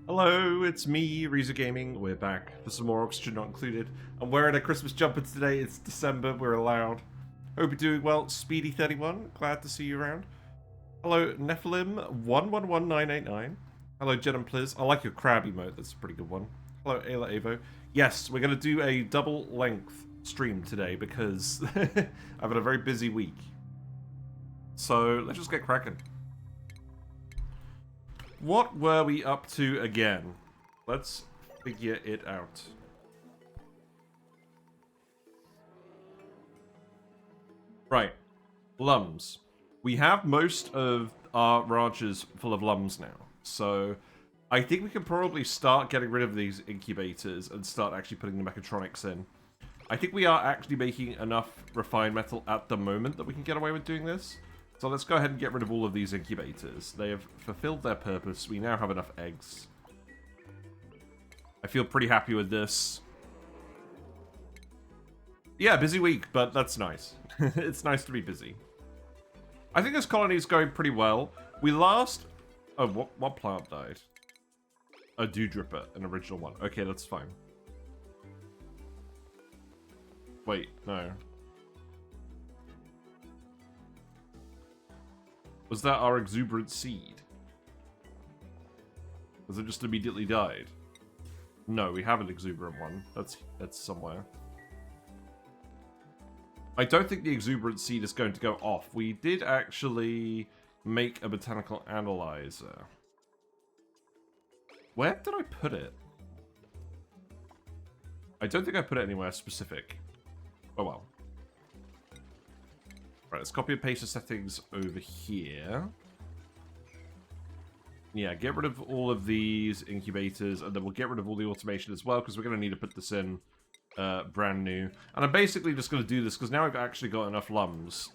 Hello, it's me, Reza Gaming. We're back for some more Oxygen Not Included. I'm wearing a Christmas jumper today. It's December. We're allowed. Hope you're doing well. Speedy31, glad to see you around. Hello, Nephilim111989. Hello, Jen and Pliz. I like your crab emote. That's a pretty good one. Hello, Ayla Avo. Yes, we're going to do a double-length stream today because I've had a very busy week. So, let's just get cracking. What were we up to again? Let's figure it out. Right. Lumbs. We have most of our ranches full of Lumbs now. So I think we can probably start getting rid of these incubators and start actually putting the mechatronics in. I think we are actually making enough refined metal at the moment that we can get away with doing this. So let's go ahead and get rid of all of these incubators. They have fulfilled their purpose. We now have enough eggs. I feel pretty happy with this. Yeah, busy week, but that's nice. It's nice to be busy. I think this colony is going pretty well. We last... Oh, what plant died? A Dewdripper, an original one. Okay, that's fine. Wait, no. Was that our exuberant seed? Was it just immediately died? No, we have an exuberant one. That's somewhere. I don't think the exuberant seed is going to go off. We did actually make a botanical analyzer. Where did I put it? I don't think I put it anywhere specific. Oh well. Right, let's copy and paste the settings over here. Yeah, get rid of all of these incubators, and then we'll get rid of all the automation as well, because we're going to need to put this in brand new. And I'm basically just going to do this, because now I've actually got enough Lumbs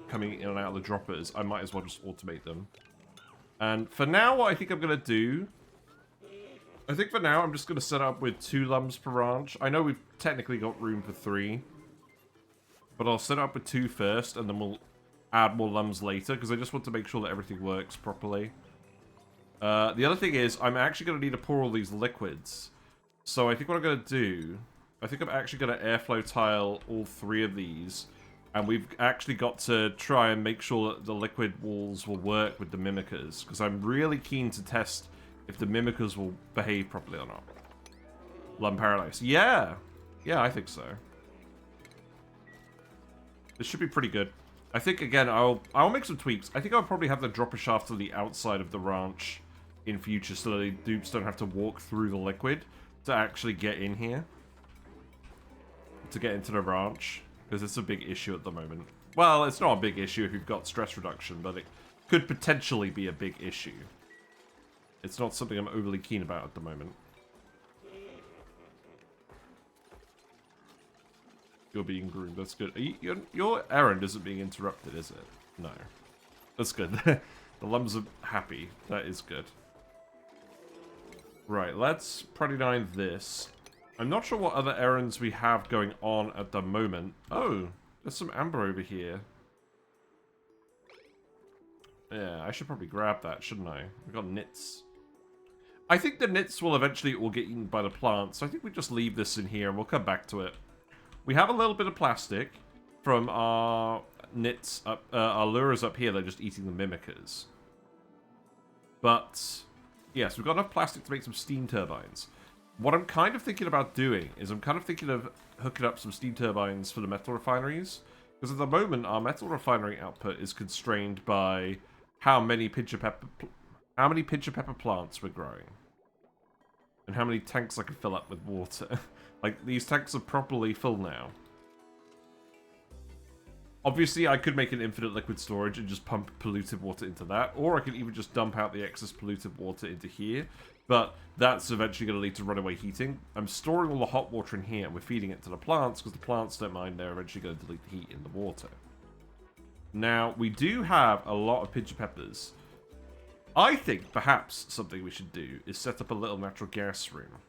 coming in and out of the droppers, I might as well just automate them. And for now, what I think I'm going to do... I think for now, I'm just going to set up with 2 Lumbs per ranch. I know we've technically got room for 3. But I'll set it up with 2 first, and then we'll add more Lumbs later, because I just want to make sure that everything works properly. The other thing is, I'm actually going to need to pour all these liquids. So I think what I'm going to do... I think I'm actually going to airflow tile all 3 of these. And we've actually got to try and make sure that the liquid walls will work with the Mimikas. Because I'm really keen to test if the Mimikas will behave properly or not. Lumb Paradise. Yeah! Yeah, I think so. This should be pretty good. I think, again, I'll make some tweaks. I think I'll probably have the dropper shaft to the outside of the ranch in future so that the dupes don't have to walk through the liquid to actually get in here. To get into the ranch. Because it's a big issue at the moment. Well, it's not a big issue if you've got stress reduction, but it could potentially be a big issue. It's not something I'm overly keen about at the moment. You're being groomed. That's good. Your errand isn't being interrupted, is it? No. That's good. The Lumbs are happy. That is good. Right, let's Protodine this. I'm not sure what other errands we have going on at the moment. Oh, there's some amber over here. Yeah, I should probably grab that, shouldn't I? We've got knits. I think the knits will eventually all get eaten by the plants, so I think we just leave this in here and we'll come back to it. We have a little bit of plastic from our knits, our lures up here. They're just eating the Mimikas. But, yes, we've got enough plastic to make some steam turbines. What I'm kind of thinking about doing is I'm kind of thinking of hooking up some steam turbines for the metal refineries. Because at the moment, our metal refinery output is constrained by how many pincher pepper plants we're growing. And how many tanks I can fill up with water. Like, these tanks are properly full now. Obviously, I could make an infinite liquid storage and just pump polluted water into that. Or I could even just dump out the excess polluted water into here. But that's eventually going to lead to runaway heating. I'm storing all the hot water in here and we're feeding it to the plants because the plants don't mind. They're eventually going to delete the heat in the water. Now, we do have a lot of pincher peppers. I think perhaps something we should do is set up a little natural gas room.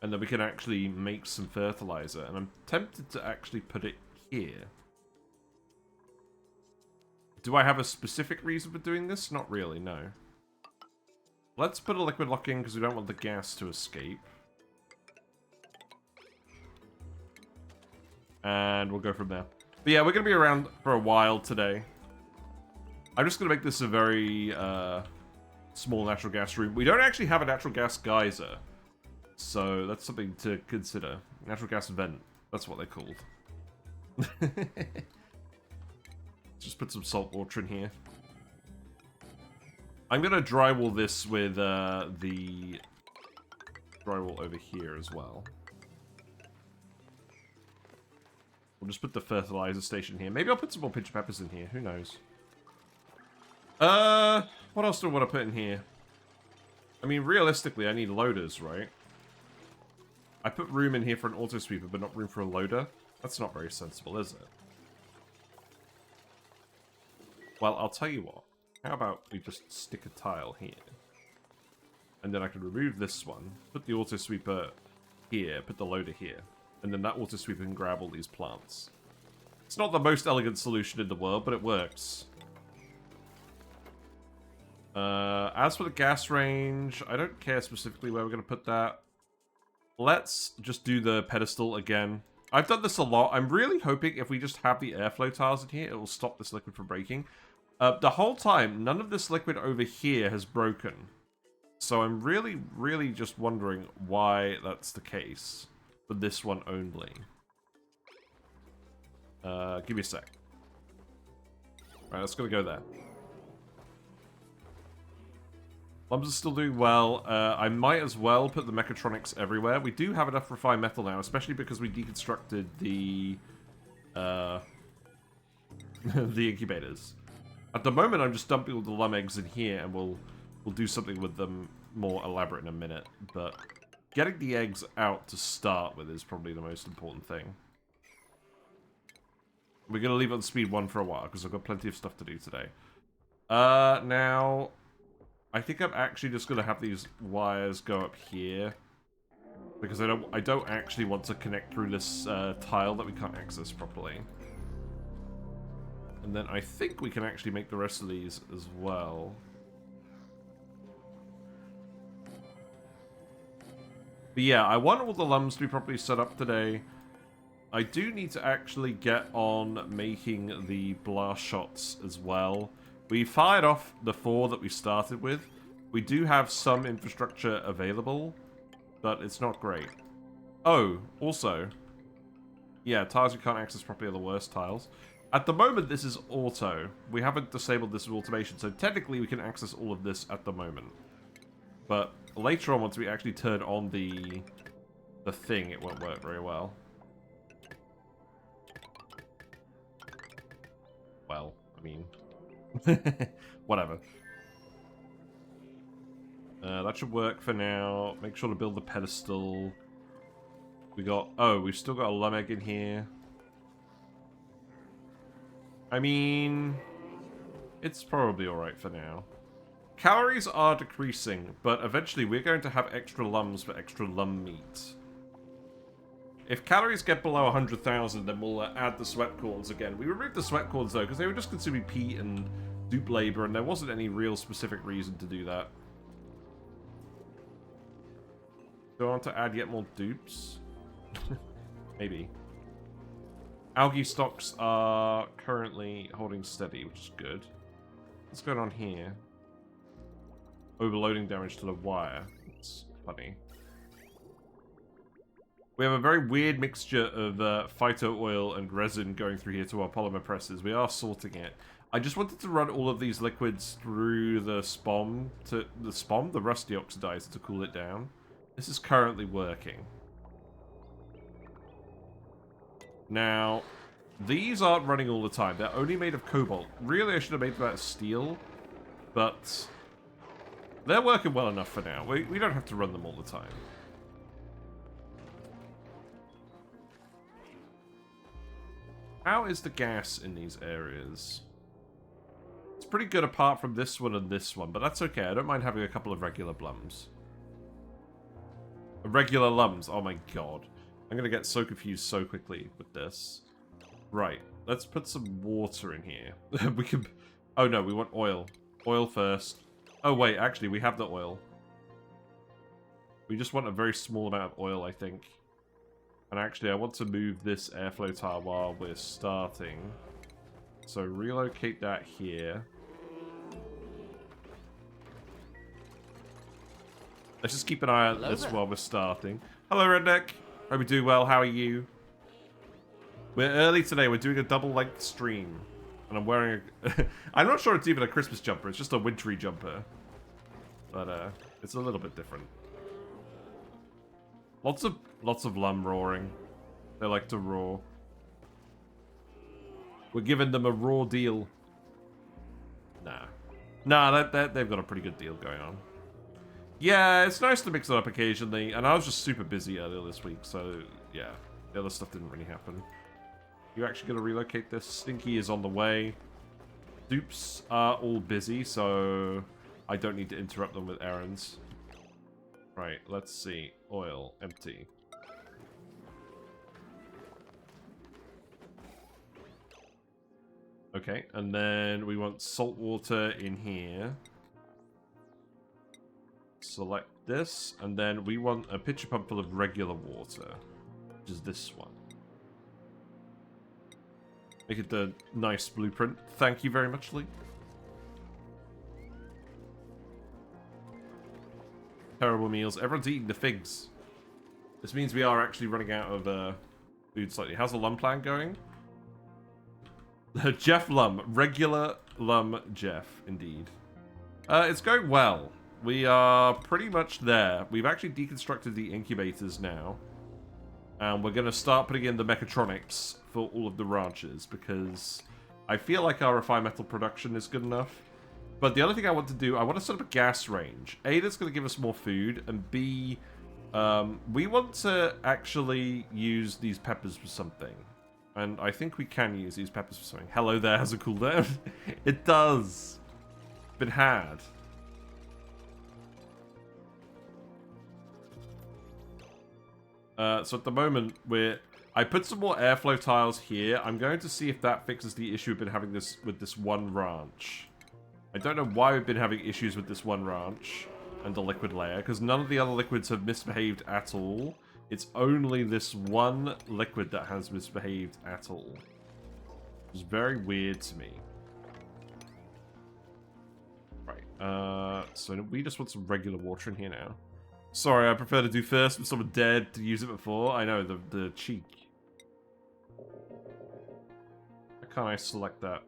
And then we can actually make some fertilizer. And I'm tempted to actually put it here. Do I have a specific reason for doing this? Not really, no. Let's put a liquid lock in because we don't want the gas to escape. And we'll go from there. But yeah, we're going to be around for a while today. I'm just going to make this a very small natural gas room. We don't actually have a natural gas geyser. So that's something to consider. Natural gas vent. That's what they're called. Just put some salt water in here. I'm going to drywall this with the drywall over here as well. We'll just put the fertilizer station here. Maybe I'll put some more pinch peppers in here. Who knows? What else do I want to put in here? I mean, realistically, I need loaders, right? I put room in here for an auto sweeper, but not room for a loader. That's not very sensible, is it? Well, I'll tell you what. How about we just stick a tile here? And then I can remove this one, put the auto sweeper here, put the loader here. And then that auto sweeper can grab all these plants. It's not the most elegant solution in the world, but it works. As for the gas range, I don't care specifically where we're going to put that. Let's just do the pedestal again. I've done this a lot. I'm really hoping if we just have the airflow tiles in here, it will stop this liquid from breaking. The whole time, none of this liquid over here has broken. So I'm really just wondering why that's the case. For this one only. Give me a sec. Alright, let's go there. Lumbs are still doing well. I might as well put the mechatronics everywhere. We do have enough refined metal now, especially because we deconstructed the the incubators. At the moment, I'm just dumping all the Lumb eggs in here, and we'll do something with them more elaborate in a minute. But getting the eggs out to start with is probably the most important thing. We're going to leave it on speed 1 for a while, because I've got plenty of stuff to do today. Now, I think I'm actually just going to have these wires go up here. Because I don't actually want to connect through this tile that we can't access properly. And then I think we can actually make the rest of these as well. But yeah, I want all the Lumbs to be properly set up today. I do need to actually get on making the blast shots as well. We fired off the 4 that we started with. We do have some infrastructure available, but it's not great. Oh, also, yeah, tiles you can't access properly are the worst tiles. At the moment, this is auto. We haven't disabled this with automation, so technically we can access all of this at the moment. But later on, once we actually turn on the thing, it won't work very well. Well, I mean, whatever. That should work for now. Make sure to build the pedestal. We got... Oh, we've still got a Lumb egg in here. I mean, it's probably alright for now. Calories are decreasing, but eventually we're going to have extra Lumbs for extra Lumb meat. If calories get below 100,000, then we'll add the sweat corns again. We removed the sweat corns, though, because they were just consuming peat and dupe labor, and there wasn't any real specific reason to do that. Do I want to add yet more dupes? Maybe. Algae stocks are currently holding steady, which is good. What's going on here? Overloading damage to the wire. It's funny. We have a very weird mixture of phyto oil and resin going through here to our polymer presses. We are sorting it. I just wanted to run all of these liquids through the SPOM, the Rust Deoxidizer, to cool it down. This is currently working. Now, these aren't running all the time. They're only made of cobalt. Really, I should have made them out of steel, but they're working well enough for now. We don't have to run them all the time. How is the gas in these areas? It's pretty good apart from this one and this one, but that's okay. I don't mind having a couple of regular Blums. Regular Lumbs, oh my god. I'm gonna get so confused so quickly with this. Right, let's put some water in here. We can... Oh no, we want oil. Oil first. Oh, wait, actually, we have the oil. We just want a very small amount of oil, I think. And actually, I want to move this airflow tile while we're starting. So relocate that here. Let's just keep an eye on this while we're starting. Hello, Redneck. Hope you do well. How are you? We're early today. We're doing a double-length stream. And I'm wearing a... I'm not sure it's even a Christmas jumper. It's just a wintry jumper. But, it's a little bit different. Lots of Lumb roaring. They like to roar. We're giving them a raw deal. Nah, they've got a pretty good deal going on. Yeah, it's nice to mix it up occasionally, and I was just super busy earlier this week, so yeah, the other stuff didn't really happen. You actually gonna relocate this? Stinky is on the way. Dupes are all busy, so I don't need to interrupt them with errands. Right, let's see. Oil, empty. Okay, and then we want salt water in here. Select this, and then we want a pitcher pump full of regular water, which is this one. Make it the nice blueprint. Thank you very much, Lee. Terrible meals. Everyone's eating the figs. This means we are actually running out of food slightly. How's the Lumb plan going? Jeff Lumb. Regular Lumb Jeff, indeed. It's going well. We are pretty much there. We've actually deconstructed the incubators now. And we're going to start putting in the mechatronics for all of the ranches, because I feel like our refined metal production is good enough. But the other thing I want to do, I want to set up a gas range. A, that's going to give us more food, and B, we want to actually use these peppers for something. And I think we can use these peppers for something. Hello there, has a cooldown? It does. Been had. So at the moment, I put some more airflow tiles here. I'm going to see if that fixes the issue we've been having with this one ranch. I don't know why we've been having issues with this one ranch and the liquid layer, because none of the other liquids have misbehaved at all. It's only this one liquid that has misbehaved at all. It's very weird to me. Right, so we just want some regular water in here now. Sorry, I prefer to do first when someone dared to use it before. I know, the cheek. How can I select that?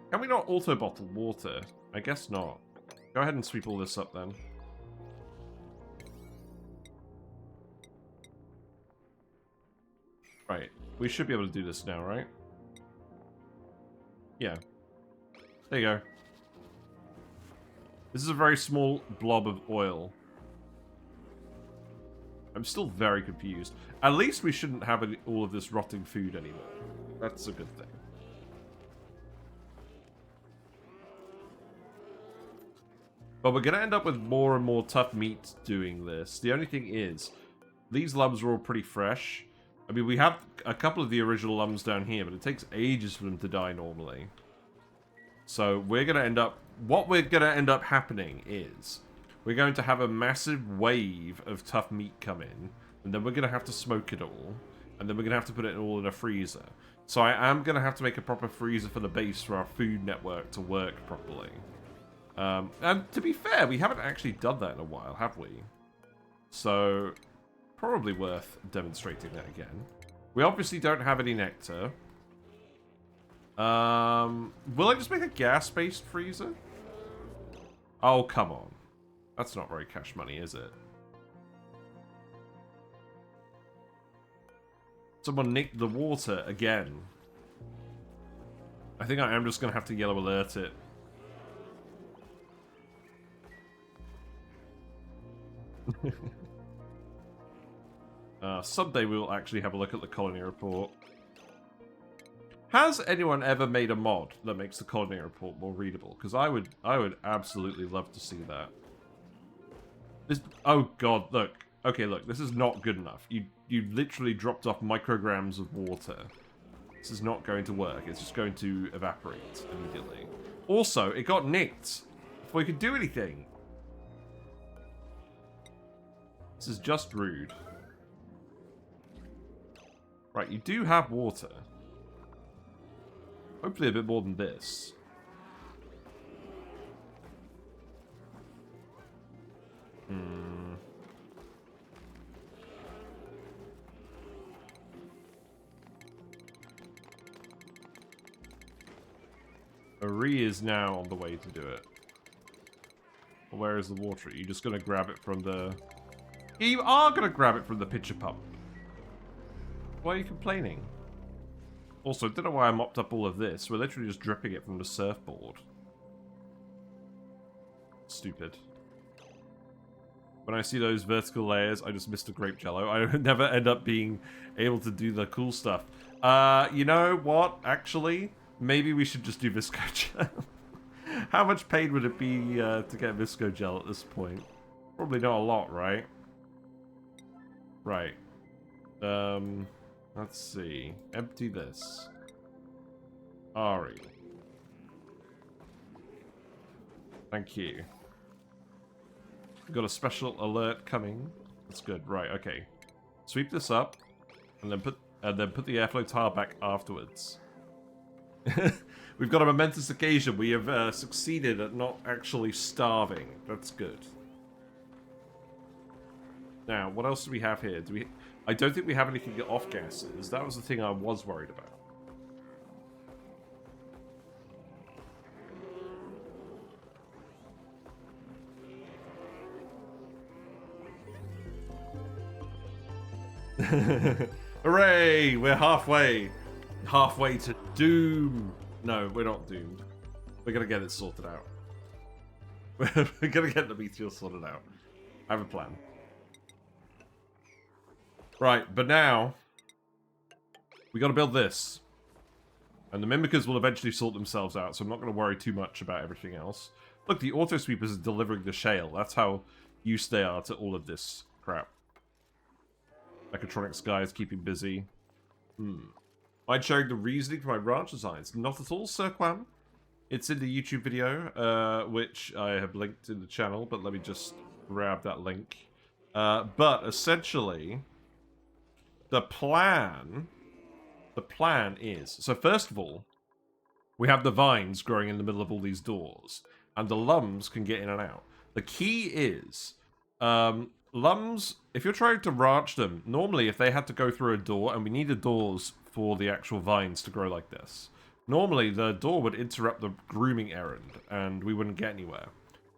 Can we not auto-bottle water? I guess not. Go ahead and sweep all this up then. Right, we should be able to do this now, right? Yeah. There you go. This is a very small blob of oil. I'm still very confused. At least we shouldn't have all of this rotting food anymore. That's a good thing. But we're going to end up with more and more tough meat doing this. The only thing is, these Lumbs are all pretty fresh. I mean, we have a couple of the original Lumbs down here, but it takes ages for them to die normally. So we're going to end up... What we're going to end up happening is, we're going to have a massive wave of tough meat come in, and then we're going to have to smoke it all, and then we're going to have to put it all in a freezer. So I am going to have to make a proper freezer for the base for our food network to work properly. And to be fair, we haven't actually done that in a while, have we? So, probably worth demonstrating that again. We obviously don't have any nectar. Will I just make a gas-based freezer? Oh, come on. That's not very cash money, is it? Someone nicked the water again. I think I am just going to have to yellow alert it. Someday we'll actually have a look at the colony report. Has anyone ever made a mod that makes the colony report more readable? Because I would absolutely love to see that. This, oh god, look. Okay, look, this is not good enough. You literally dropped off micrograms of water. This is not going to work. It's just going to evaporate immediately. Also, it got nicked before you could do anything. This is just rude. Right, you do have water. Hopefully a bit more than this. Ari is now on the way to do it. Where is the water? Are you just going to grab it from the... Yeah, you are going to grab it from the pitcher pump. Why are you complaining? Also, I don't know why I mopped up all of this. We're literally just dripping it from the surfboard. Stupid. When I see those vertical layers, I just missed a grape jello. I never end up being able to do the cool stuff. You know what? Actually, maybe we should just do Visco Gel. How much pain would it be to get Visco Gel at this point? Probably not a lot, right? Right. Let's see. Empty this. Ari. Thank you. We've got a special alert coming. That's good. Right, okay. Sweep this up and then put the airflow tile back afterwards. We've got a momentous occasion. We have succeeded at not actually starving. That's good. Now, what else do we have here? I don't think we have anything off gases. That was the thing I was worried about. Hooray! We're halfway. Halfway to doom. No, we're not doomed. We're gonna get it sorted out. We're gonna get the meteor sorted out. I have a plan. Right, but now we gotta build this. And the Mimikas will eventually sort themselves out, so I'm not gonna worry too much about everything else. Look, the auto sweepers are delivering the shale. That's how used they are to all of this crap. Mechatronics guy is keeping busy. Mind sharing the reasoning for my ranch designs? Not at all, Sir Quam. It's in the YouTube video, which I have linked in the channel, but let me just grab that link. But essentially, the plan is... So first of all, we have the vines growing in the middle of all these doors, and the Lumbs can get in and out. The key is... Lumbs, if you're trying to ranch them, normally if they had to go through a door, and we needed doors for the actual vines to grow like this, normally the door would interrupt the grooming errand, and we wouldn't get anywhere.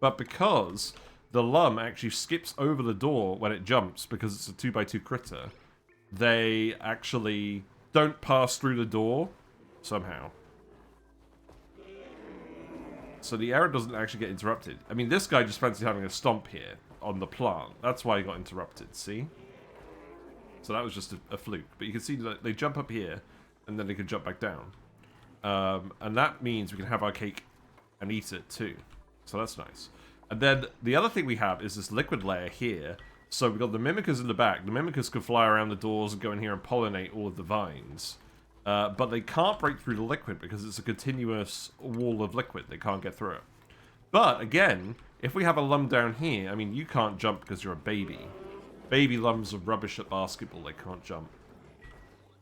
But because the Lumb actually skips over the door when it jumps, because it's a 2x2 critter, they actually don't pass through the door, somehow. So the errand doesn't actually get interrupted. I mean, this guy just fancies having a stomp here on the plant. That's why he got interrupted, see? So that was just a fluke. But you can see that they jump up here, and then they can jump back down. And that means we can have our cake and eat it too. So that's nice. And then the other thing we have is this liquid layer here. So we've got the Mimikas in the back. The Mimikas can fly around the doors and go in here and pollinate all of the vines. But they can't break through the liquid because it's a continuous wall of liquid. They can't get through it. But, again, if we have a Lumb down here, I mean, you can't jump because you're a baby. Baby Lumbs are rubbish at basketball. They can't jump.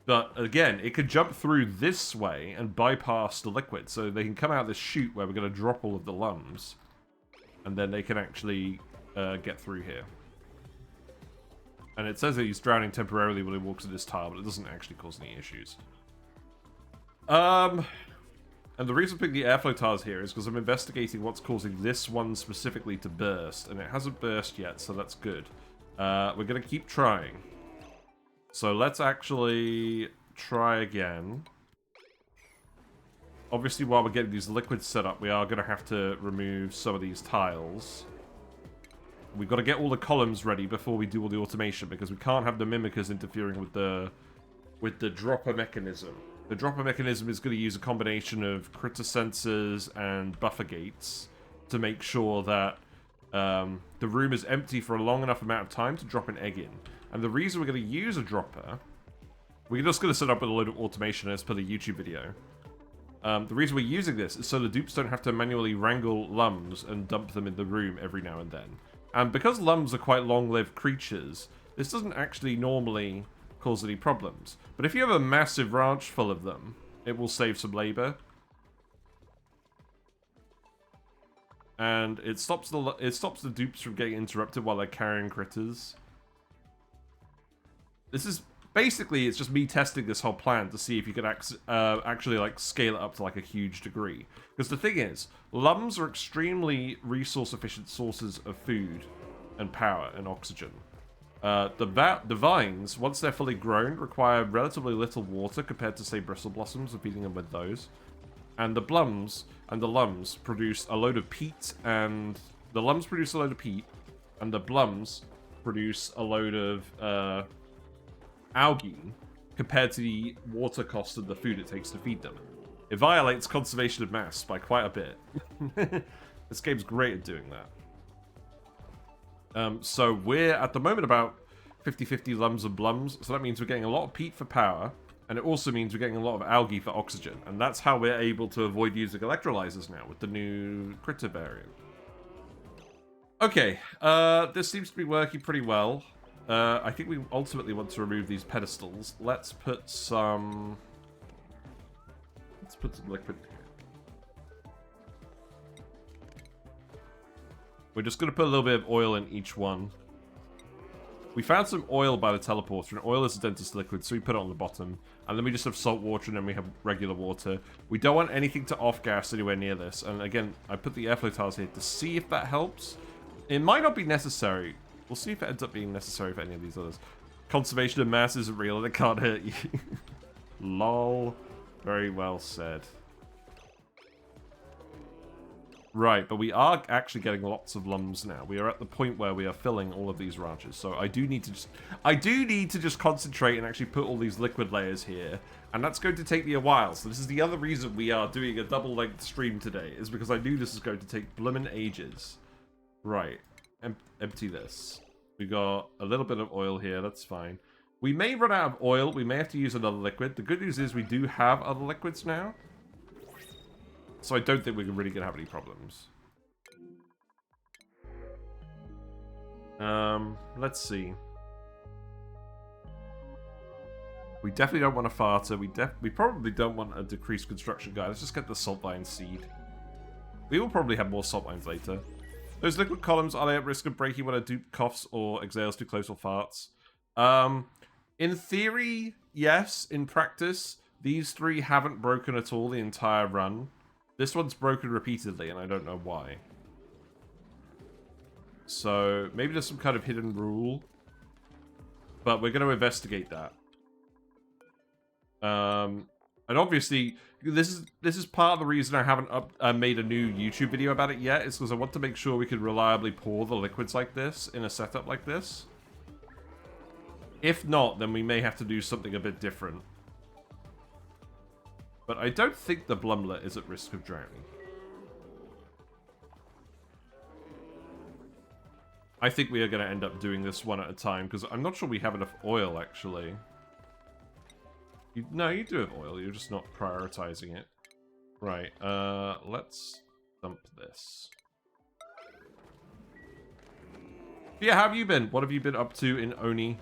But, again, it could jump through this way and bypass the liquid. So they can come out this chute where we're going to drop all of the Lumbs. And then they can actually get through here. And it says that he's drowning temporarily when he walks in this tile, but it doesn't actually cause any issues. And the reason I'm putting the airflow tiles here is because I'm investigating what's causing this one specifically to burst. And it hasn't burst yet, so that's good. We're going to keep trying. So let's actually try again. Obviously, while we're getting these liquids set up, we are going to have to remove some of these tiles. We've got to get all the columns ready before we do all the automation, because we can't have the Mimikas interfering with the dropper mechanism. The dropper mechanism is going to use a combination of critter sensors and buffer gates to make sure that the room is empty for a long enough amount of time to drop an egg in. And the reason we're going to use a dropper We're just going to set up with a load of automation as per the YouTube video. The reason we're using this is so the dupes don't have to manually wrangle Lumbs and dump them in the room every now and then. And because Lumbs are quite long-lived creatures, this doesn't actually normally cause any problems. But if you have a massive ranch full of them, it will save some labor. And it stops the dupes from getting interrupted while they're carrying critters. This is basically, it's just me testing this whole plan to see if you could actually like scale it up to like a huge degree. Because the thing is, Lumbs are extremely resource efficient sources of food and power and oxygen. The vines, once they're fully grown, require relatively little water compared to, say, bristle blossoms, and feeding them with those. And the Blums and the Lumbs produce a load of peat, and the Lumbs produce a load of peat, and the Blums produce a load of algae compared to the water cost of the food it takes to feed them. It violates conservation of mass by quite a bit. This game's great at doing that. So we're at the moment about 50-50 Lumbs and Blums, so that means we're getting a lot of peat for power, and it also means we're getting a lot of algae for oxygen, and that's how we're able to avoid using Electrolysers now with the new critter variant. Okay, this seems to be working pretty well. I think we ultimately want to remove these pedestals. Let's put some liquid here. We're just going to put a little bit of oil in each one. We found some oil by the teleporter, and oil is a dentist liquid, so we put it on the bottom. And then we just have salt water, and then we have regular water. We don't want anything to off-gas anywhere near this. And again, I put the airflow tiles here to see if that helps. It might not be necessary. We'll see if it ends up being necessary for any of these others. Conservation of mass isn't real, and it can't hurt you. Lol. Very well said. Right, but we are actually getting lots of Lumbs now. We are at the point where we are filling all of these ranches. So I do need to just concentrate and actually put all these liquid layers here. And that's going to take me a while. So this is the other reason we are doing a double-length stream today, is because I knew this is going to take bloomin' ages. Right. Empty this. We got a little bit of oil here. That's fine. We may run out of oil. We may have to use another liquid. The good news is we do have other liquids now. So I don't think we're really going to have any problems. Let's see. We definitely don't want a farter. We probably don't want a decreased construction guy. Let's just get the salt vine seed. We will probably have more salt vines later. Those liquid columns, are they at risk of breaking when a dupe coughs or exhales too close or farts? In theory, yes. In practice, these three haven't broken at all the entire run. This one's broken repeatedly, and I don't know why. So, maybe there's some kind of hidden rule. But we're going to investigate that. And obviously, this is part of the reason I haven't made a new YouTube video about it yet. Is because I want to make sure we can reliably pour the liquids like this in a setup like this. If not, then we may have to do something a bit different. But I don't think the Blumlet is at risk of drowning. I think we are going to end up doing this one at a time, because I'm not sure we have enough oil, actually. No, you do have oil, you're just not prioritizing it. Right, let's dump this. Yeah, how have you been? What have you been up to in ONI?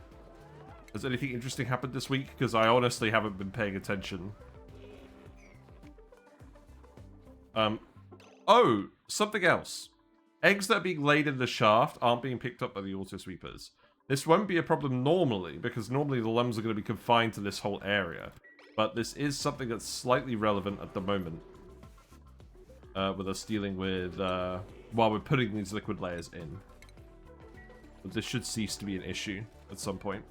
Has anything interesting happened this week? Because I honestly haven't been paying attention. Oh, something else. Eggs that are being laid in the shaft aren't being picked up by the auto-sweepers. This won't be a problem normally, because normally the Lumbs are going to be confined to this whole area. But this is something that's slightly relevant at the moment. With us dealing with, while we're putting these liquid layers in. But this should cease to be an issue at some point.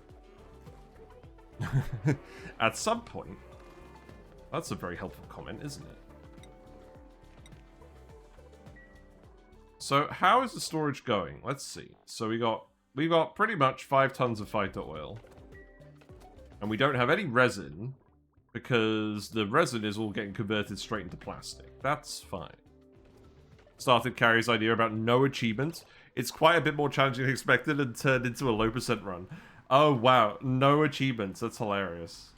At some point? That's a very helpful comment, isn't it? So, how is the storage going? Let's see. So we got pretty much 5 tons of fighter oil. And we don't have any resin, because the resin is all getting converted straight into plastic. That's fine. Started Carrie's idea about no achievements. It's quite a bit more challenging than expected and turned into a low percent run. Oh, wow. No achievements. That's hilarious.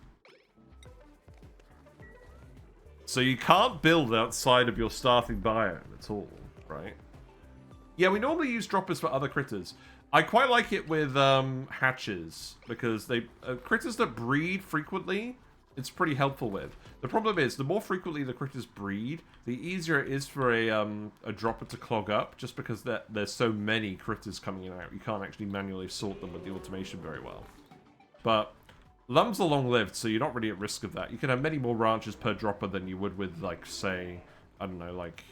So you can't build outside of your starting biome at all, right? Yeah, we normally use droppers for other critters. I quite like it with hatches, because they critters that breed frequently, it's pretty helpful with. The problem is, the more frequently the critters breed, the easier it is for a dropper to clog up, just because there's so many critters coming in and out. You can't actually manually sort them with the automation very well. But Lumbs are long-lived, so you're not really at risk of that. You can have many more ranches per dropper than you would with, like, say, I don't know, like...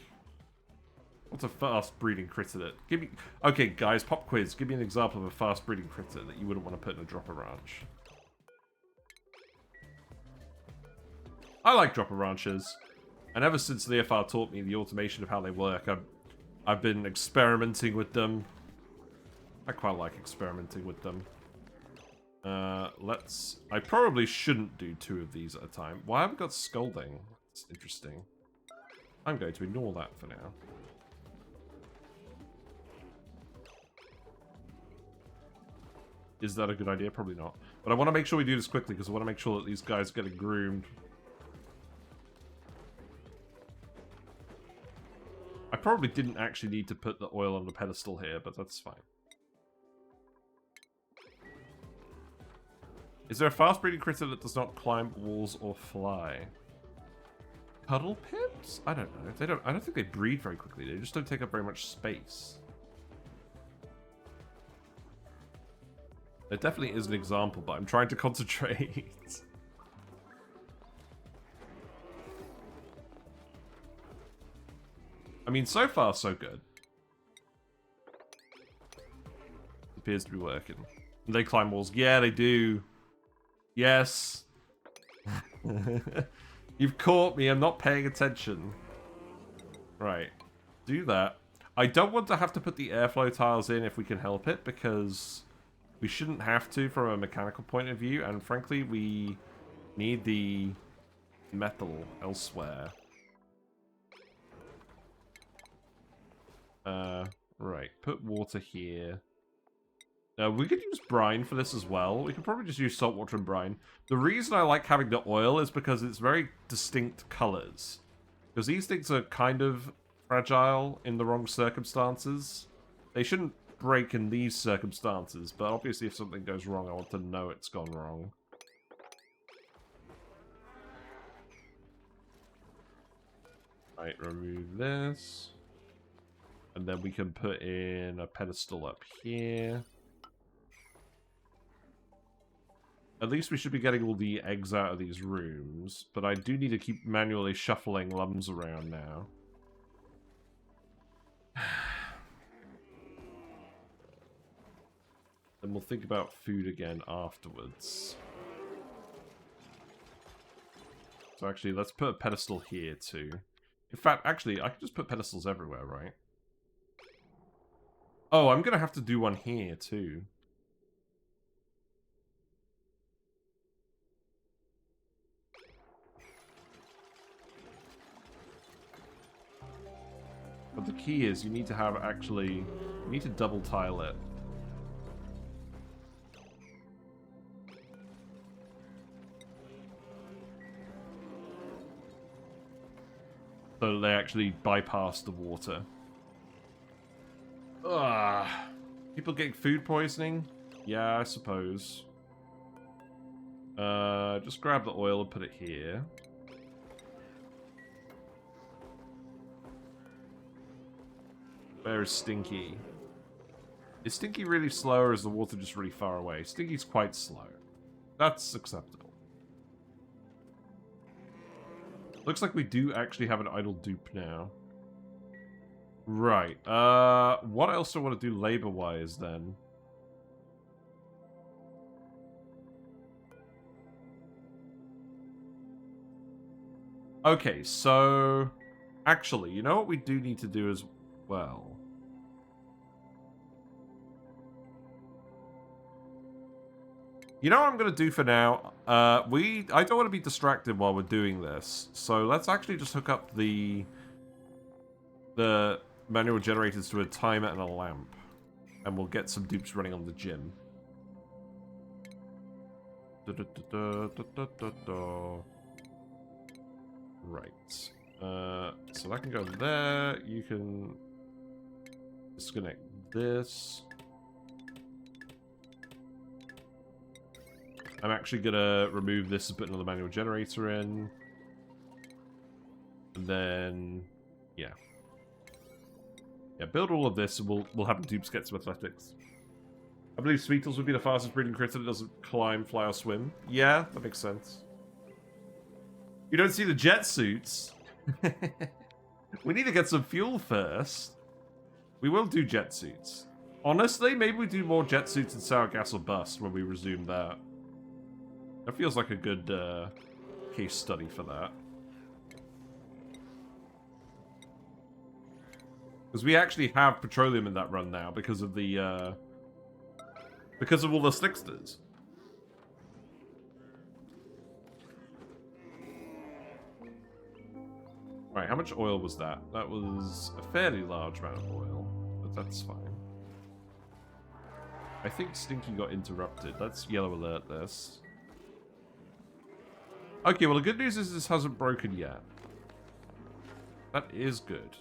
What's a fast-breeding critter that... Give me... Okay, guys, pop quiz. Give me an example of a fast-breeding critter that you wouldn't want to put in a dropper ranch. I like dropper ranches. And ever since the FR taught me the automation of how they work, I've been experimenting with them. I quite like experimenting with them. I probably shouldn't do 2 of these at a time. Why have we got scolding? That's interesting. I'm going to ignore that for now. Is that a good idea? Probably not. But I want to make sure we do this quickly, because I want to make sure that these guys get groomed. I probably didn't actually need to put the oil on the pedestal here, but that's fine. Is there a fast-breeding critter that does not climb walls or fly? Cuddle pips? I don't know. I don't think they breed very quickly. They just don't take up very much space. There definitely is an example, but I'm trying to concentrate. I mean, so far, so good. Appears to be working. They climb walls. Yeah, they do. Yes. You've caught me. I'm not paying attention. Right. Do that. I don't want to have to put the airflow tiles in if we can help it, because we shouldn't have to from a mechanical point of view, and frankly, we need the metal elsewhere. Right. Put water here. We could use brine for this as well. We could probably just use salt water and brine. The reason I like having the oil is because it's very distinct colors. Because these things are kind of fragile in the wrong circumstances. They shouldn't break in these circumstances, but obviously if something goes wrong, I want to know it's gone wrong. Right, remove this. And then we can put in a pedestal up here. At least we should be getting all the eggs out of these rooms, but I do need to keep manually shuffling Lumbs around now. Then we'll think about food again afterwards. So actually, let's put a pedestal here too. In fact, actually, I can just put pedestals everywhere, right? Oh, I'm gonna have to do one here too. But the key is you need to have you need to double tile it. So they actually bypass the water. Ugh. People getting food poisoning? Yeah, I suppose. Just grab the oil and put it here. Where is Stinky? Is Stinky really slow, or is the water just really far away? Stinky's quite slow. That's acceptable. Looks like we do actually have an idle dupe now. Right. What else do I want to do labor-wise, then? Okay, so... Actually, you know what we do need to do as well? You know what I'm going to do for now? I don't want to be distracted while we're doing this, so let's actually just hook up the manual generators to a timer and a lamp, and we'll get some dupes running on the gym. Right. So that can go there. You can disconnect this. I'm actually gonna remove this and put another manual generator in. And then, yeah. Yeah, build all of this and we'll have the dupes get some athletics. I believe Sweetles would be the fastest breeding critter that doesn't climb, fly, or swim. Yeah, that makes sense. You don't see the jet suits? We need to get some fuel first. We will do jet suits. Honestly, maybe we do more jet suits in Sour Gas or Bust when we resume that. That feels like a good case study for that. Because we actually have petroleum in that run now because of the because of all the slicksters. Right, how much oil was that? That was a fairly large amount of oil, but that's fine. I think Stinky got interrupted. Let's yellow alert this. Okay, well the good news is this hasn't broken yet. That is good.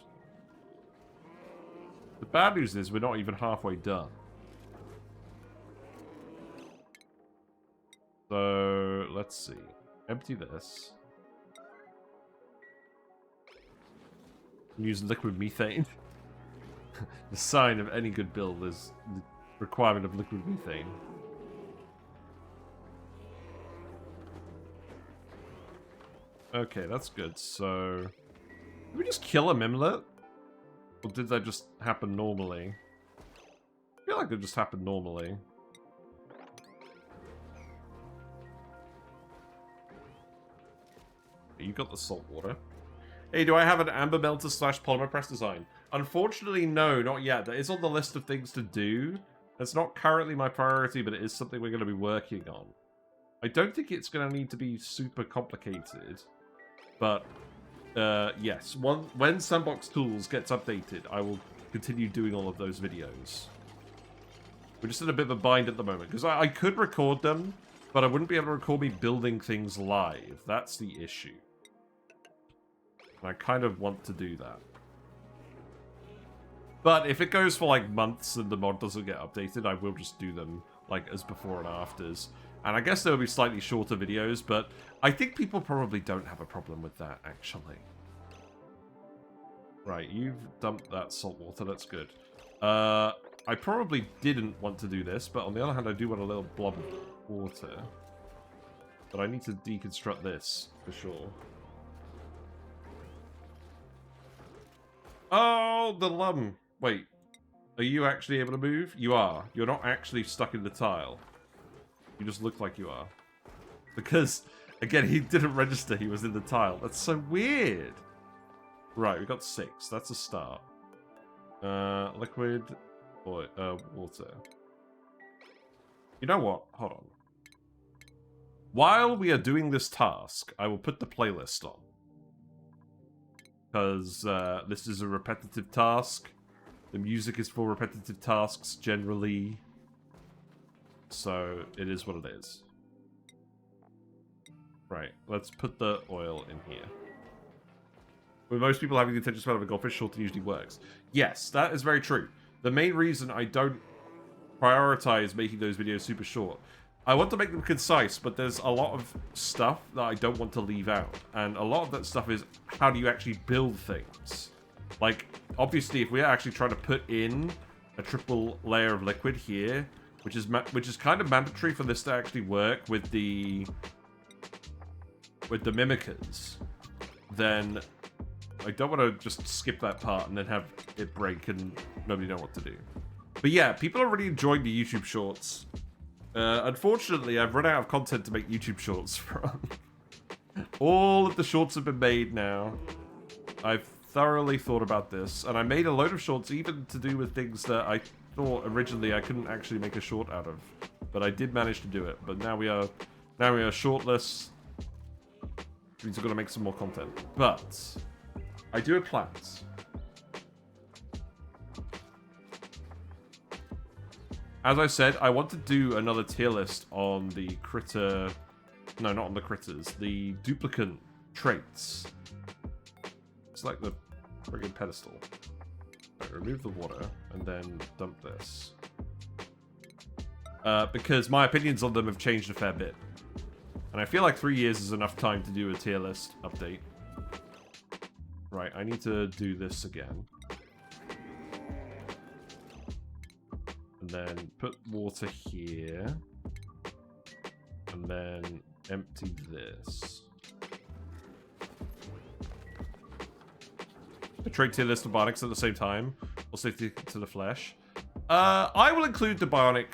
The bad news is we're not even halfway done. So, let's see. Empty this. Use liquid methane. The sign of any good build is the requirement of liquid methane. Okay, that's good. So, did we just kill a Mimlet? Or did that just happen normally? I feel like it just happened normally. You got the salt water. Hey, do I have an amber melter / polymer press design? Unfortunately, no, not yet. That is on the list of things to do. That's not currently my priority, but it is something we're going to be working on. I don't think it's going to need to be super complicated. But, yes. When Sandbox Tools gets updated, I will continue doing all of those videos. We're just in a bit of a bind at the moment. Because I could record them, but I wouldn't be able to record me building things live. That's the issue. And I kind of want to do that. But if it goes for like months and the mod doesn't get updated, I will just do them like as before and afters. And I guess there will be slightly shorter videos, but I think people probably don't have a problem with that, actually. Right, you've dumped that salt water, that's good. I probably didn't want to do this, but on the other hand, I do want a little blob of water. But I need to deconstruct this, for sure. Oh, the Lumb. Wait, are you actually able to move? You are. You're not actually stuck in the tile. You just look like you are. Because, again, he didn't register he was in the tile. That's so weird. Right, we got 6. That's a start. Liquid or water. You know what? Hold on. While we are doing this task, I will put the playlist on. Because this is a repetitive task. The music is for repetitive tasks, generally. So, it is what it is. Right, let's put the oil in here. With most people having the attention span of a goldfish, shorten usually works. Yes, that is very true. The main reason I don't prioritize making those videos super short, I want to make them concise, but there's a lot of stuff that I don't want to leave out. And a lot of that stuff is, how do you actually build things? Like, obviously, if we're actually trying to put in a triple layer of liquid here, which is kind of mandatory for this to actually work with the Mimikas, then I don't want to just skip that part and then have it break and nobody know what to do. But yeah, people are really enjoying the YouTube shorts. Unfortunately, I've run out of content to make YouTube shorts from. All of the shorts have been made now. I've thoroughly thought about this, and I made a load of shorts even to do with things that I thought originally I couldn't actually make a short out of. But I did manage to do it. But now we are shortless. Means we're gonna make some more content. But I do have plans. As I said, I want to do another tier list on the critter... No, not on the critters. The duplicate traits. select the friggin' pedestal. Right, remove the water, and then dump this. Because my opinions on them have changed a fair bit. And I feel like 3 years is enough time to do a tier list update. Right, I need to do this again. And then put water here. And then empty this. A trait tier list of bionics at the same time. Also to the flesh. I will include the bionic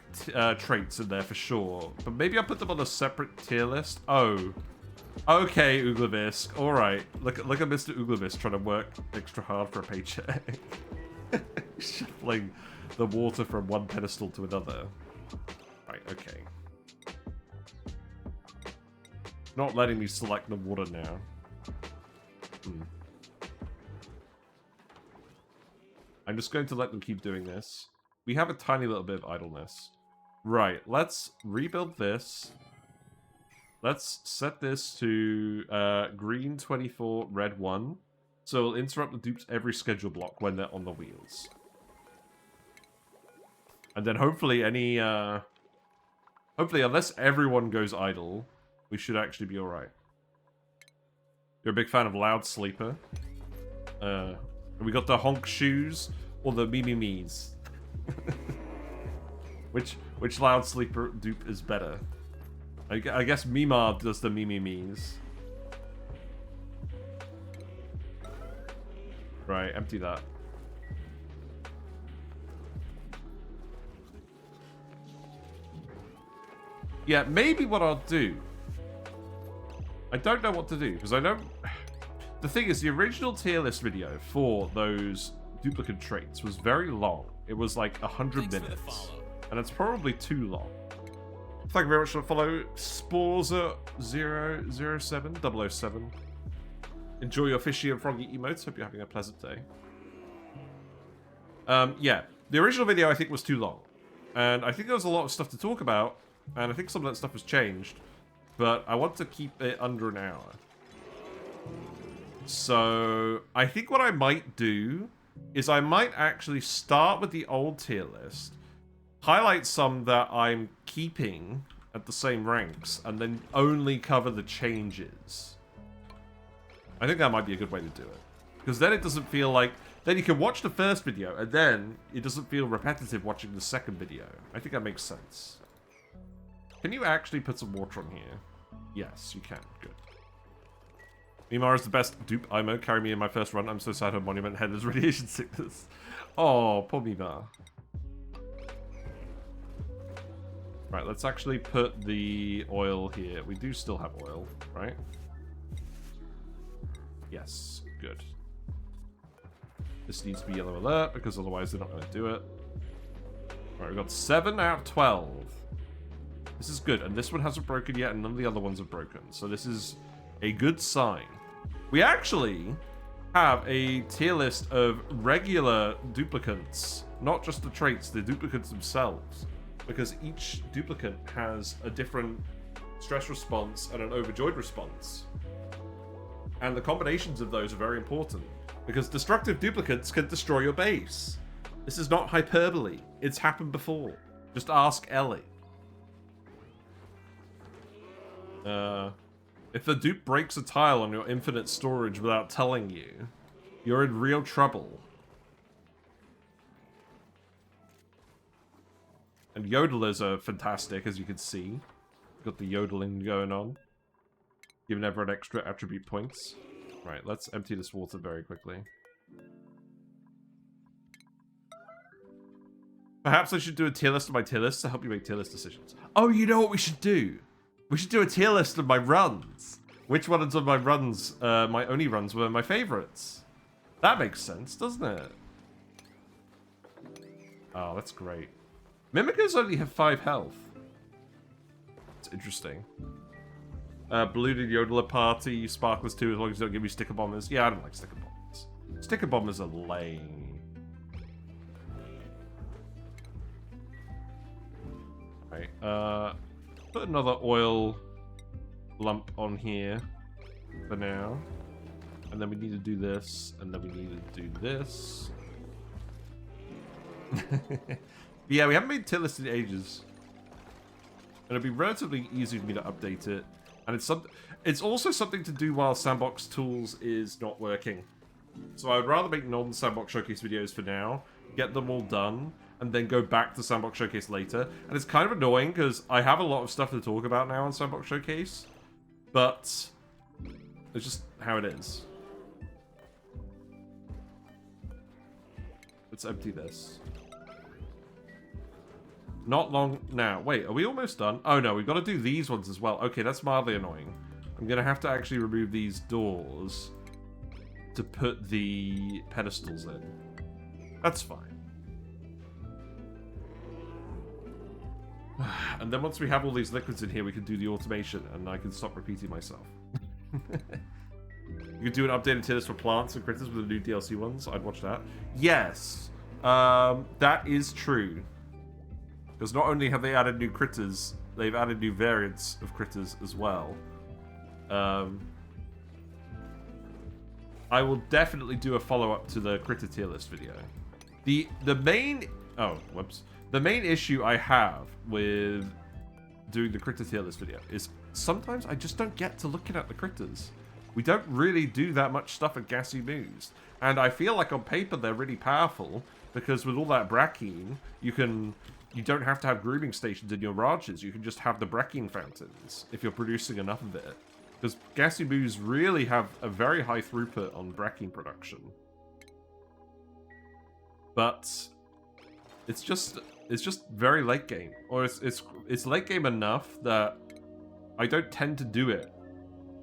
traits in there for sure. But maybe I'll put them on a separate tier list. Oh. Okay, Uglavisk. Alright. Look at Mr. Uglavisk trying to work extra hard for a paycheck. Shuffling the water from one pedestal to another. Right, okay. Not letting me select the water now. I'm just going to let them keep doing this. We have a tiny little bit of idleness. Right, let's rebuild this. Let's set this to green 24, red 1. So it'll interrupt the dupes every schedule block when they're on the wheels. And then hopefully any... hopefully, unless everyone goes idle, we should actually be alright. You're a big fan of Loud Sleeper. We got the Honk Shoes or the Mimikas. Which Loud Sleeper dupe is better? I guess Mima does the Mimikas. Right, empty that. Yeah, maybe what I'll do... I don't know what to do, because I don't... The thing is, the original tier list video for those duplicate traits was very long. It was like 100 minutes. And it's probably too long. Thank you very much for the follow. Sporza007 007. Enjoy your fishy and froggy emotes. Hope you're having a pleasant day. Yeah, the original video I think was too long. And I think there was a lot of stuff to talk about. And I think some of that stuff has changed. But I want to keep it under an hour. So I think what I might do is I might actually start with the old tier list, highlight some that I'm keeping at the same ranks, and then only cover the changes. I think that might be a good way to do it. Because then it doesn't feel like... Then you can watch the first video, and then it doesn't feel repetitive watching the second video. I think that makes sense. Can you actually put some water on here? Yes, you can. Good. Mimar is the best dupe IMO. Carry me in my first run. I'm so sad her monument head is radiation sickness. Oh, poor Mimar. Right, let's actually put the oil here. We do still have oil, right? Yes, good. This needs to be yellow alert, because otherwise they're not going to do it. Right, we've got 7 out of 12. This is good, and this one hasn't broken yet, and none of the other ones have broken. So this is a good sign. We actually have a tier list of regular duplicates, not just the traits, the duplicates themselves. Because each duplicate has a different stress response and an overjoyed response. And the combinations of those are very important. Because destructive duplicates can destroy your base. This is not hyperbole. It's happened before. Just ask Ellie. If the dupe breaks a tile on your infinite storage without telling you, you're in real trouble. And yodelers are fantastic, as you can see. Got the yodeling going on. Giving everyone extra attribute points. Right, let's empty this water very quickly. Perhaps I should do a tier list of my tier lists to help you make tier list decisions. Oh, you know what we should do? We should do a tier list of my runs. Which ones of my runs, my ONI runs, were my favorites? That makes sense, doesn't it? Oh, that's great. Mimikas only have 5 health. It's interesting. Ballooted Yodeler Party, Sparklers too, as long as you don't give me sticker bombers. Yeah, I don't like sticker bombers. Sticker bombers are lame. Right, put another oil lump on here for now. And then we need to do this, and then we need to do this. Yeah, we haven't made tier list in ages. And it'll be relatively easy for me to update it. And it's also something to do while Sandbox Tools is not working. So I would rather make non-Sandbox Showcase videos for now, get them all done, and then go back to Sandbox Showcase later. And it's kind of annoying because I have a lot of stuff to talk about now on Sandbox Showcase, but it's just how it is. Let's empty this. Not long now. Wait, are we almost done? Oh no, we've got to do these ones as well. Okay, that's mildly annoying. I'm going to have to actually remove these doors to put the pedestals in. That's fine. And then once we have all these liquids in here, we can do the automation, and I can stop repeating myself. You could do an updated tier list for plants and critters with the new DLC ones. I'd watch that. Yes, that is true. Because not only have they added new critters, they've added new variants of critters as well. I will definitely do a follow-up to the critter tier list video. The main... Oh, whoops. The main issue I have with doing the critter tier list video is sometimes I just don't get to looking at the critters. We don't really do that much stuff at Gassy Moos. And I feel like on paper they're really powerful because with all that brackine, you don't have to have grooming stations in your ranches. You can just have the brackine fountains if you're producing enough of it. Because Gassy Moos really have a very high throughput on brackine production. But it's just very late game. Or it's late game enough that I don't tend to do it.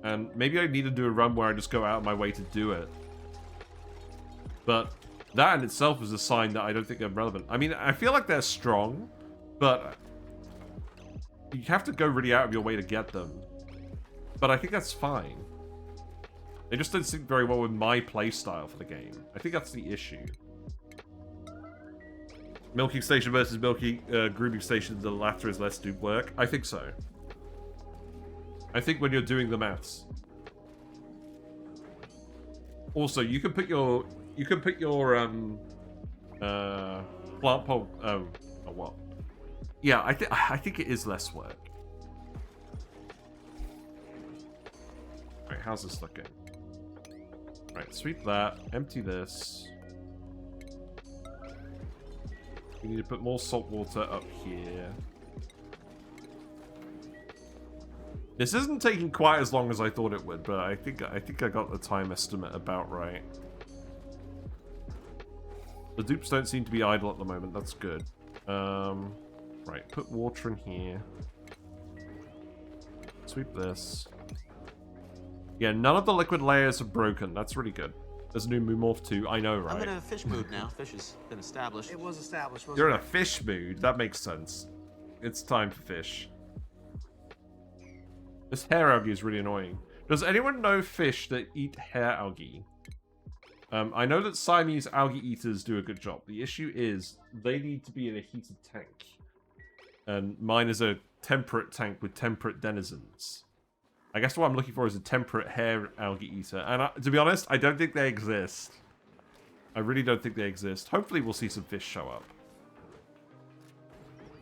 And maybe I need to do a run where I just go out of my way to do it. But that in itself is a sign that I don't think they're relevant. I mean, I feel like they're strong, but you have to go really out of your way to get them. But I think that's fine. They just don't sync very well with my playstyle for the game. I think that's the issue. Milking station versus grooming station, the latter is less do work. I think so. I think when you're doing the maths. Also, you can put your plant pole. Oh, what? Yeah, I think it is less work. Right, how's this looking? Right, sweep that. Empty this. We need to put more salt water up here. This isn't taking quite as long as I thought it would, but I think I got the time estimate about right. The dupes don't seem to be idle at the moment. That's good. Right, put water in here. Sweep this. Yeah, none of the liquid layers are broken. That's really good. There's a new Moomorph too. I know, right? I'm in a fish mood now. Fish has been established. It was established. You're in a fish mood. That makes sense. It's time for fish. This hair algae is really annoying. Does anyone know fish that eat hair algae? I know that Siamese algae eaters do a good job. The issue is they need to be in a heated tank. And mine is a temperate tank with temperate denizens. I guess what I'm looking for is a temperate hair algae eater. And to be honest, I don't think they exist. I really don't think they exist. Hopefully we'll see some fish show up.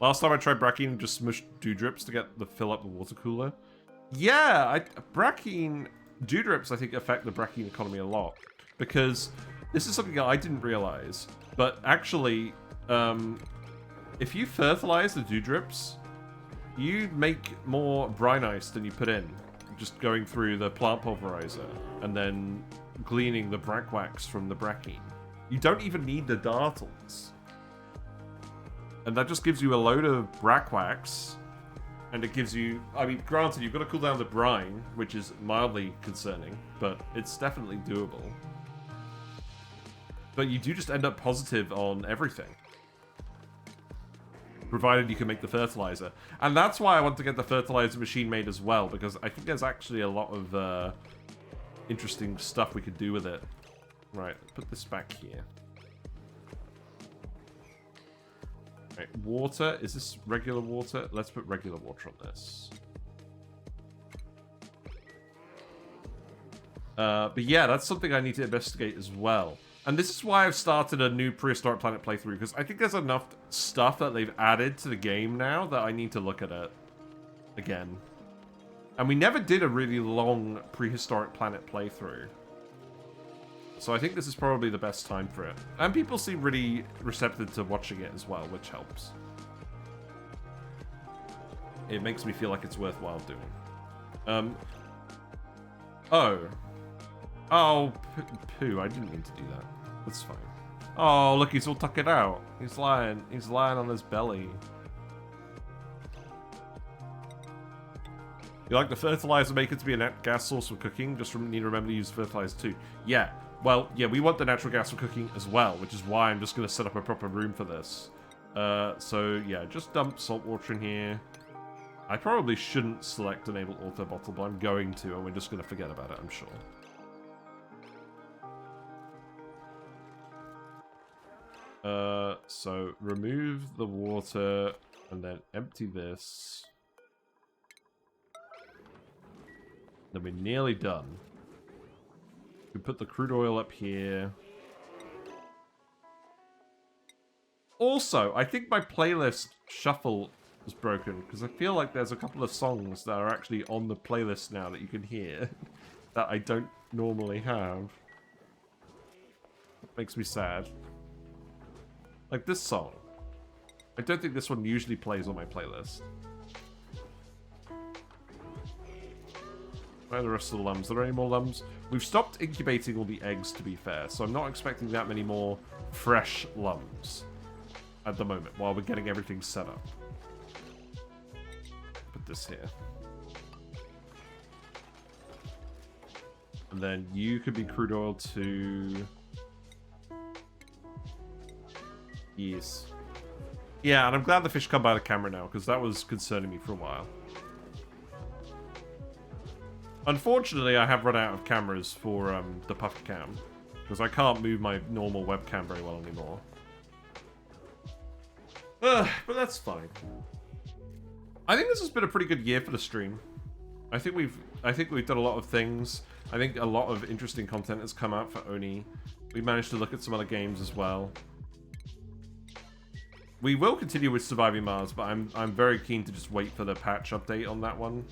Last time I tried brackine and just smushed dewdrips to fill up the water cooler. Yeah, brackine dewdrips I think affect the brackine economy a lot. Because this is something that I didn't realize. But actually, if you fertilize the dewdrips, you make more brine ice than you put in. Just going through the plant pulverizer and then gleaning the brack wax from the brackine. You don't even need the dartles. And that just gives you a load of brack wax. And it gives you... I mean, granted, you've got to cool down the brine, which is mildly concerning. But it's definitely doable. But you do just end up positive on everything. Provided you can make the fertilizer. And that's why I want to get the fertilizer machine made as well, because I think there's actually a lot of interesting stuff we could do with it. Right, put this back here. Right, water. Is this regular water? Let's put regular water on this. But yeah, that's something I need to investigate as well. And this is why I've started a new Prehistoric Planet playthrough, because I think there's enough stuff that they've added to the game now that I need to look at it again. And we never did a really long Prehistoric Planet playthrough. So I think this is probably the best time for it. And people seem really receptive to watching it as well, which helps. It makes me feel like it's worthwhile doing. Oh, poo, I didn't mean to do that. That's fine. Oh, look, he's all tuckered out. He's lying on his belly. You like the fertilizer maker to be a net gas source for cooking? Just need to remember to use fertilizer too. Yeah, well, yeah, we want the natural gas for cooking as well, which is why I'm just going to set up a proper room for this. So, yeah, just dump salt water in here. I probably shouldn't select enable auto bottle, but I'm going to, and we're just going to forget about it, I'm sure. So remove the water, and then empty this. Then we're nearly done. We put the crude oil up here. Also, I think my playlist shuffle is broken, because I feel like there's a couple of songs that are actually on the playlist now that you can hear that I don't normally have. It makes me sad. Like this song. I don't think this one usually plays on my playlist. Where are the rest of the Lumbs? Are there any more Lumbs? We've stopped incubating all the eggs, to be fair, so I'm not expecting that many more fresh Lumbs at the moment, while we're getting everything set up. Put this here. And then you could be crude oil to... Yes. Yeah, and I'm glad the fish come by the camera now, because that was concerning me for a while. Unfortunately, I have run out of cameras for the puff cam, because I can't move my normal webcam very well anymore. But that's fine. I think this has been a pretty good year for the stream. I think we've done a lot of things. I think a lot of interesting content has come out for ONI. We managed to look at some other games as well. We will continue with Surviving Mars, but I'm very keen to just wait for the patch update on that one.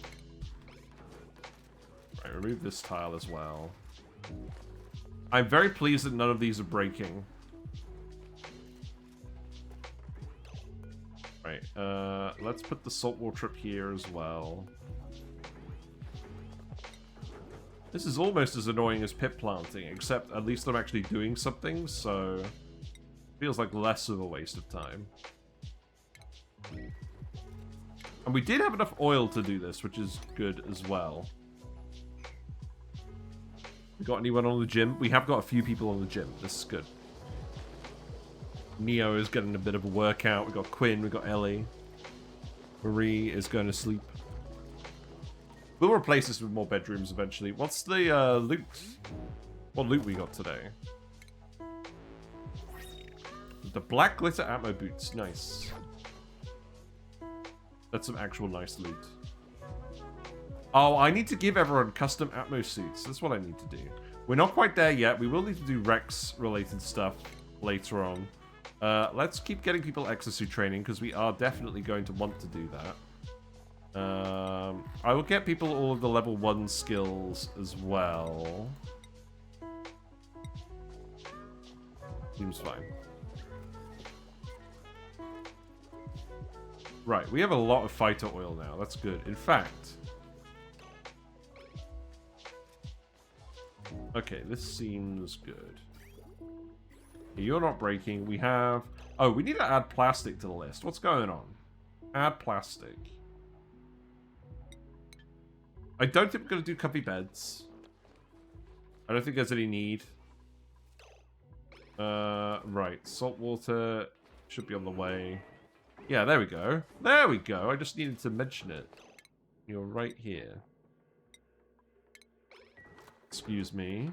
Right, remove this tile as well. I'm very pleased that none of these are breaking. Right, let's put the salt water up here as well. This is almost as annoying as pit planting, except at least I'm actually doing something, so... feels like less of a waste of time. And we did have enough oil to do this, which is good as well. We got anyone on the gym? We have got a few people on the gym. This is good. Neo is getting a bit of a workout. We got Quinn, we got Ellie. Marie is going to sleep. We'll replace this with more bedrooms eventually. What's the loot? What loot we got today? The black glitter Atmo boots. Nice. That's some actual nice loot. Oh, I need to give everyone custom Atmo suits. That's what I need to do. We're not quite there yet. We will need to do Rex-related stuff later on. Let's keep getting people exosuit training, because we are definitely going to want to do that. I will get people all of the level 1 skills as well. Seems fine. Right, we have a lot of fighter oil now. That's good. In fact... okay, this seems good. You're not breaking. We have... oh, we need to add plastic to the list. What's going on? Add plastic. I don't think we're going to do comfy beds. I don't think there's any need. Right. Salt water should be on the way. Yeah, there we go. There we go. I just needed to mention it. You're right here. Excuse me.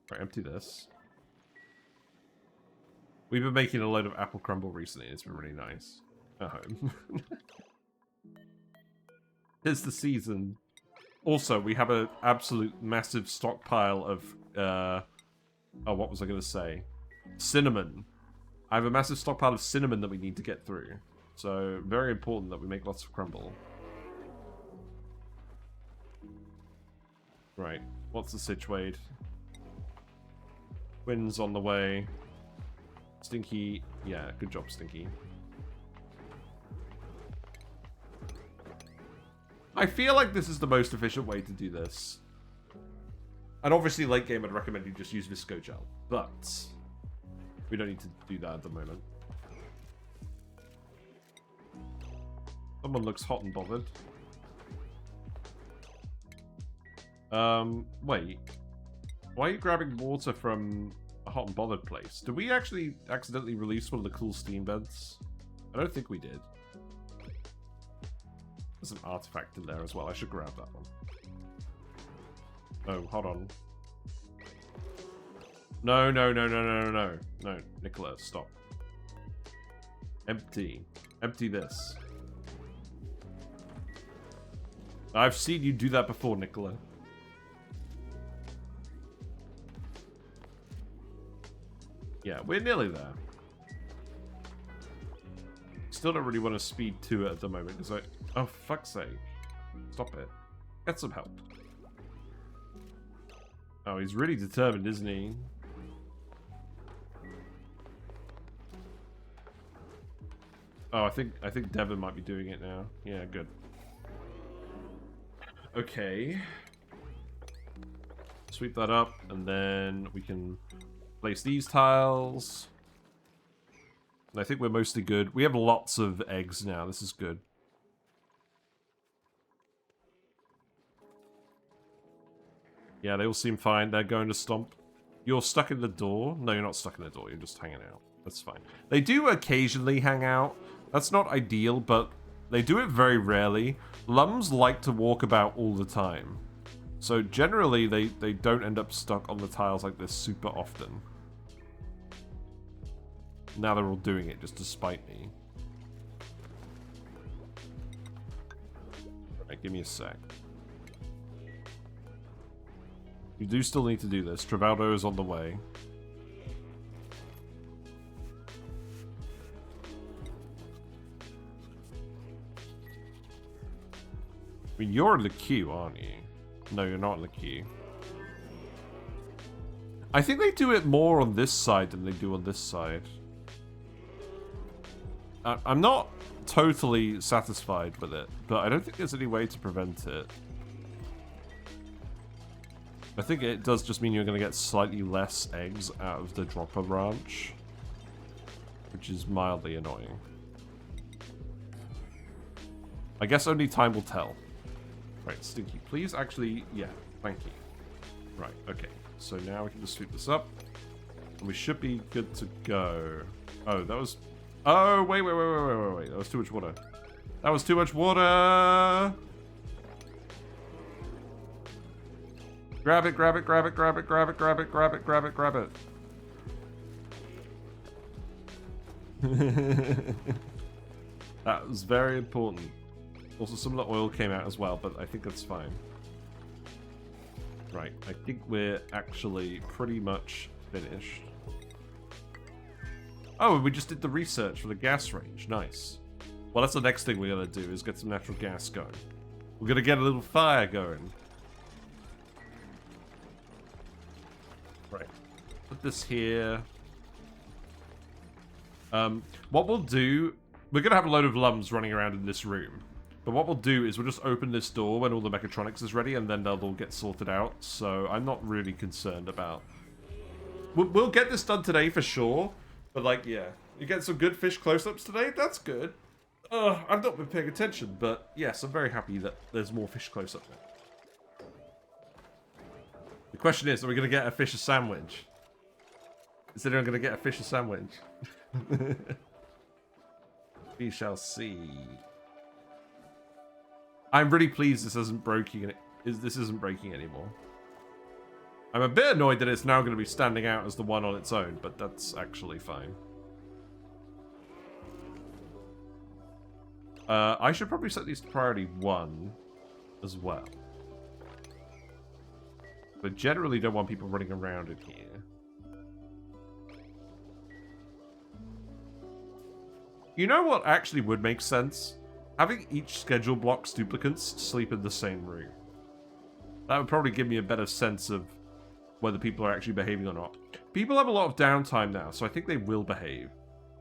Right, empty this. We've been making a load of apple crumble recently. It's been really nice. At home. It's the season. Also, we have an absolute massive stockpile of, oh, what was I going to say? Cinnamon. I have a massive stockpile of cinnamon that we need to get through. So, very important that we make lots of crumble. Right. What's the situate? Wind's on the way. Stinky. Yeah, good job, Stinky. I feel like this is the most efficient way to do this. And obviously, late game, I'd recommend you just use Visco Gel. But we don't need to do that at the moment. Someone looks hot and bothered. Wait. Why are you grabbing water from a hot and bothered place? Did we actually accidentally release one of the cool steam vents? I don't think we did. There's an artifact in there as well. I should grab that one. Oh, hold on. No, no, no, no, no, no, no. No, Nicola, stop. Empty. Empty this. I've seen you do that before, Nicola. Yeah, we're nearly there. Still don't really want to speed to it at the moment, because oh, fuck's sake. Stop it. Get some help. Oh, he's really determined, isn't he? Oh, I think Devon might be doing it now. Yeah, good. Okay. Sweep that up, and then we can place these tiles. And I think we're mostly good. We have lots of eggs now. This is good. Yeah, they all seem fine. They're going to stomp. You're stuck in the door? No, you're not stuck in the door. You're just hanging out. That's fine. They do occasionally hang out. That's not ideal, but they do it very rarely. Lumbs like to walk about all the time. So generally, they don't end up stuck on the tiles like this super often. Now they're all doing it just to spite me. Alright, give me a sec. You do still need to do this. Travaldo is on the way. I mean, you're in the queue, aren't you? No, you're not in the queue. I think they do it more on this side than they do on this side. I'm not totally satisfied with it, but I don't think there's any way to prevent it. I think it does just mean you're going to get slightly less eggs out of the dropper branch, which is mildly annoying. I guess only time will tell. Right, Stinky, please actually... Yeah, thank you. Right, okay. So now we can just sweep this up. And we should be good to go. Oh, that was... Oh, wait. That was too much water. That was too much water! Grab it, grab it, grab it, grab it, grab it, grab it, grab it, grab it, grab it. That was very important. Also, some of the oil came out as well, but I think that's fine. Right, I think we're actually pretty much finished. Oh, we just did the research for the gas range. Nice. Well, that's the next thing we're going to do, is get some natural gas going. We're going to get a little fire going. Right. Put this here. What we'll do... We're going to have a load of Lumbs running around in this room. But what we'll do is we'll just open this door when all the mechatronics is ready, and then they'll all get sorted out. So I'm not really concerned about... We'll get this done today for sure. But, like, yeah. You get some good fish close-ups today? That's good. I've not been paying attention, but yes, I'm very happy that there's more fish close-up now. The question is, are we going to get a fish sandwich? Is anyone going to get a fish sandwich? We shall see. I'm really pleased this isn't breaking. This isn't breaking anymore. I'm a bit annoyed that it's now going to be standing out as the one on its own, but that's actually fine. I should probably set these to priority 1 as well. But generally don't want people running around in here. You know what actually would make sense? Having each schedule block's duplicants sleep in the same room. That would probably give me a better sense of whether people are actually behaving or not. People have a lot of downtime now, so I think they will behave.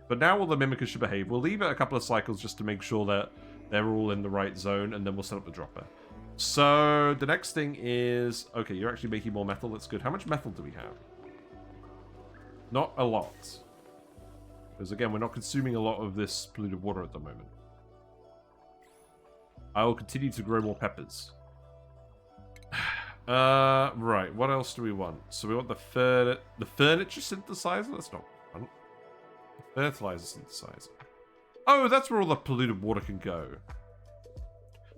But now all the Mimikas should behave. We'll leave it a couple of cycles just to make sure that they're all in the right zone, and then we'll set up the dropper. So, the next thing is... Okay, you're actually making more metal. That's good. How much metal do we have? Not a lot. Because, again, we're not consuming a lot of this polluted water at the moment. I will continue to grow more peppers. Right. What else do we want? So, we want the furniture synthesizer? That's not one. Fertilizer synthesizer. Oh, that's where all the polluted water can go.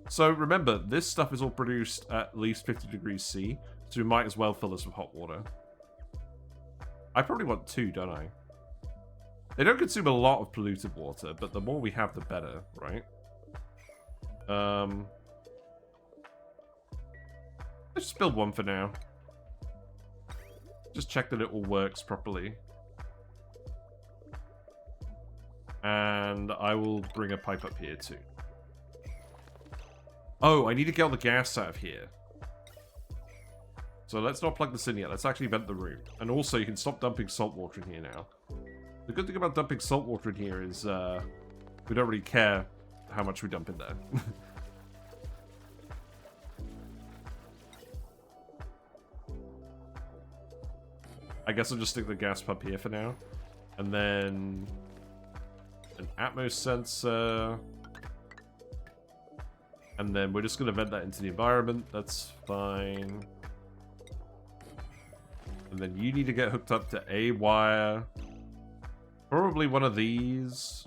So remember, this stuff is all produced at least 50 degrees C, so we might as well fill this with hot water. I probably want 2, don't I? They don't consume a lot of polluted water, but the more we have, the better, right? Let's just build one for now. Just check that it all works properly. And I will bring a pipe up here too. Oh, I need to get all the gas out of here. So let's not plug this in yet. Let's actually vent the room. And also, you can stop dumping salt water in here now. The good thing about dumping salt water in here is we don't really care how much we dump in there. I guess I'll just stick the gas pump here for now. And then an Atmos sensor. And then we're just going to vent that into the environment. That's fine. And then you need to get hooked up to a wire. Probably one of these.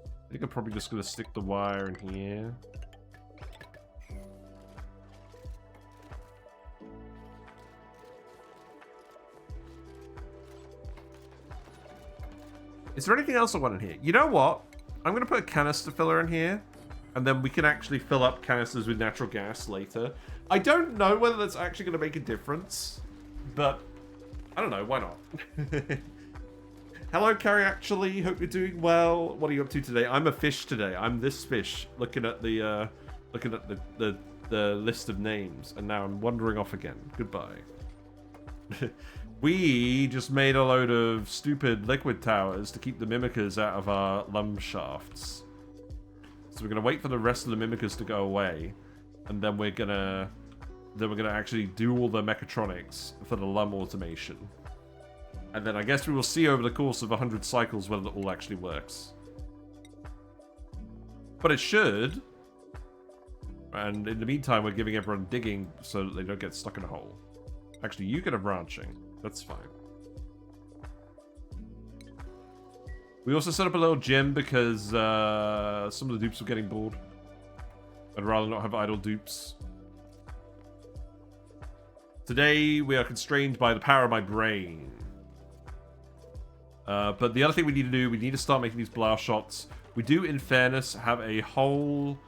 I think I'm probably just going to stick the wire in here. Is there anything else I want in here? You know what? I'm going to put a canister filler in here. And then we can actually fill up canisters with natural gas later. I don't know whether that's actually going to make a difference. But, I don't know. Why not? Hello, Carrie, actually. Hope you're doing well. What are you up to today? I'm a fish today. I'm this fish. Looking at the list of names. And now I'm wandering off again. Goodbye. We just made a load of stupid liquid towers to keep the Mimikas out of our Lumb shafts. So we're gonna wait for the rest of the Mimikas to go away, and then we're gonna actually do all the mechatronics for the Lumb automation. And then I guess we will see over the course of 100 cycles whether it all actually works. But it should. And in the meantime, we're giving everyone digging so that they don't get stuck in a hole. Actually, you get a branching. That's fine. We also set up a little gym because some of the dupes were getting bored. I'd rather not have idle dupes. Today, we are constrained by the power of my brain. But the other thing we need to do, we need to start making these blast shots. We do, in fairness, have a whole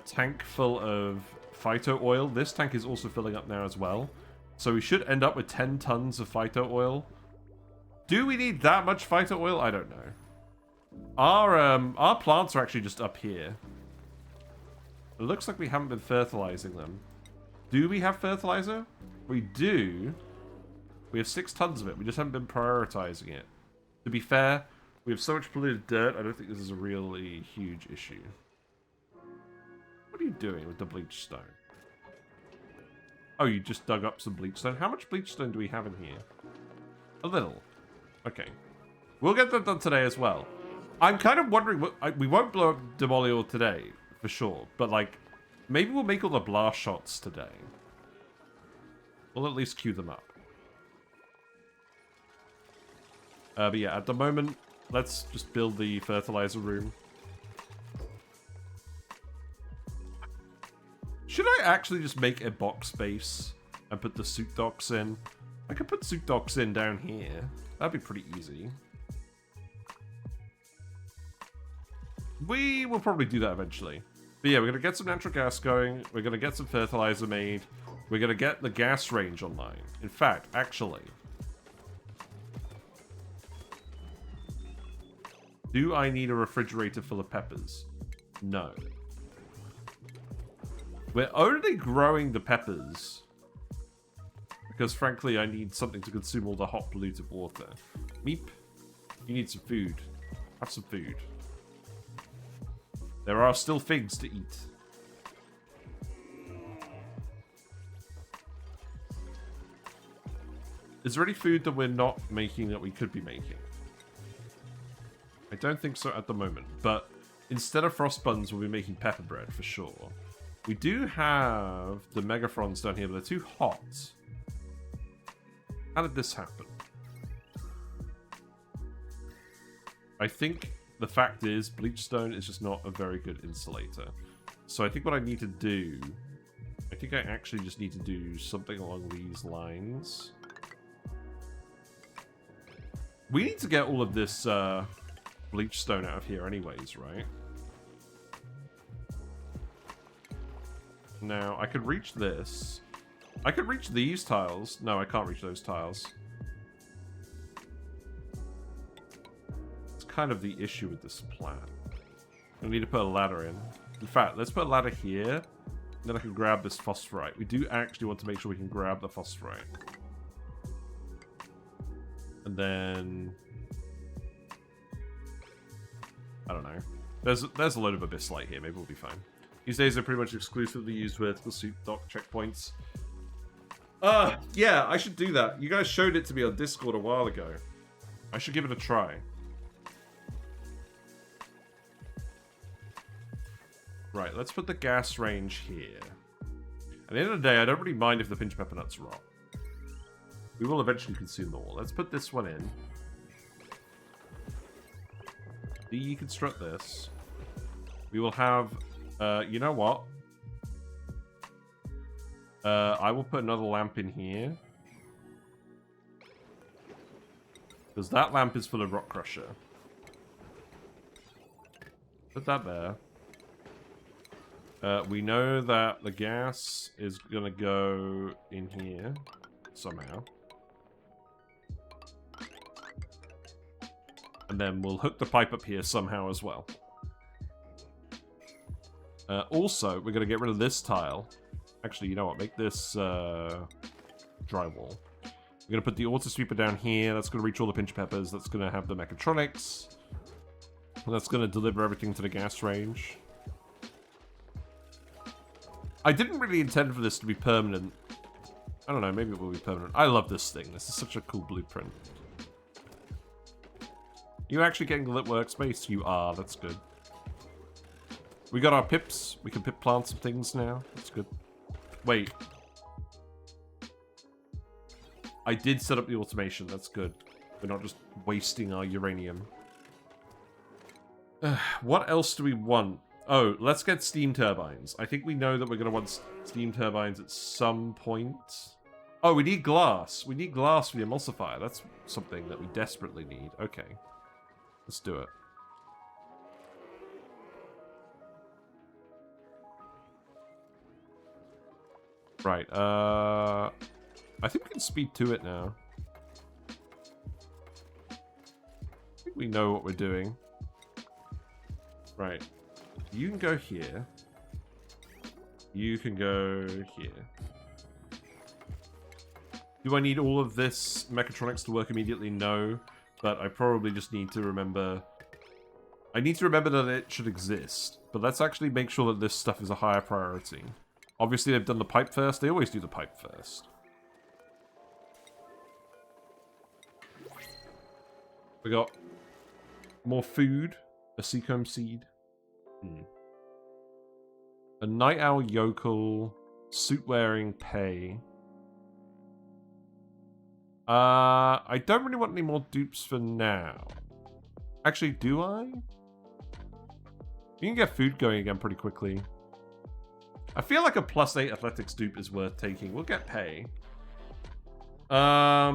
tank full of phyto oil. This tank is also filling up now as well. So we should end up with 10 tons of phyto oil. Do we need that much phyto oil? I don't know. Our plants are actually just up here. It looks like we haven't been fertilizing them. Do we have fertilizer? We do. We have 6 tons of it. We just haven't been prioritizing it. To be fair, we have so much polluted dirt, I don't think this is a really huge issue. What are you doing with the bleach stone? Oh, you just dug up some bleach stone. How much bleach stone do we have in here? A little. Okay. We'll get that done today as well. I'm kind of wondering, we won't blow up Demolior today, for sure. But, like, maybe we'll make all the blast shots today. We'll at least queue them up. But yeah, at the moment, let's just build the fertilizer room. Should I actually just make a box base and put the suit docks in? I could put suit docks in down here. That'd be pretty easy. We will probably do that eventually. But yeah, we're going to get some natural gas going. We're going to get some fertilizer made. We're going to get the gas range online. In fact, actually... Do I need a refrigerator full of peppers? No. We're only growing the peppers because, frankly, I need something to consume all the hot polluted water. Meep, you need some food. Have some food. There are still figs to eat. Is there any food that we're not making that we could be making? I don't think so at the moment, but instead of frost buns, we'll be making pepper bread for sure. We do have the megafrons down here, but they're too hot. How did this happen? I think the fact is bleachstone is just not a very good insulator. So I think what I need to do... I think I actually just need to do something along these lines. We need to get all of this bleachstone out of here anyways, right? Now, I could reach this. I could reach these tiles. No, I can't reach those tiles. It's kind of the issue with this plan. I need to put a ladder in. In fact, let's put a ladder here. Then I can grab this phosphorite. We do actually want to make sure we can grab the phosphorite. And then... I don't know. There's a load of abyssite here. Maybe we'll be fine. These days, they're pretty much exclusively used vertical suit dock checkpoints. Yeah, I should do that. You guys showed it to me on Discord a while ago. I should give it a try. Right, let's put the gas range here. At the end of the day, I don't really mind if the pinch pepper nuts rot. We will eventually consume them all. Let's put this one in. Deconstruct this. We will have... you know what? I will put another lamp in here. Because that lamp is full of rock crusher. Put that there. We know that the gas is going to go in here somehow. And then we'll hook the pipe up here somehow as well. Also, we're going to get rid of this tile. Actually, you know what? Make this drywall. We're going to put the auto sweeper down here. That's going to reach all the pinch peppers. That's going to have the mechatronics. And that's going to deliver everything to the gas range. I didn't really intend for this to be permanent. I don't know, maybe it will be permanent. I love this thing. This is such a cool blueprint. You actually getting the lit workspace? You are, that's good. We got our pips. We can pip plant some things now. That's good. Wait. I did set up the automation. That's good. We're not just wasting our uranium. What else do we want? Oh, let's get steam turbines. I think we know that we're going to want steam turbines at some point. Oh, we need glass. We need glass for the emulsifier. That's something that we desperately need. Okay. Let's do it. Right, I think we can speed to it now. I think we know what we're doing. Right. You can go here. You can go here. Do I need all of this mechatronics to work immediately? No. But I probably just need to remember... I need to remember that it should exist. But let's actually make sure that this stuff is a higher priority. Obviously, they've done the pipe first. They always do the pipe first. We got more food. A seacomb seed. A night owl yokel. Suit-wearing pay. I don't really want any more dupes for now. Actually, do I? You can get food going again pretty quickly. I feel like a +8 athletics dupe is worth taking. We'll get pay. I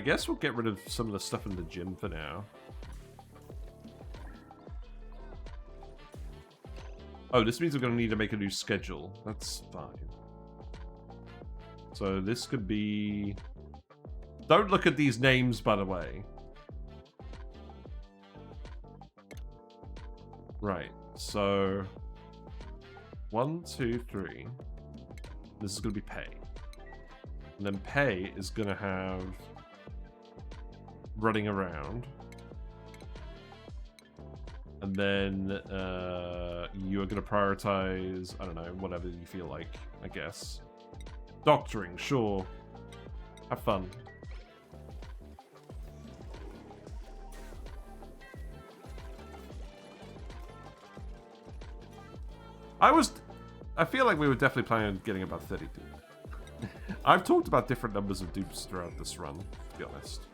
guess we'll get rid of some of the stuff in the gym for now. Oh, this means we're going to need to make a new schedule. That's fine. So this could be... Don't look at these names, by the way. Right, so... 1, 2, 3. This is going to be pay. And then pay is going to have... running around. And then you are going to prioritize, I don't know, whatever you feel like, I guess. Doctoring, sure. Have fun. I feel like we were definitely planning on getting about 32. I've talked about different numbers of dupes throughout this run, to be honest.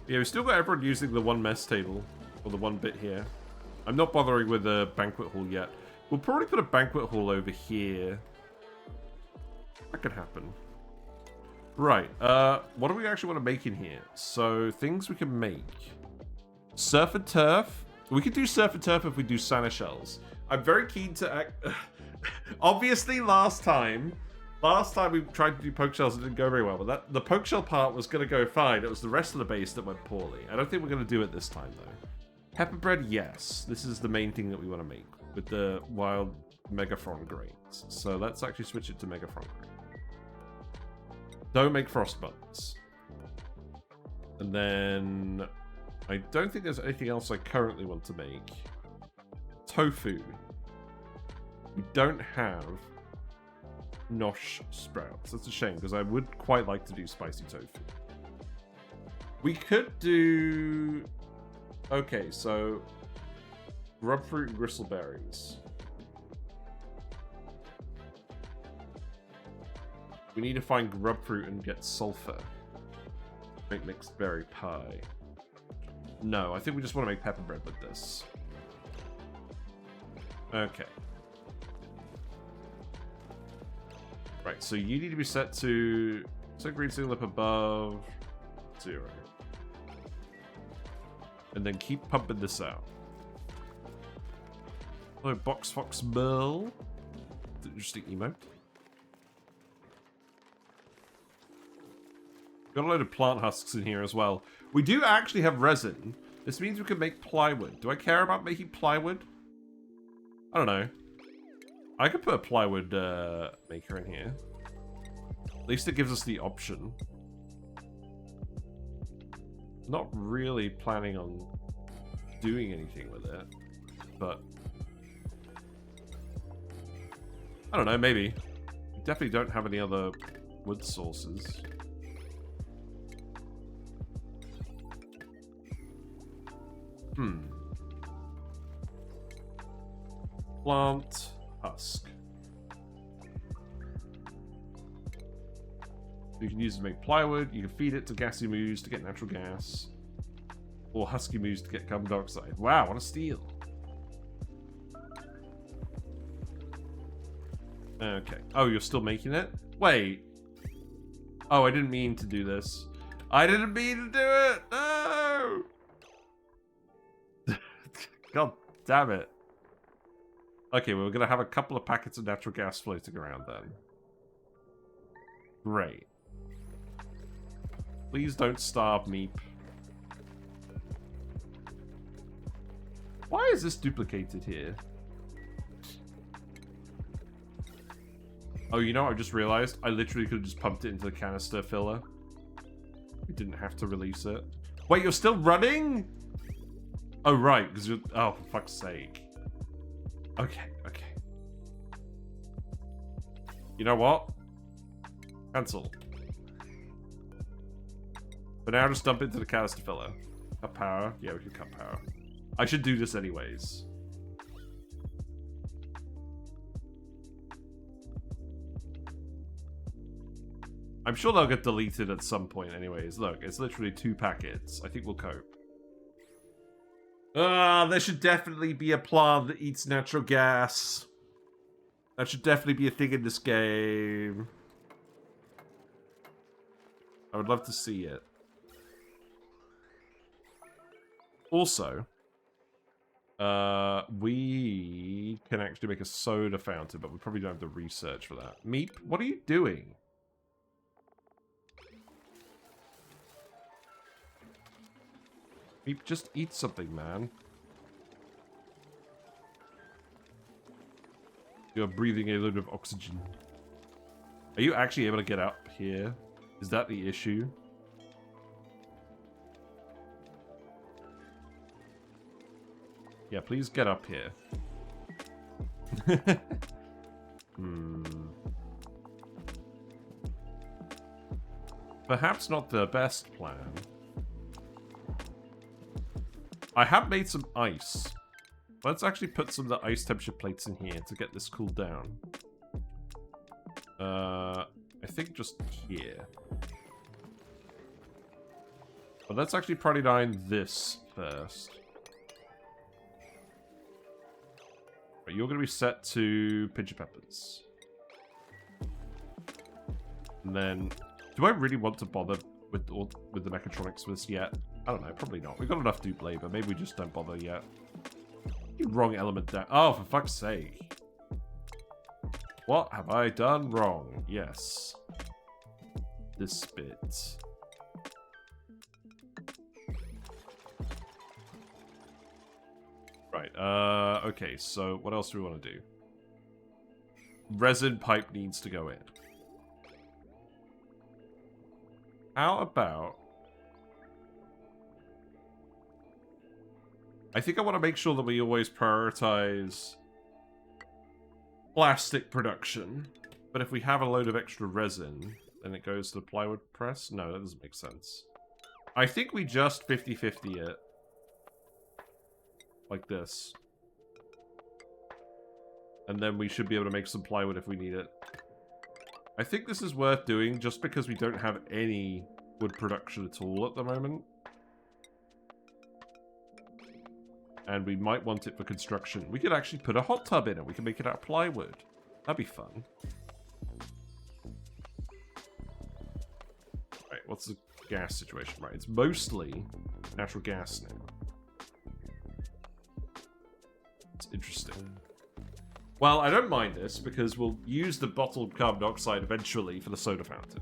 Yeah, we still got everyone using the one mess table, or the one bit here. I'm not bothering with the banquet hall yet. We'll probably put a banquet hall over here. That could happen. Right, what do we actually want to make in here? So, things we can make. Surf and turf. We could do surf and turf if we do Santa shells. I'm very keen to... Obviously, last time we tried to do poke shells, it didn't go very well. But the poke shell part was going to go fine. It was the rest of the base that went poorly. I don't think we're going to do it this time, though. Pepper bread, yes. This is the main thing that we want to make with the wild Megaphron grains. So let's actually switch it to Megaphron grain. Don't make frost buns. And then... I don't think there's anything else I currently want to make. Tofu. We don't have nosh sprouts. That's a shame, because I would quite like to do spicy tofu. We could do... Okay, so... grub fruit and gristleberries. We need to find grub fruit and get sulfur. Make mixed berry pie. No, I think we just want to make pepper bread with this. Okay. Right, so you need to be set to... set green single up above 0. And then keep pumping this out. Hello, Box Fox Merle. That's an interesting emote. Got a load of plant husks in here as well. We do actually have resin. This means we can make plywood. Do I care about making plywood? I don't know. I could put a plywood maker in here. At least it gives us the option. Not really planning on doing anything with it, but I don't know, maybe. We definitely don't have any other wood sources. Plant husk. You can use it to make plywood. You can feed it to gassy moose to get natural gas. Or husky moose to get carbon dioxide. Wow, what a steal. Okay. Oh, you're still making it? Wait. Oh, I didn't mean to do this. I didn't mean to do it! No! God damn it. Okay, well, we're going to have a couple of packets of natural gas floating around then. Great. Please don't starve, Meep. Why is this duplicated here? Oh, you know what I just realized? I literally could have just pumped it into the canister filler. We didn't have to release it. Wait, you're still running? Oh, right, because you're... Oh, for fuck's sake. Okay, okay. You know what? Cancel. But now just dump it into the canister filler. Cut power? Yeah, we can cut power. I should do this anyways. I'm sure they'll get deleted at some point anyways. Look, it's literally 2 packets. I think we'll cope. There should definitely be a plant that eats natural gas. That should definitely be a thing in this game. I would love to see it. Also, We can actually make a soda fountain, but we probably don't have the research for that. Meep, what are you doing? Meep, just eat something, man. You're breathing a load of oxygen. Are you actually able to get up here? Is that the issue? Yeah, please get up here. Perhaps not the best plan. I have made some ice. Let's actually put some of the ice temperature plates in here to get this cooled down. I think just here. But let's actually paradigm this first. Right, you're going to be set to pinch of peppers. And then, do I really want to bother with the mechatronics for this yet? I don't know, probably not. We've got enough dupe labor. Maybe we just don't bother yet. Wrong element down. Oh, for fuck's sake. What have I done wrong? Yes. This bit. Right, okay, so what else do we want to do? Resin pipe needs to go in. How about... I think I want to make sure that we always prioritize plastic production. But if we have a load of extra resin, then it goes to the plywood press? No, that doesn't make sense. I think we just 50-50 it. Like this. And then we should be able to make some plywood if we need it. I think this is worth doing just because we don't have any wood production at all at the moment. And we might want it for construction. We could actually put a hot tub in it. We can make it out of plywood. That'd be fun. Right, what's the gas situation? Right, it's mostly natural gas now. It's interesting. Well, I don't mind this because we'll use the bottled carbon dioxide eventually for the soda fountain.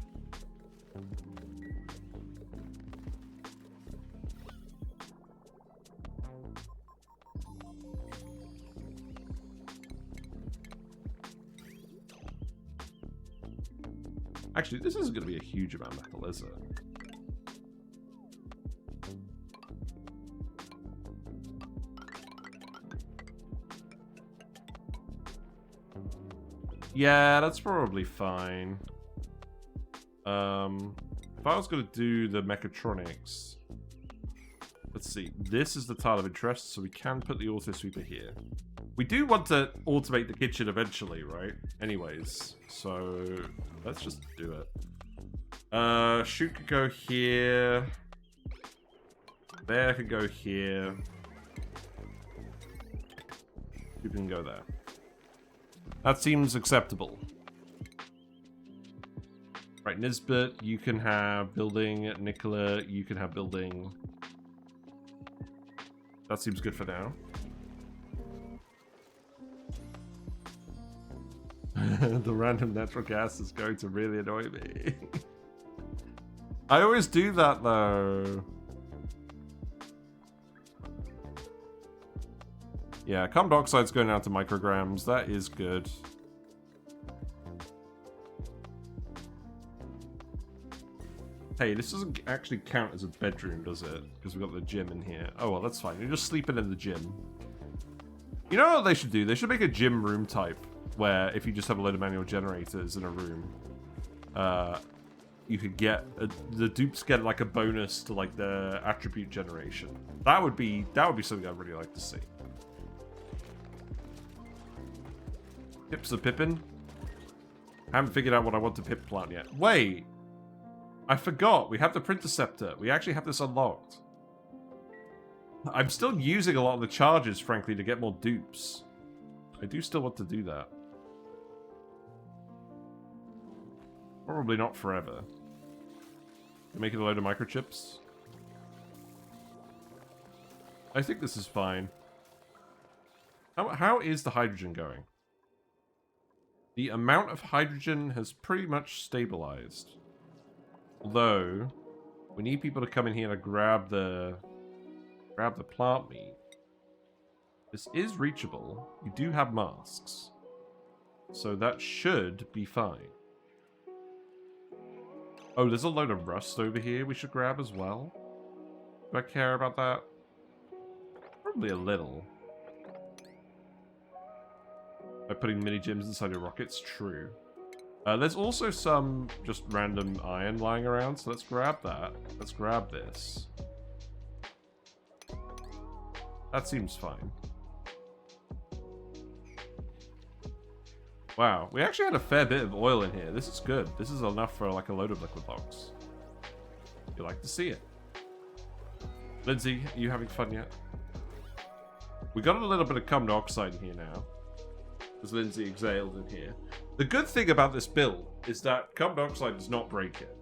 Actually, this isn't going to be a huge amount of metal, is it? Yeah, that's probably fine. If I was going to do the mechatronics... Let's see. This is the tile of interest, so we can put the auto sweeper here. We do want to automate the kitchen eventually, right? Anyways, so let's just do it. Chute could go here. Bear could go here. You can go there. That seems acceptable. Right, Nisbet, you can have building. Nicola, you can have building. That seems good for now. The random natural gas is going to really annoy me. I always do that though. Yeah, carbon dioxide's going down to micrograms. That is good. Hey, this doesn't actually count as a bedroom, does it? Because we've got the gym in here. Oh, well, that's fine. You're just sleeping in the gym. You know what they should do? They should make a gym room type, where if you just have a load of manual generators in a room, you could get... the dupes get, like, a bonus to, like, the attribute generation. That would be something I'd really like to see. Pips of Pippin? Haven't figured out what I want to pip plant yet. Wait! I forgot, we have the Printerceptor. We actually have this unlocked. I'm still using a lot of the charges, frankly, to get more dupes. I do still want to do that. Probably not forever. Making a load of microchips. I think this is fine. How is the hydrogen going? The amount of hydrogen has pretty much stabilized. Although, we need people to come in here to grab the plant meat. This is reachable. We do have masks. So that should be fine. Oh, there's a load of rust over here we should grab as well. Do I care about that? Probably a little. By putting mini gems inside your rockets, true. There's also some just random iron lying around, so let's grab that. Let's grab this. That seems fine. Wow, we actually had a fair bit of oil in here. This is good. This is enough for like a load of liquid logs. You like to see it. Lindsay, are you having fun yet? We got a little bit of carbon dioxide in here now. As Lindsay exhaled in here. The good thing about this build is that carbon dioxide does not break it.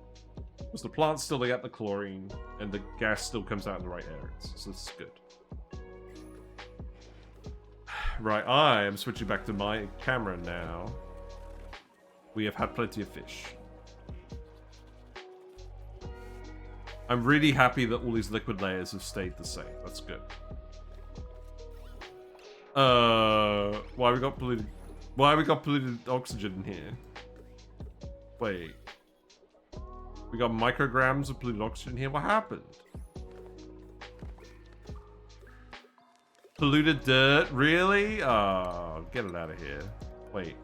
Because the plants still get the chlorine and the gas still comes out in the right areas. So this is good. Right, I am switching back to my camera now. We have had plenty of fish. I'm really happy that all these liquid layers have stayed the same. That's good. Why we got polluted oxygen in here? Wait. We got micrograms of polluted oxygen here? What happened? Polluted dirt? Really? Oh, get it out of here. Wait.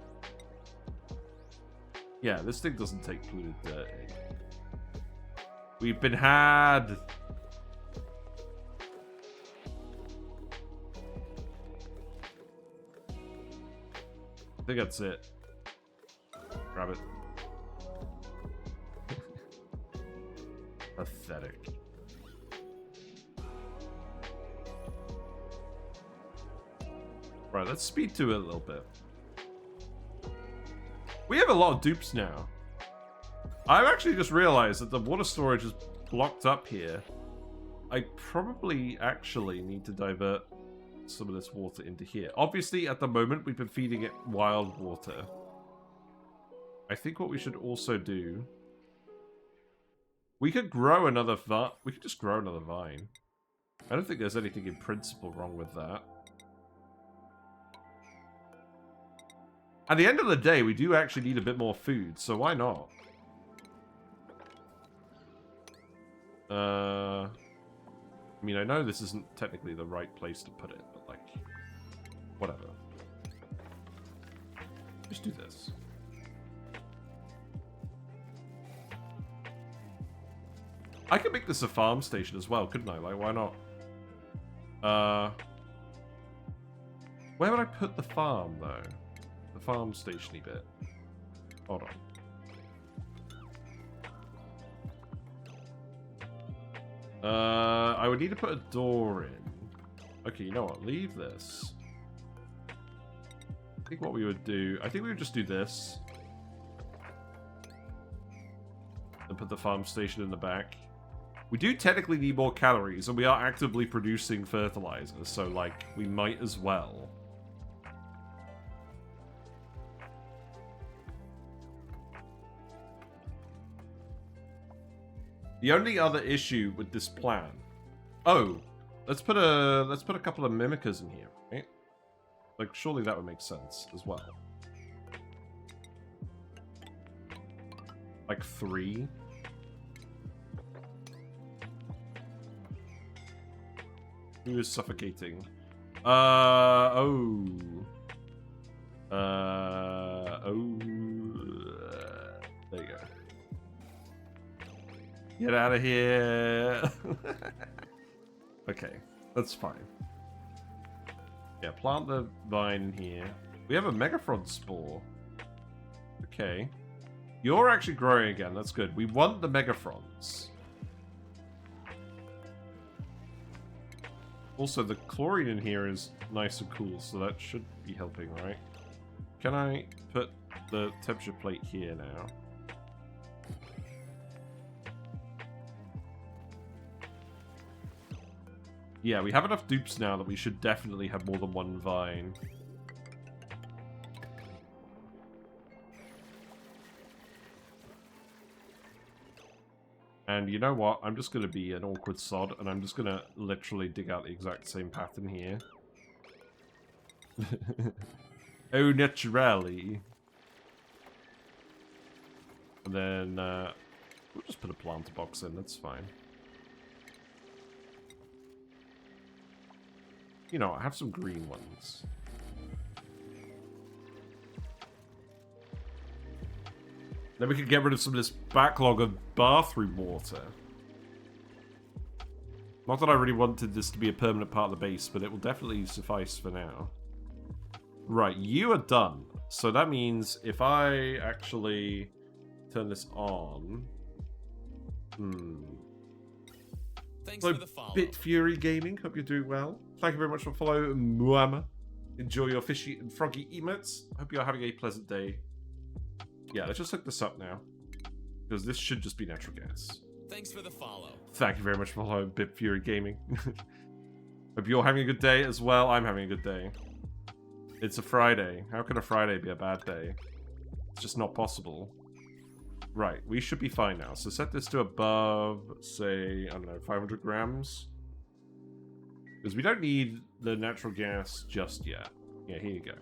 Yeah, this thing doesn't take polluted dirt in. We've been had. I think that's it. Grab it. Pathetic. Right, let's speed to it a little bit. We have a lot of dupes now. I've actually just realized that the water storage is blocked up here. I probably actually need to divert some of this water into here. Obviously, at the moment, we've been feeding it wild water. I think what we should also do... We could grow another vine. We could just grow another vine. I don't think there's anything in principle wrong with that. At the end of the day, we do actually need a bit more food, so why not? I mean, I know this isn't technically the right place to put it, but like, whatever. Just do this. I could make this a farm station as well, couldn't I? Like, why not? Where would I put the farm, though? The farm station-y bit. Hold on. I would need to put a door in. Okay, you know what? Leave this. I think what we would do... I think we would just do this. And put the farm station in the back. We do technically need more calories, and we are actively producing fertilizers, so, like, we might as well. The only other issue with this plan... Oh, let's put a couple of Mimikas in here, right? Like, surely that would make sense as well. Like 3. Who is suffocating? Oh. There you go. Get out of here. Okay, that's fine. Yeah, plant the vine in here. We have a Megaphron spore. Okay. You're actually growing again, that's good. We want the Megafrons. Also, the chlorine in here is nice and cool, so that should be helping, right? Can I put the temperature plate here now? Yeah, we have enough dupes now that we should definitely have more than one vine. And you know what? I'm just going to be an awkward sod, and I'm just going to literally dig out the exact same pattern here. Oh, naturally. And then, we'll just put a planter box in, that's fine. You know, I have some green ones. Then we can get rid of some of this backlog of bathroom water. Not that I really wanted this to be a permanent part of the base, but it will definitely suffice for now. Right, you are done. So that means if I actually turn this on... Thanks So, for the follow. Bit Fury Gaming, hope you're doing well. Thank you very much for following Muama. Enjoy your fishy and froggy emotes. Hope you're having a pleasant day. Yeah, let's just hook this up now. Because this should just be natural gas. Thanks for the follow. Thank you very much for following Bit Fury Gaming. Hope you're having a good day as well. I'm having a good day. It's a Friday. How can a Friday be a bad day? It's just not possible. Right, we should be fine now. So set this to above, say, I don't know, 500 grams. Because we don't need the natural gas just yet. Yeah, here you go.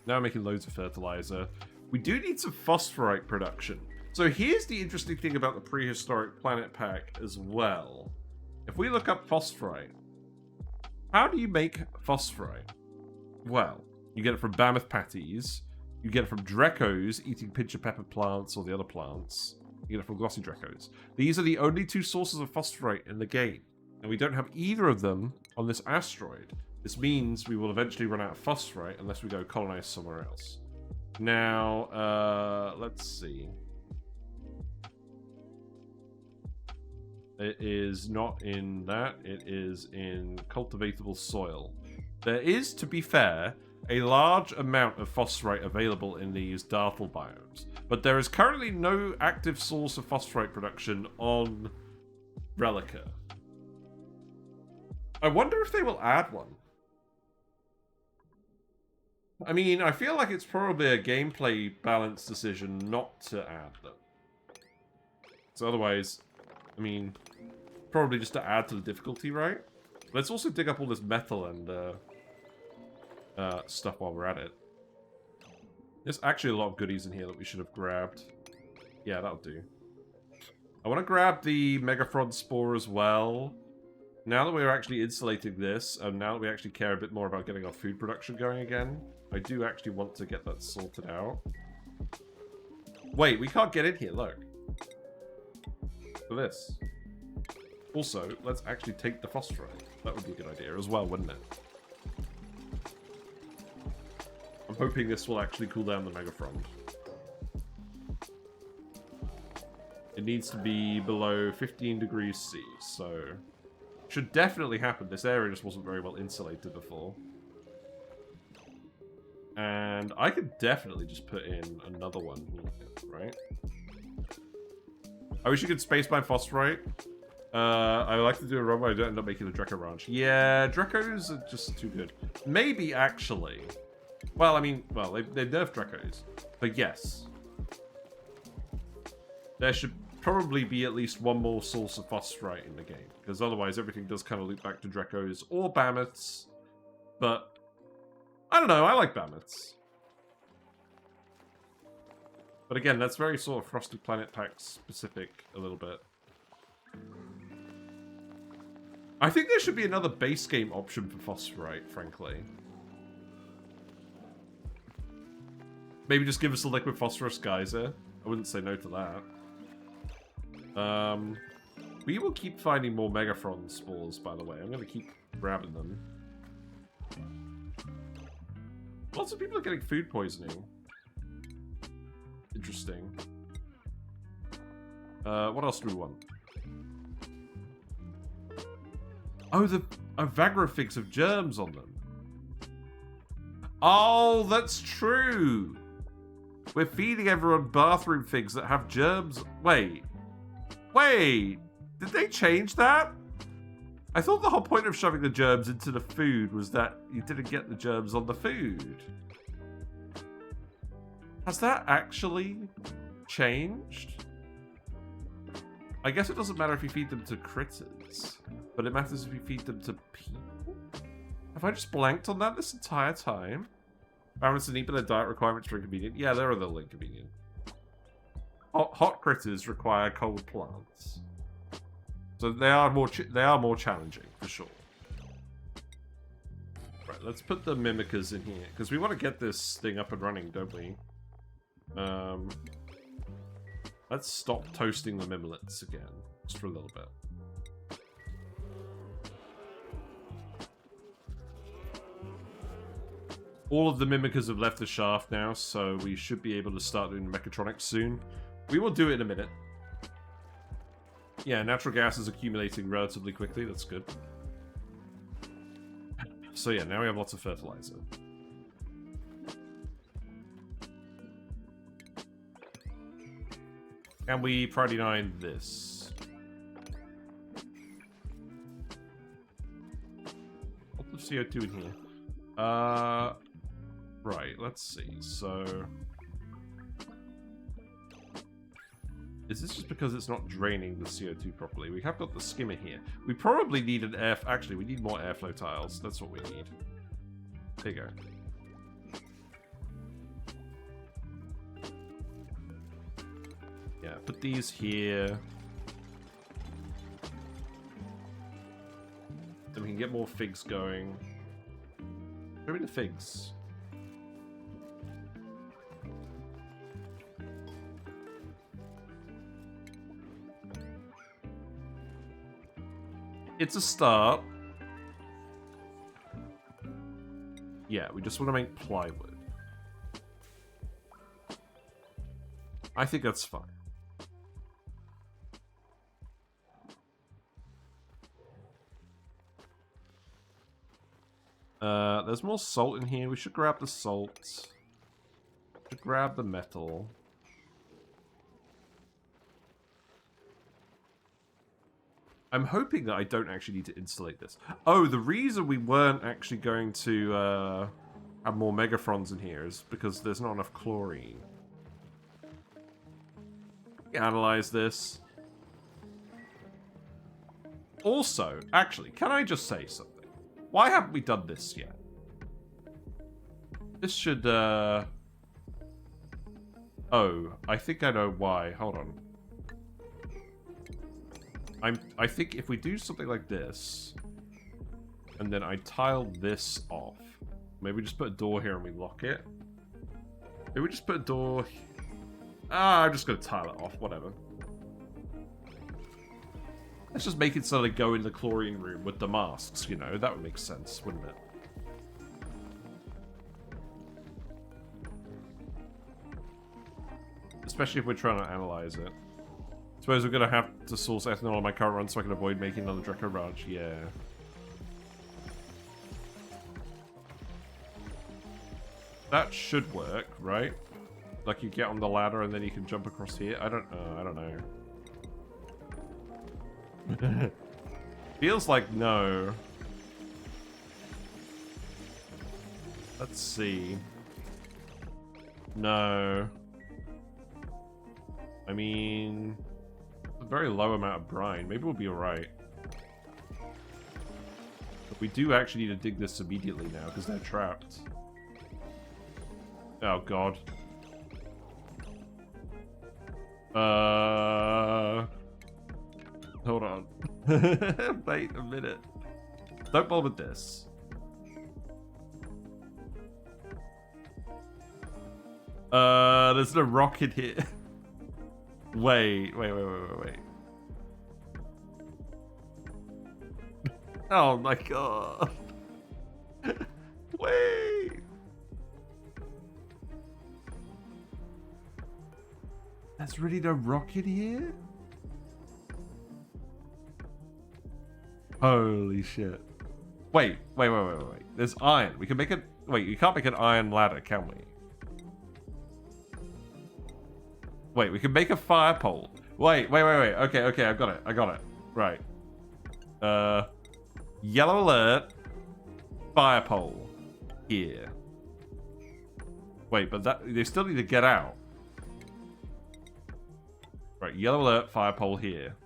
Now I'm making loads of fertilizer. We do need some phosphorite production. So here's the interesting thing about the Prehistoric Planet Pack as well. If we look up phosphorite, how do you make phosphorite? Well, you get it from mammoth patties. You get it from Drecos eating pincher pepper plants or the other plants. You get it from glossy Drecos. These are the only two sources of phosphorite in the game. And we don't have either of them on this asteroid. This means we will eventually run out of phosphorite unless we go colonize somewhere else. Now, let's see. It is not in that. It is in cultivatable soil. There is, to be fair, a large amount of phosphorite available in these dartle biomes, but there is currently no active source of phosphorite production on Relica. I wonder if they will add one. I mean, I feel like it's probably a gameplay balance decision not to add them. So otherwise, I mean, probably just to add to the difficulty, right? Let's also dig up all this metal and stuff while we're at it. There's actually a lot of goodies in here that we should have grabbed. Yeah, that'll do. I want to grab the Megaphron Spore as well. Now that we're actually insulating this, and now that we actually care a bit more about getting our food production going again, I do actually want to get that sorted out. Wait, we can't get in here, look. For this. Also, let's actually take the phosphorite. That would be a good idea as well, wouldn't it? I'm hoping this will actually cool down the Megaphron. It needs to be below 15 degrees C, so... should definitely happen. This area just wasn't very well insulated before. And I could definitely just put in another one here, right? I wish you could space my phosphorite. I like to do a run where I don't end up making a Dreco Ranch. Yeah, Drecos are just too good. Maybe, actually. Well, I mean, well, they nerfed Drecos. But yes. There should probably be at least one more source of phosphorite in the game. Because otherwise everything does kind of loop back to Drecos or Mammoths. But, I don't know, I like Mammoths. But again, that's very sort of Frosted Planet Pack specific a little bit. I think there should be another base game option for phosphorite, frankly. Maybe just give us a liquid phosphorus geyser. I wouldn't say no to that. We will keep finding more Megaphron spores, by the way. I'm going to keep grabbing them. Lots of people are getting food poisoning. Interesting. What else do we want? Oh, the Vagrofigs have germs on them. Oh, that's true. We're feeding everyone bathroom figs that have germs. Wait. Did they change that? I thought the whole point of shoving the germs into the food was that you didn't get the germs on the food. Has that actually changed? I guess it doesn't matter if you feed them to critters, but it matters if you feed them to people? Have I just blanked on that this entire time? Balance and eat, but their diet requirements are inconvenient. Yeah, they're a little inconvenient. Hot critters require cold plants. So they are more challenging, for sure. Right, let's put the Mimikas in here, because we want to get this thing up and running, don't we? Let's stop toasting the Mimlets again, just for a little bit. All of the Mimikas have left the shaft now, so we should be able to start doing mechatronics soon. We will do it in a minute. Yeah, natural gas is accumulating relatively quickly, that's good. So yeah, now we have lots of fertilizer. Can we priority 9 this? Lots of CO2 in here. Right, let's see. So... is this just because it's not draining the CO2 properly? We have got the skimmer here. We probably need an air... actually, we need more airflow tiles. That's what we need. There you go. Yeah, put these here. Then we can get more figs going. Show me the figs. It's a start. Yeah, we just want to make plywood. I think that's fine. There's more salt in here. We should grab the salt. Should grab the metal. I'm hoping that I don't actually need to installate this. Oh, the reason we weren't actually going to have more Megatrons in here is because there's not enough chlorine. Analyze this. Also, actually, can I just say something? Why haven't we done this yet? This should, Oh, I think I know why. Hold on. I think if we do something like this, and then I tile this off, maybe just put a door here and we lock it. Maybe we just put a door... I'm just going to tile it off, whatever. Let's just make it so they go in the chlorine room with the masks, you know? That would make sense, wouldn't it? Especially if we're trying to analyze it. Suppose we're gonna have to source ethanol on my current run so I can avoid making another Dreco Ranch. Yeah. That should work, right? Like you get on the ladder and then you can jump across here. I don't know. Feels like no. Let's see. No. I mean... a very low amount of brine. Maybe we'll be alright. But we do actually need to dig this immediately now, because they're trapped. Oh, God. Hold on. Wait a minute. Don't bother with this. There's no rocket here. Wait. Oh my god. Wait. There's really no rocket here? Holy shit. Wait. There's iron. We can make it... wait, you can't make an iron ladder, can we? Wait, we can make a fire pole. Wait. Okay, I got it. Right. Yellow alert. Fire pole. Here. Wait, but they still need to get out. Right, yellow alert, fire pole here.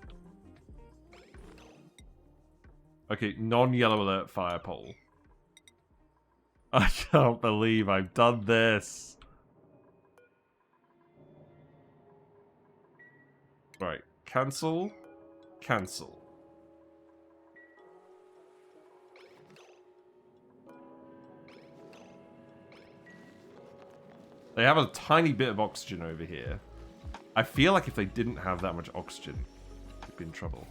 Okay, non-yellow alert, fire pole. I can't believe I've done this. Right, cancel. Cancel. They have a tiny bit of oxygen over here. I feel like if they didn't have that much oxygen, they'd be in trouble.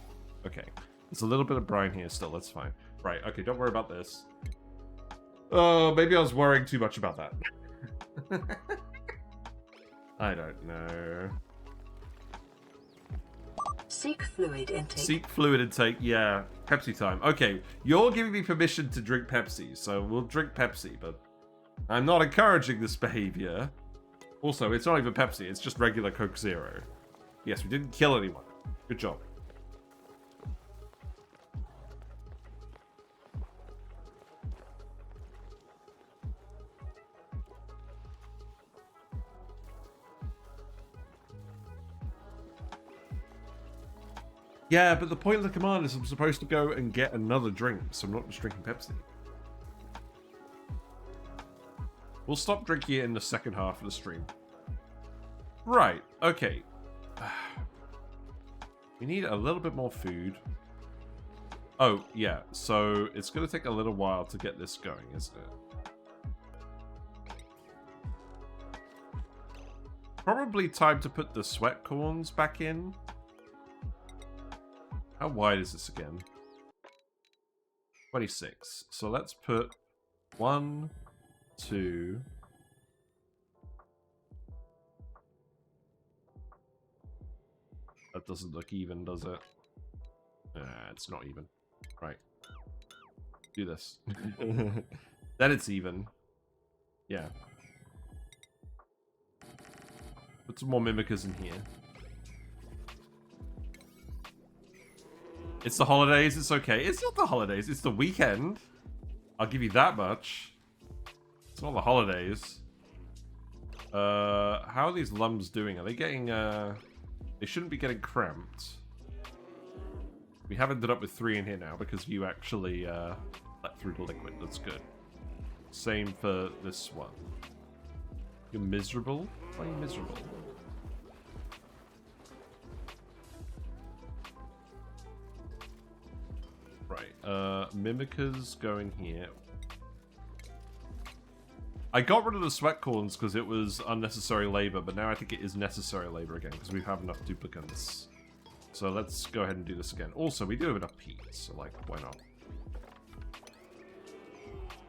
Okay. There's a little bit of brine here still. That's fine. Right. Okay, don't worry about this. Oh, maybe I was worrying too much about that. I don't know. Seek fluid intake. Seek fluid intake. Yeah. Pepsi time. Okay. You're giving me permission to drink Pepsi, so we'll drink Pepsi, but I'm not encouraging this behavior. Also, it's not even Pepsi, it's just regular Coke Zero. Yes, we didn't kill anyone. Good job. Yeah, but the point of the command is I'm supposed to go and get another drink, so I'm not just drinking Pepsi. We'll stop drinking it in the second half of the stream. Right, okay. We need a little bit more food. Oh, yeah, so it's going to take a little while to get this going, isn't it? Probably time to put the sweat corns back in. How wide is this again? 26. So let's put 1, 2. That doesn't look even, does it? It's not even. Right. Do this. Then it's even. Yeah. Put some more Mimikas in here. It's the holidays, it's okay. It's not the holidays, it's the weekend. I'll give you that much. It's not the holidays. How are these Lumbs doing? Are they getting, they shouldn't be getting cramped. We have ended up with 3 in here now because you actually, let through the liquid. That's good. Same for this one. You're miserable? Why are you miserable? Right, Mimikas going here. I got rid of the sweat corns because it was unnecessary labor, but now I think it is necessary labor again because we have enough duplicants. So let's go ahead and do this again. Also, we do have enough peat, so like, why not?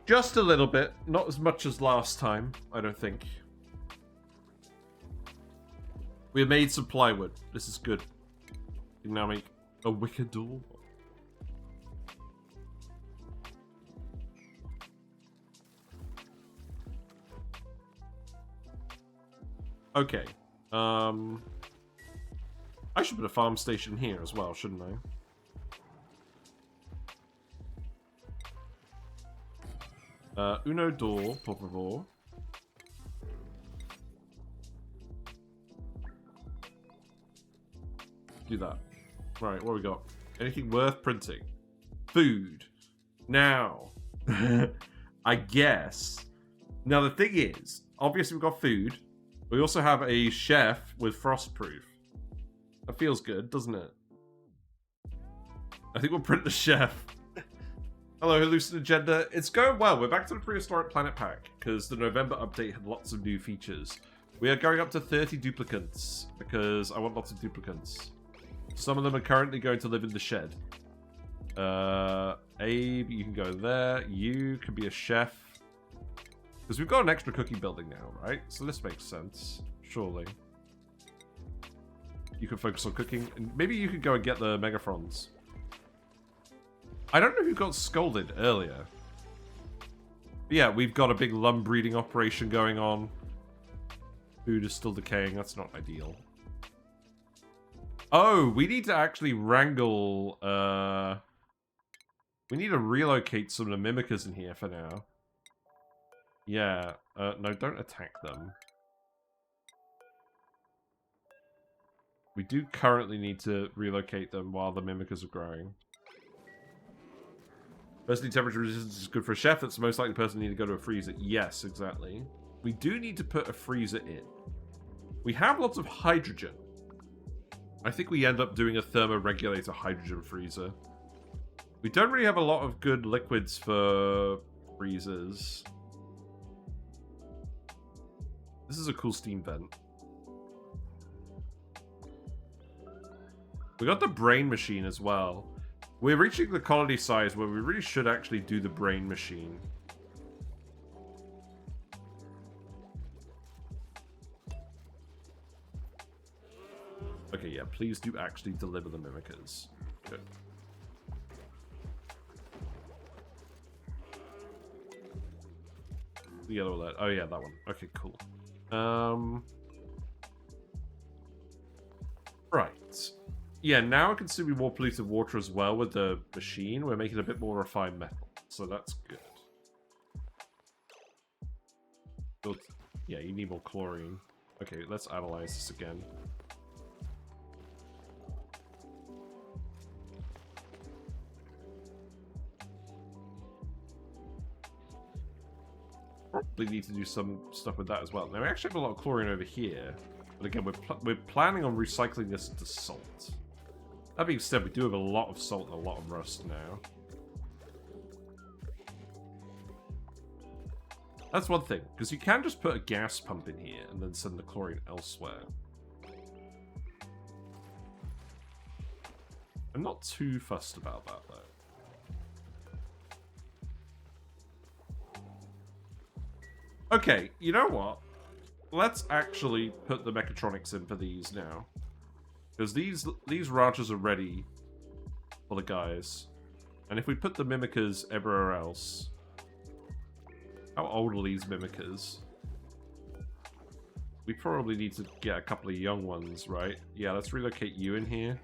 Just a little bit, not as much as last time, I don't think. We made some plywood. This is good. We can now make a wicker door. Okay. I should put a farm station here as well, shouldn't I? Uno door, por favor. Do that. Right, what we got? Anything worth printing? Food. Now. I guess. Now the thing is, obviously we've got food. We also have a chef with frostproof. That feels good, doesn't it? I think we'll print the chef. Hello, Hallucin Agenda. It's going well. We're back to the Prehistoric Planet Pack because the November update had lots of new features. We are going up to 30 duplicants because I want lots of duplicants. Some of them are currently going to live in the shed. Abe, you can go there. You can be a chef. Because we've got an extra cooking building now, right? So this makes sense, surely. You can focus on cooking, and maybe you could go and get the Megafrons. I don't know who got scolded earlier. But yeah, we've got a big Lumb breeding operation going on. Food is still decaying, that's not ideal. Oh, we need to actually wrangle, We need to relocate some of the Mimikas in here for now. Yeah. No, don't attack them. We do currently need to relocate them while the Mimikas are growing. Firstly, temperature resistance is good for a chef. That's the most likely person to need to go to a freezer. Yes, exactly. We do need to put a freezer in. We have lots of hydrogen. I think we end up doing a thermoregulator hydrogen freezer. We don't really have a lot of good liquids for freezers. This is a cool steam vent. We got the brain machine as well. We're reaching the colony size where we really should actually do the brain machine. Okay, yeah, please do actually deliver the Mimikas. Good. The other alert. Oh yeah, that one. Okay, cool. Right. Yeah, now I can see we more polluted water as well with the machine. We're making a bit more refined metal, so that's good. But, yeah, you need more chlorine. Okay, let's analyze this again. Probably need to do some stuff with that as well. Now, we actually have a lot of chlorine over here. But again, we're planning on recycling this into salt. That being said, we do have a lot of salt and a lot of rust now. That's one thing, because you can just put a gas pump in here and then send the chlorine elsewhere. I'm not too fussed about that, though. Okay, you know what? Let's actually put the mechatronics in for these now. Because these ranches are ready for the guys. And if we put the Mimikas everywhere else... How old are these Mimikas? We probably need to get a couple of young ones, right? Yeah, let's relocate you in here.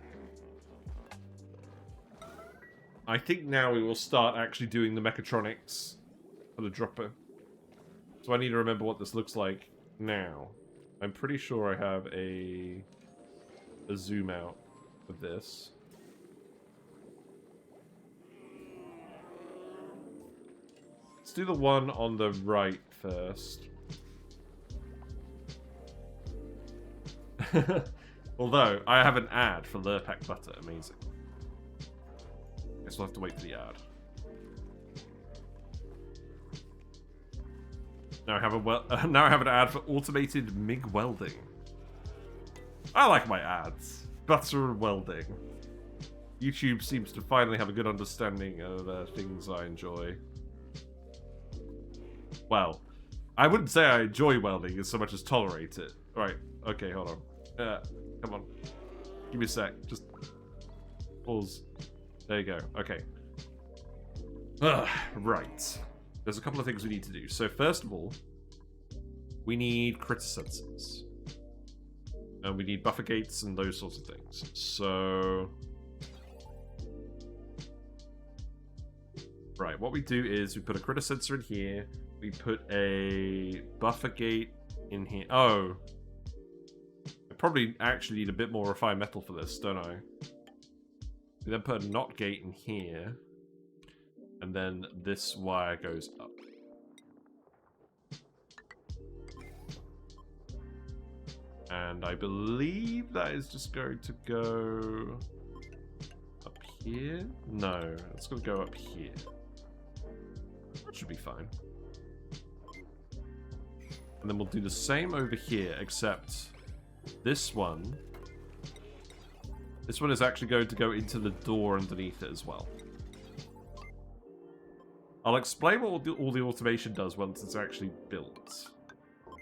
I think now we will start actually doing the mechatronics for the dropper. So I need to remember what this looks like now. I'm pretty sure I have a zoom out with this. Let's do the one on the right first. Although, I have an ad for Lura Pack butter. Amazing. Guess we'll have to wait for the ad. Now I have an ad for automated MIG welding. I like my ads. Butter and welding. YouTube seems to finally have a good understanding of things I enjoy. Well, I wouldn't say I enjoy welding as so much as tolerate it. Right, okay, hold on. Come on. Give me a sec. Just pause. There you go. Okay. Right. There's a couple of things we need to do. So first of all, we need critter sensors. And we need buffer gates and those sorts of things. So... Right, what we do is we put a critter sensor in here. We put a buffer gate in here. Oh. I probably actually need a bit more refined metal for this, don't I? We then put a NOT gate in here. And then this wire goes up. And I believe that is just going to go up here? No, it's going to go up here. That should be fine. And then we'll do the same over here, except this one is actually going to go into the door underneath it as well. I'll explain what all the automation does once it's actually built.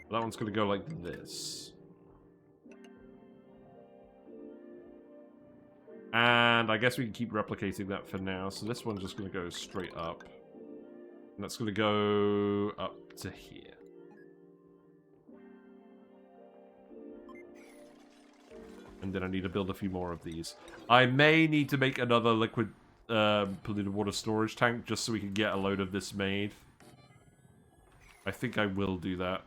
That one's going to go like this. And I guess we can keep replicating that for now. So this one's just going to go straight up. And that's going to go up to here. And then I need to build a few more of these. I may need to make another liquid polluted water storage tank just so we can get a load of this made. I think I will do that.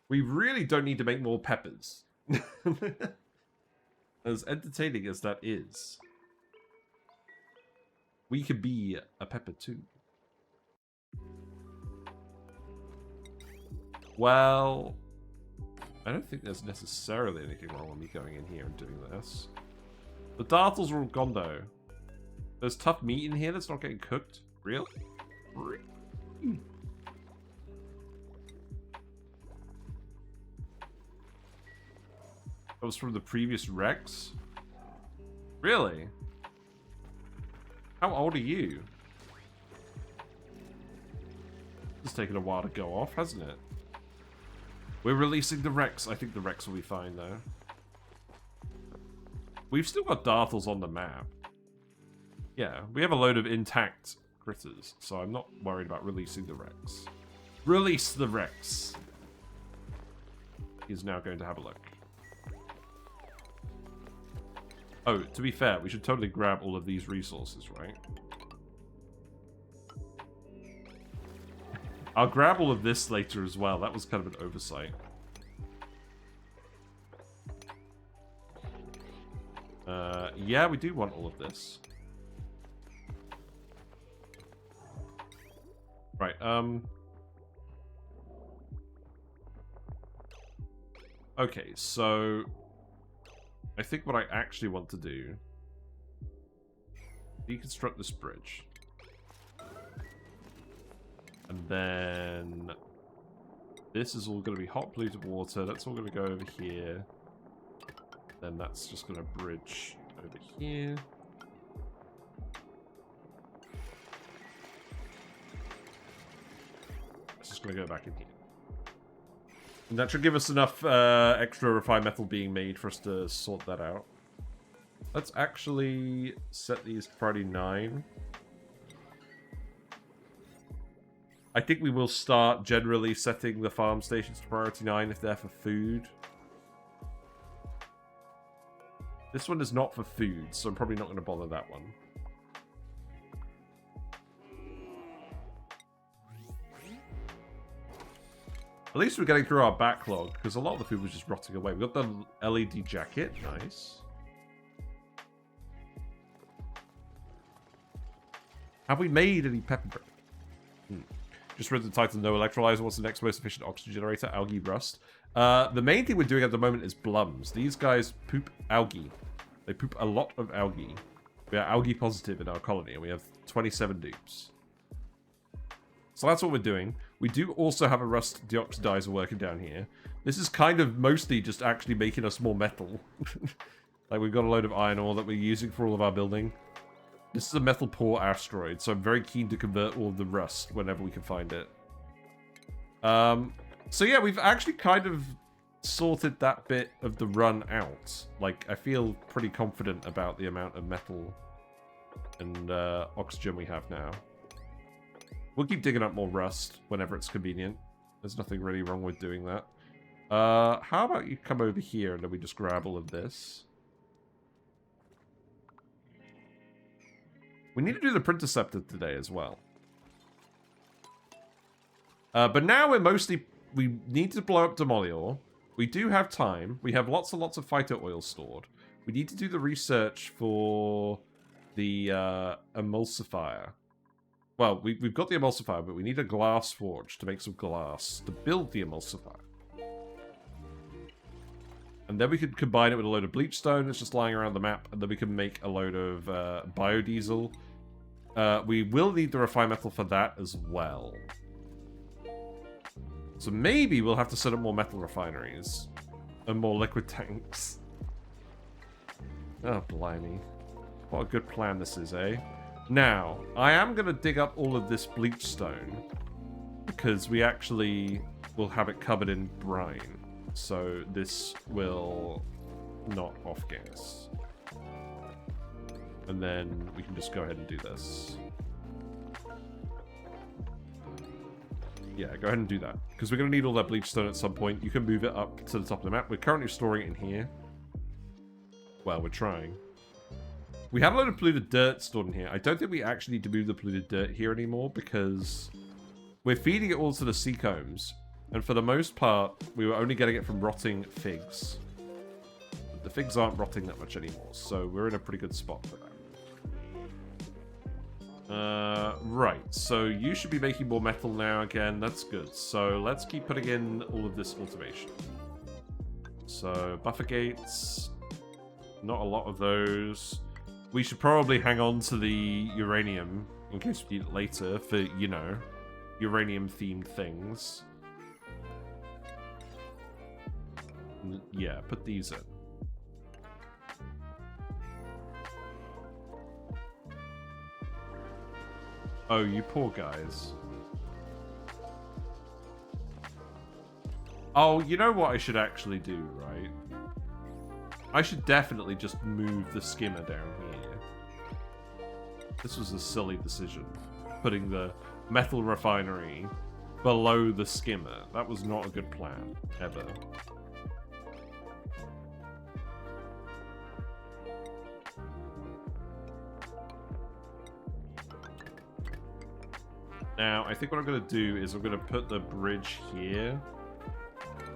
We really don't need to make more peppers. As entertaining as that is. We could be a pepper too. Well, I don't think there's necessarily anything wrong with me going in here and doing this. The dartles are all gone though. There's tough meat in here that's not getting cooked. Real? That was from the previous Rex? Really? How old are you? It's taken a while to go off, hasn't it? We're releasing the Rex. I think the Rex will be fine, though. We've still got dartles on the map. Yeah, we have a load of intact critters, so I'm not worried about releasing the Rex. Release the Rex! He's now going to have a look. Oh, to be fair, we should totally grab all of these resources, right? I'll grab all of this later as well. That was kind of an oversight. Yeah, we do want all of this. Right, okay, so I think what I actually want to do, deconstruct this bridge. And then this is all going to be hot polluted water. That's all going to go over here. Then that's just going to bridge over here. It's just going to go back in here. And that should give us enough extra refined metal being made for us to sort that out. Let's actually set these to priority 9. I think we will start generally setting the farm stations to priority 9 if they're for food. This one is not for food, so I'm probably not going to bother that one. At least we're getting through our backlog, because a lot of the food was just rotting away. We got the LED jacket. Nice. Have we made any pepper bread? Just read the title, no electrolyzer. What's the next most efficient oxygen generator? Algae rust. The main thing we're doing at the moment is Blums. These guys poop algae. They poop a lot of algae. We are algae positive in our colony, and we have 27 dupes. So that's what we're doing. We do also have a Rust Deoxidizer working down here. This is kind of mostly just actually making us more metal. Like, we've got a load of iron ore that we're using for all of our building. This is a metal poor asteroid, so I'm very keen to convert all of the rust whenever we can find it. So yeah, we've actually kind of sorted that bit of the run out. Like, I feel pretty confident about the amount of metal and oxygen we have now. We'll keep digging up more rust whenever it's convenient. There's nothing really wrong with doing that. How about you come over here and then we just grab all of this? We need to do the Printerceptor today as well. But now we're mostly... We need to blow up Demolior. We do have time. We have lots and lots of phyto oil stored. We need to do the research for the emulsifier. Well, we've got the emulsifier, but we need a glass forge to make some glass to build the emulsifier. And then we could combine it with a load of bleachstone that's just lying around the map, and then we can make a load of biodiesel. We will need the refined metal for that as well. So maybe we'll have to set up more metal refineries and more liquid tanks. Oh, blimey. What a good plan this is, eh? Now, I am going to dig up all of this bleachstone because we actually will have it covered in brine. So this will not off gas. And then we can just go ahead and do this. Yeah, go ahead and do that. Because we're going to need all that bleachstone at some point. You can move it up to the top of the map. We're currently storing it in here. Well, we're trying. We had a load of polluted dirt stored in here. I don't think we actually need to move the polluted dirt here anymore because we're feeding it all to the sea combs. And for the most part, we were only getting it from rotting figs. But the figs aren't rotting that much anymore, so we're in a pretty good spot for that. Right, so you should be making more metal now again. That's good. So let's keep putting in all of this automation. So buffer gates, not a lot of those. We should probably hang on to the uranium in case we need it later for, you know, uranium-themed things. Yeah, put these in. Oh, you poor guys. Oh, you know what I should actually do, right? I should definitely just move the skimmer down here. This was a silly decision. Putting the metal refinery below the skimmer. That was not a good plan, ever. Now, I think what I'm going to do is I'm going to put the bridge here.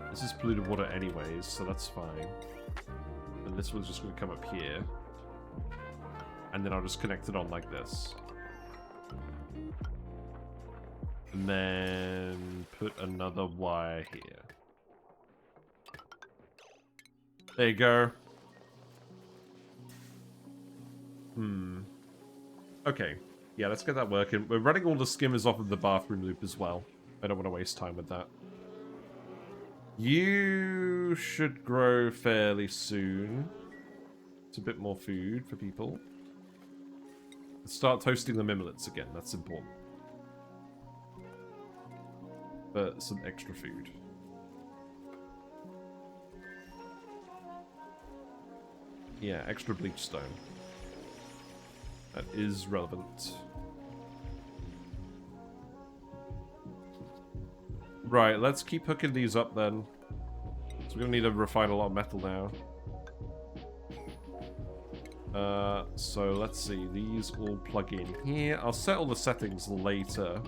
This is polluted water anyways, so that's fine. And this one's just going to come up here. And then I'll just connect it on like this. And then put another wire here. There you go. Okay. Yeah, let's get that working. We're running all the skimmers off of the bathroom loop as well. I don't want to waste time with that. You should grow fairly soon. It's a bit more food for people. Let's start toasting the mimolets again. That's important. But some extra food. Yeah, extra bleach stone. That is relevant. Right, let's keep hooking these up then. So we're gonna need to refine a lot of metal now. So let's see, these all plug in here. I'll set all the settings later.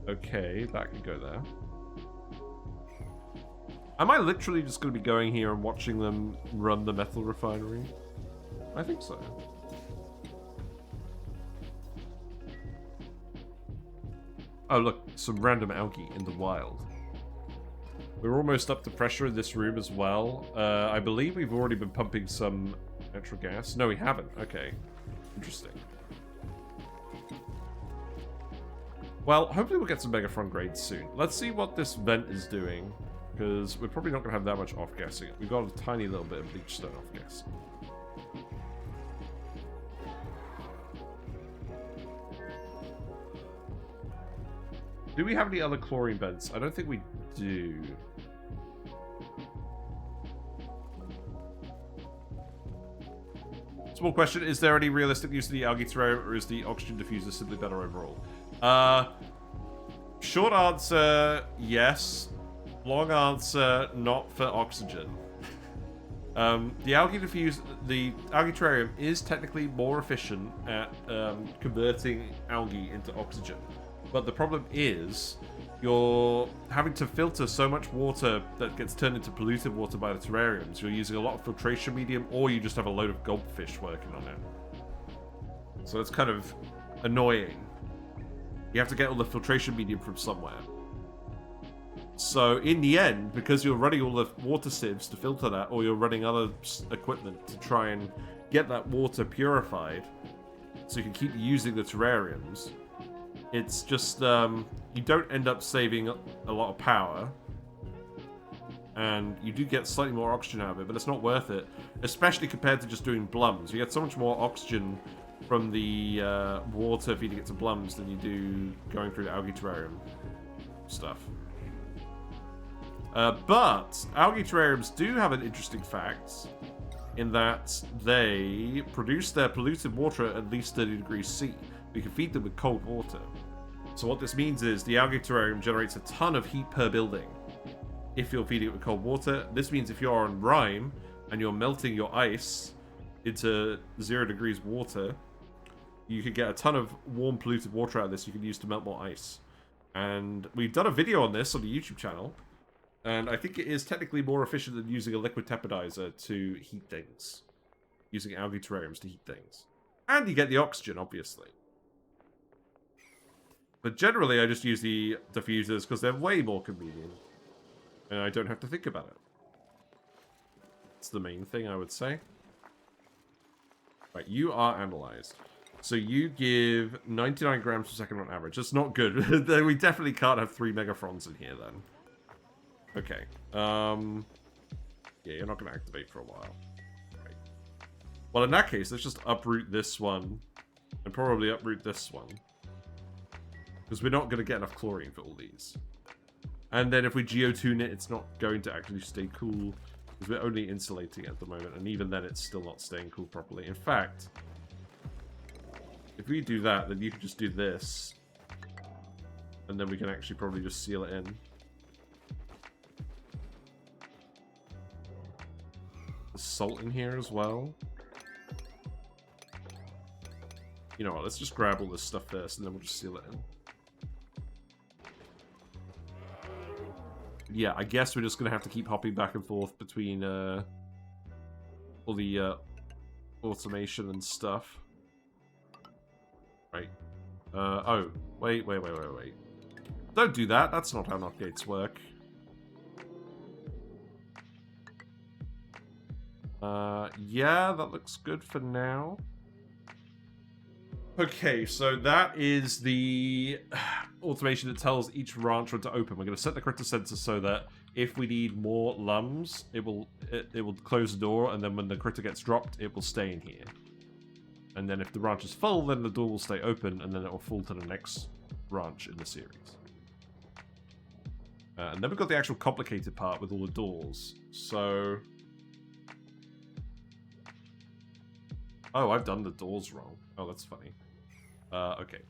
Okay, that can go there. Am I literally just going to be going here and watching them run the metal refinery? I think so. Oh look, some random algae in the wild. We're almost up to pressure in this room as well. I believe we've already been pumping some natural gas. No, we haven't. Okay. Interesting. Well, hopefully we'll get some Megaphron grades soon. Let's see what this vent is doing. Because we're probably not going to have that much off-gassing. We've got a tiny little bit of bleach stone off-gassing. Do we have any other chlorine vents? I don't think we do. Small question, is there any realistic use of the algae terrarium, or is the oxygen diffuser simply better overall? Short answer, yes. Long answer, not for oxygen. The algae terrarium is technically more efficient at converting algae into oxygen. But the problem is, you're having to filter so much water that gets turned into polluted water by the terrariums. You're using a lot of filtration medium, or you just have a load of goldfish working on it. So it's kind of annoying. You have to get all the filtration medium from somewhere. So in the end, because you're running all the water sieves to filter that, or you're running other equipment to try and get that water purified, so you can keep using the terrariums, it's just, you don't end up saving a lot of power, and you do get slightly more oxygen out of it, but it's not worth it, especially compared to just doing Blums. You get so much more oxygen from the water feeding it to Blums than you do going through the algae terrarium stuff. But algae terrariums do have an interesting fact in that they produce their polluted water at least 30 degrees C. We can feed them with cold water. So what this means is the algae terrarium generates a ton of heat per building. if you're feeding it with cold water. This means if you're on Rime and you're melting your ice into 0 degrees water, you could get a ton of warm polluted water out of this you can use to melt more ice. And we've done a video on this on the YouTube channel, and I think it is technically more efficient than using a liquid tepidizer to heat things. Using algae terrariums to heat things. And you get the oxygen, obviously. But generally, I just use the diffusers because they're way more convenient. And I don't have to think about it. That's the main thing, I would say. Right, you are analyzed. So you give 99 grams per second on average. That's not good. We definitely can't have 3 megafrons in here, then. Okay. Yeah, you're not going to activate for a while. Right. Well, in that case, let's just uproot this one. And probably uproot this one. Because we're not going to get enough chlorine for all these. And then if we geotune it, it's not going to actually stay cool. Because we're only insulating it at the moment. And even then, it's still not staying cool properly. In fact, if we do that, then you can just do this. And then we can actually probably just seal it in. There's salt in here as well. You know what, let's just grab all this stuff first and then we'll just seal it in. Yeah, I guess we're just going to have to keep hopping back and forth between all the automation and stuff. Right. Oh, wait. Don't do that. That's not how NOT gates work. Yeah, that looks good for now. Okay, so that is the automation that tells each ranch when to open. We're going to set the critter sensor so that if we need more Lumbs, it will close the door, and then when the critter gets dropped, it will stay in here. And then if the ranch is full, then the door will stay open, and then it will fall to the next ranch in the series. And then we've got the actual complicated part with all the doors. So... Oh, I've done the doors wrong. Oh, that's funny. Okay.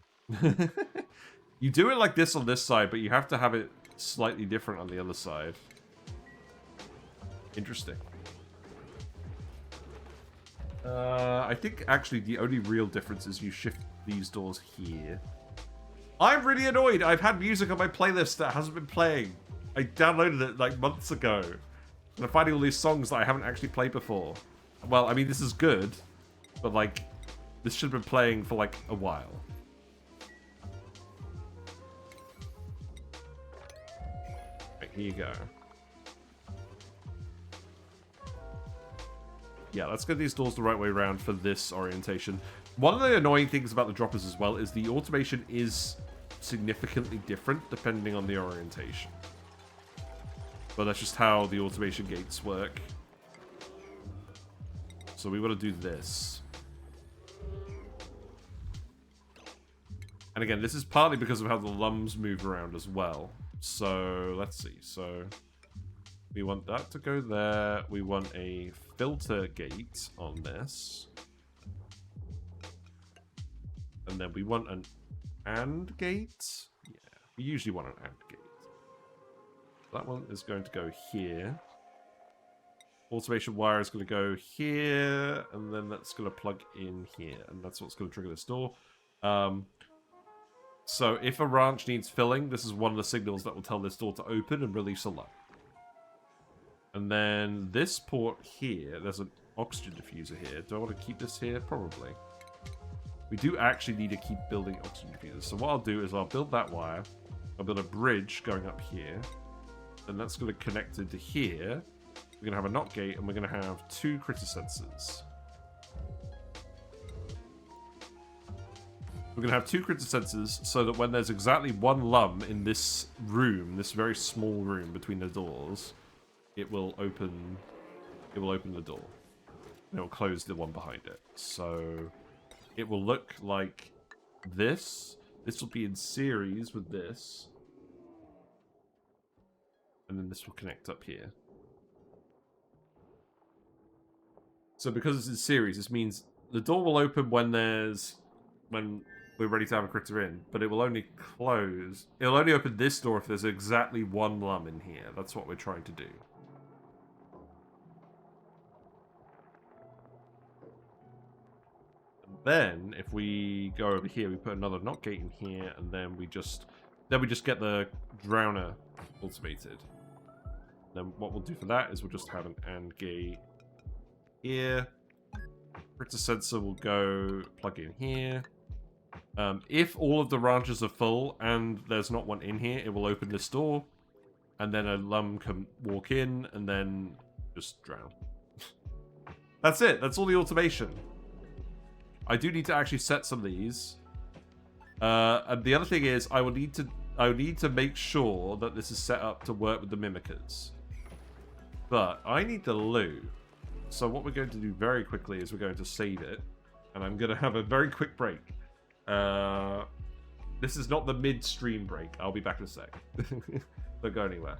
You do it like this on this side, but you have to have it slightly different on the other side. Interesting. I think actually the only real difference is you shift these doors here. I'm really annoyed. I've had music on my playlist that hasn't been playing. I downloaded it like months ago. And I'm finding all these songs that I haven't actually played before. Well, I mean, this is good. But like, this should have been playing for like a while. Right, here you go. Yeah, let's get these doors the right way around for this orientation. One of the annoying things about the droppers as well is the automation is significantly different depending on the orientation. But that's just how the automation gates work. So we want to do this. And again, this is partly because of how the Lumbs move around as well. So, let's see. So, we want that to go there. We want a filter gate on this. And then we want an AND gate. Yeah, we usually want an AND gate. That one is going to go here. Automation wire is going to go here. And then that's going to plug in here. And that's what's going to trigger this door. So if a ranch needs filling, this is one of the signals that will tell this door to open and release a lump. And then this port here, there's an oxygen diffuser here. Do I want to keep this here? Probably. We do actually need to keep building oxygen diffusers. So what I'll do is I'll build that wire. I'll build a bridge going up here. And that's going to connect into here. We're going to have a NOT gate and we're going to have 2 critter sensors. We're going to have 2 critter sensors so that when there's exactly 1 Lumb in this room, this very small room between the doors, it will open the door. And it will close the one behind it. So it will look like this. This will be in series with this. And then this will connect up here. So because it's in series, this means the door will open when we're ready to have a critter in, but it will only close. It'll only open this door if there's exactly one Lumb in here. That's what we're trying to do. And then, if we go over here, we put another knock gate in here, and then we just get the Drowner ultimated. Then what we'll do for that is we'll just have an AND gate here. Critter sensor will go plug in here. If all of the ranches are full and there's not one in here, it will open this door, and then a Lumb can walk in and then just drown. That's it. That's all the automation. I do need to actually set some of these. And the other thing is, I would need to make sure that this is set up to work with the Mimikas. But I need the loo. So what we're going to do very quickly is we're going to save it, and I'm going to have a very quick break. This is not the mid-stream break. I'll be back in a sec. Don't go anywhere.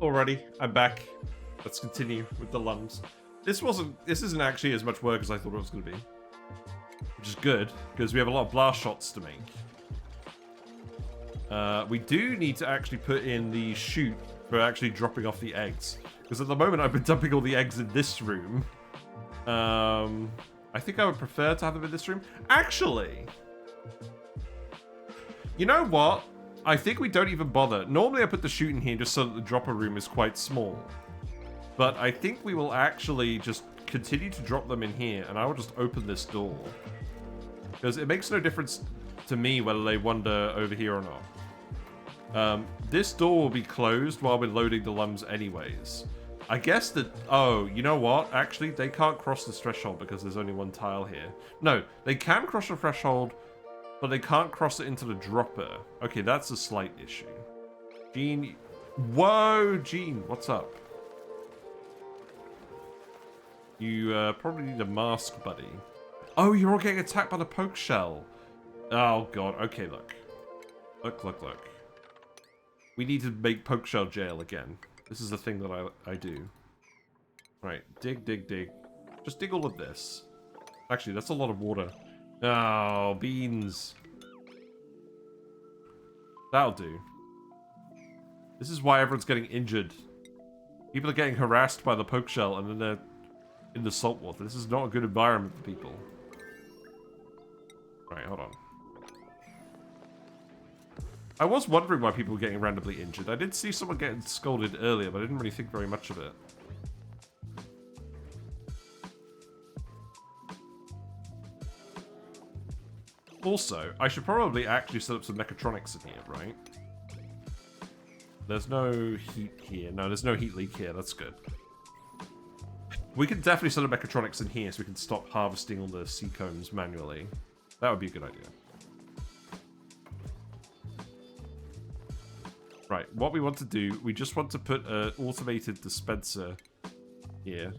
Alrighty, I'm back. Let's continue with the Lumbs. This isn't actually as much work as I thought it was going to be. Which is good, because we have a lot of blast shots to make. We do need to actually put in the chute for actually dropping off the eggs. Because at the moment I've been dumping all the eggs in this room. I think I would prefer to have them in this room. Actually, you know what? I think we don't even bother. Normally I put the chute in here just so that the dropper room is quite small. But I think we will actually just continue to drop them in here, and I will just open this door. Because it makes no difference to me whether they wander over here or not. This door will be closed while we're loading the Lumbs anyways. I guess that... Oh, you know what? Actually, they can't cross this threshold because there's only one tile here. No, they can cross the threshold, but they can't cross it into the dropper. Okay, that's a slight issue. Gene... Whoa, Gene, what's up? You probably need a mask, buddy. Oh, you're all getting attacked by the poke shell. Oh, God. Okay, look. Look. We need to make poke shell jail again. This is the thing that I do. Right, dig. Just dig all of this. Actually, that's a lot of water. Oh, beans. That'll do. This is why everyone's getting injured. People are getting harassed by the poke shell, and then they're in the saltwater. This is not a good environment for people. Right, hold on. I was wondering why people were getting randomly injured. I did see someone getting scolded earlier, but I didn't really think very much of it. Also, I should probably actually set up some mechatronics in here, right? There's no heat here. No, there's no heat leak here. That's good. We can definitely set up mechatronics in here so we can stop harvesting all the sea combs manually. That would be a good idea. Right, what we want to do, we just want to put an automated dispenser here.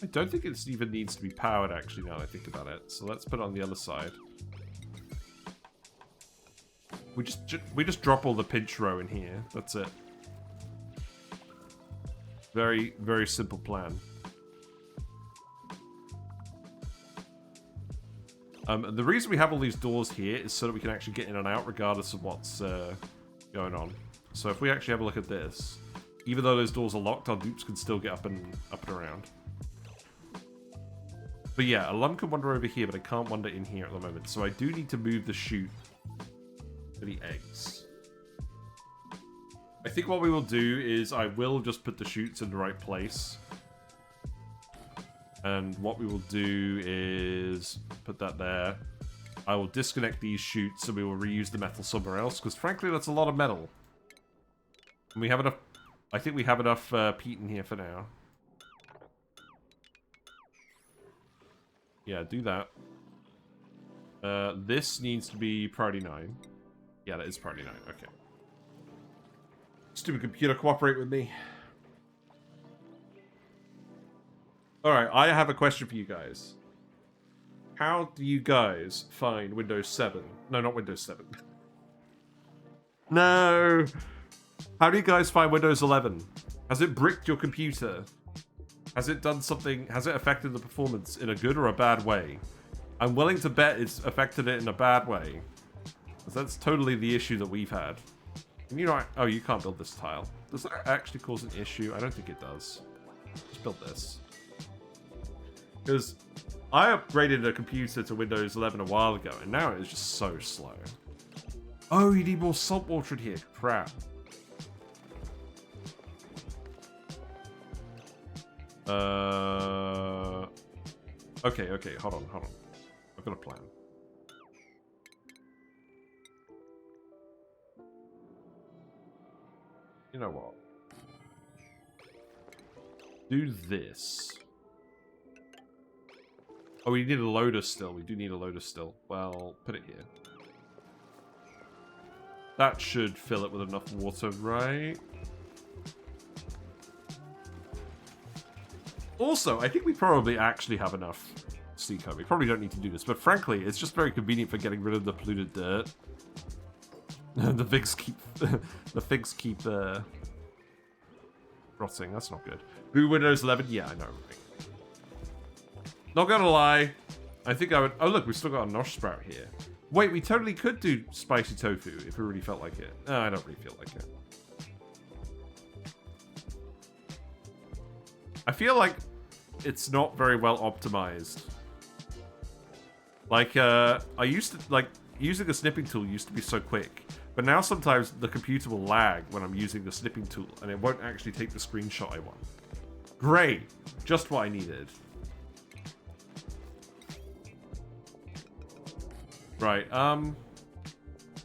I don't think it even needs to be powered, actually, now that I think about it. So let's put it on the other side. We just drop all the pinch row in here. That's it. Very, very simple plan. The reason we have all these doors here is so that we can actually get in and out regardless of what's going on. So if we actually have a look at this, even though those doors are locked, our dupes can still get up and around. But yeah, a lump can wander over here, but I can't wander in here at the moment. So I do need to move the chute for the eggs. I think what we will do is I will just put the chutes in the right place. And what we will do is put that there. I will disconnect these chutes and we will reuse the metal somewhere else, because frankly that's a lot of metal. And we have enough... I think we have enough peat in here for now. Yeah, do that. This needs to be priority 9. Yeah, that is priority 9. Okay. Stupid computer, cooperate with me. Alright, I have a question for you guys. How do you guys find Windows 7? No, not Windows 7. No! How do you guys find Windows 11? Has it bricked your computer? Has it done something? Has it affected the performance in a good or a bad way? I'm willing to bet it's affected it in a bad way. Because that's totally the issue that we've had. And you know, oh, you can't build this tile. Does that actually cause an issue? I don't think it does. Just build this. Because I upgraded a computer to Windows 11 a while ago, and now it is just so slow. Oh, you need more salt water in here. Crap. Okay, hold on. I've got a plan. You know what? Do this. Oh, we need a loader still. We do need a loader still. Well, put it here. That should fill it with enough water, right? Also, I think we probably actually have enough sea comb. We probably don't need to do this, but frankly, it's just very convenient for getting rid of the polluted dirt. The figs keep rotting. That's not good. Boo Windows 11. Yeah, I know. Right? Not gonna lie, I think I would. Oh look, we've still got a nosh sprout here. Wait, we totally could do spicy tofu if we really felt like it. No, I don't really feel like it. I feel like it's not very well optimized. Like, I used to, like, using a snipping tool used to be so quick. But now sometimes the computer will lag when I'm using the snipping tool, and it won't actually take the screenshot I want. Great! Just what I needed. Right,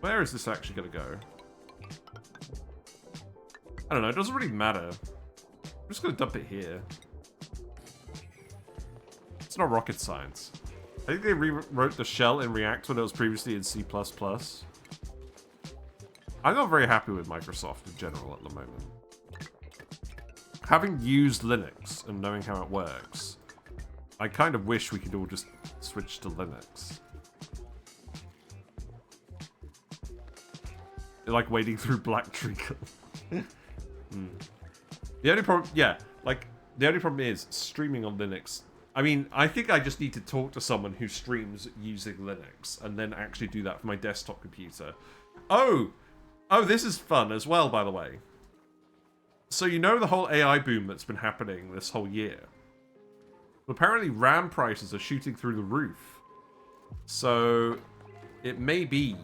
where is this actually gonna go? I don't know, it doesn't really matter. I'm just gonna dump it here. It's not rocket science. I think they rewrote the shell in React when it was previously in C++. I'm not very happy with Microsoft in general at the moment. Having used Linux and knowing how it works, I kind of wish we could all just switch to Linux. Like wading through black treacle. The only problem, yeah, like, the only problem is streaming on Linux. I mean, I think I just need to talk to someone who streams using Linux and then actually do that for my desktop computer. Oh, this is fun as well, by the way. So you know the whole AI boom that's been happening this whole year. Apparently RAM prices are shooting through the roof. So it may be...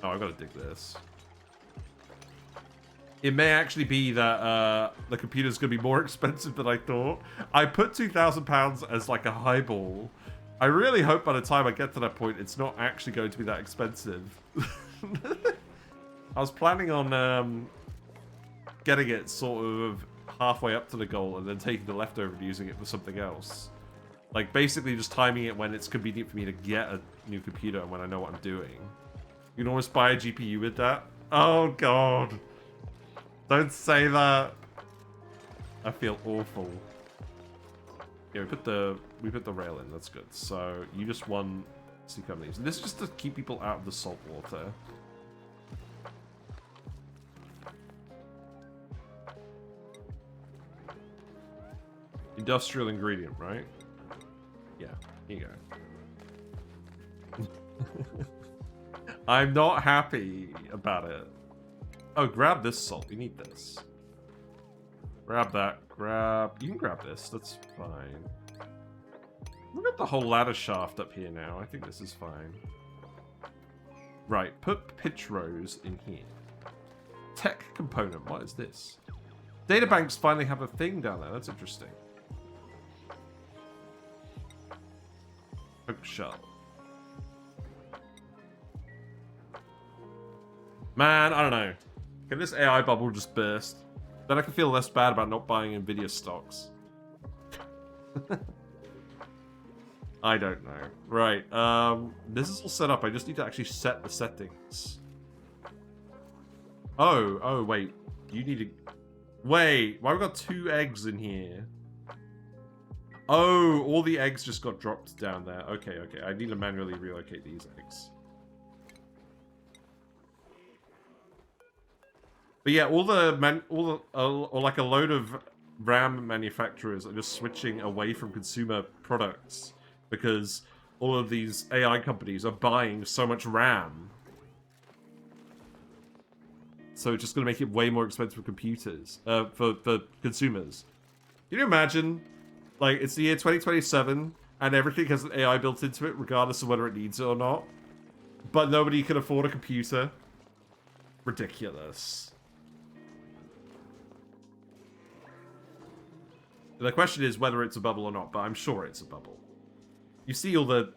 Oh, I've got to dig this. It may actually be that the computer's going to be more expensive than I thought. I put £2,000 as like a highball. I really hope by the time I get to that point, it's not actually going to be that expensive. I was planning on getting it sort of halfway up to the goal and then taking the leftover and using it for something else. Like basically just timing it when it's convenient for me to get a new computer and when I know what I'm doing. You can almost buy a GPU with that. Oh god. Don't say that. I feel awful. Yeah, we put the rail in. That's good. So you just won sea companies. This is just to keep people out of the salt water. Industrial ingredient, right? Yeah. Here you go. I'm not happy about it. Oh, grab this salt. We need this. Grab that. You can grab this. That's fine. We've got the whole ladder shaft up here now. I think this is fine. Right. Put pitch rows in here. Tech component. What is this? Databanks finally have a thing down there. That's interesting. Oak shell. Man, I don't know. Can this AI bubble just burst? Then I can feel less bad about not buying Nvidia stocks. I don't know. Right, this is all set up. I just need to actually set the settings. Oh, wait. You need to... Wait, why have we got 2 eggs in here? Oh, all the eggs just got dropped down there. Okay. I need to manually relocate these eggs. But yeah, or like a load of RAM manufacturers are just switching away from consumer products because all of these AI companies are buying so much RAM. So it's just going to make it way more expensive for computers, for consumers. Can you imagine, like, it's the year 2027 and everything has an AI built into it, regardless of whether it needs it or not, but nobody can afford a computer? Ridiculous. The question is whether it's a bubble or not, but I'm sure it's a bubble. You see all of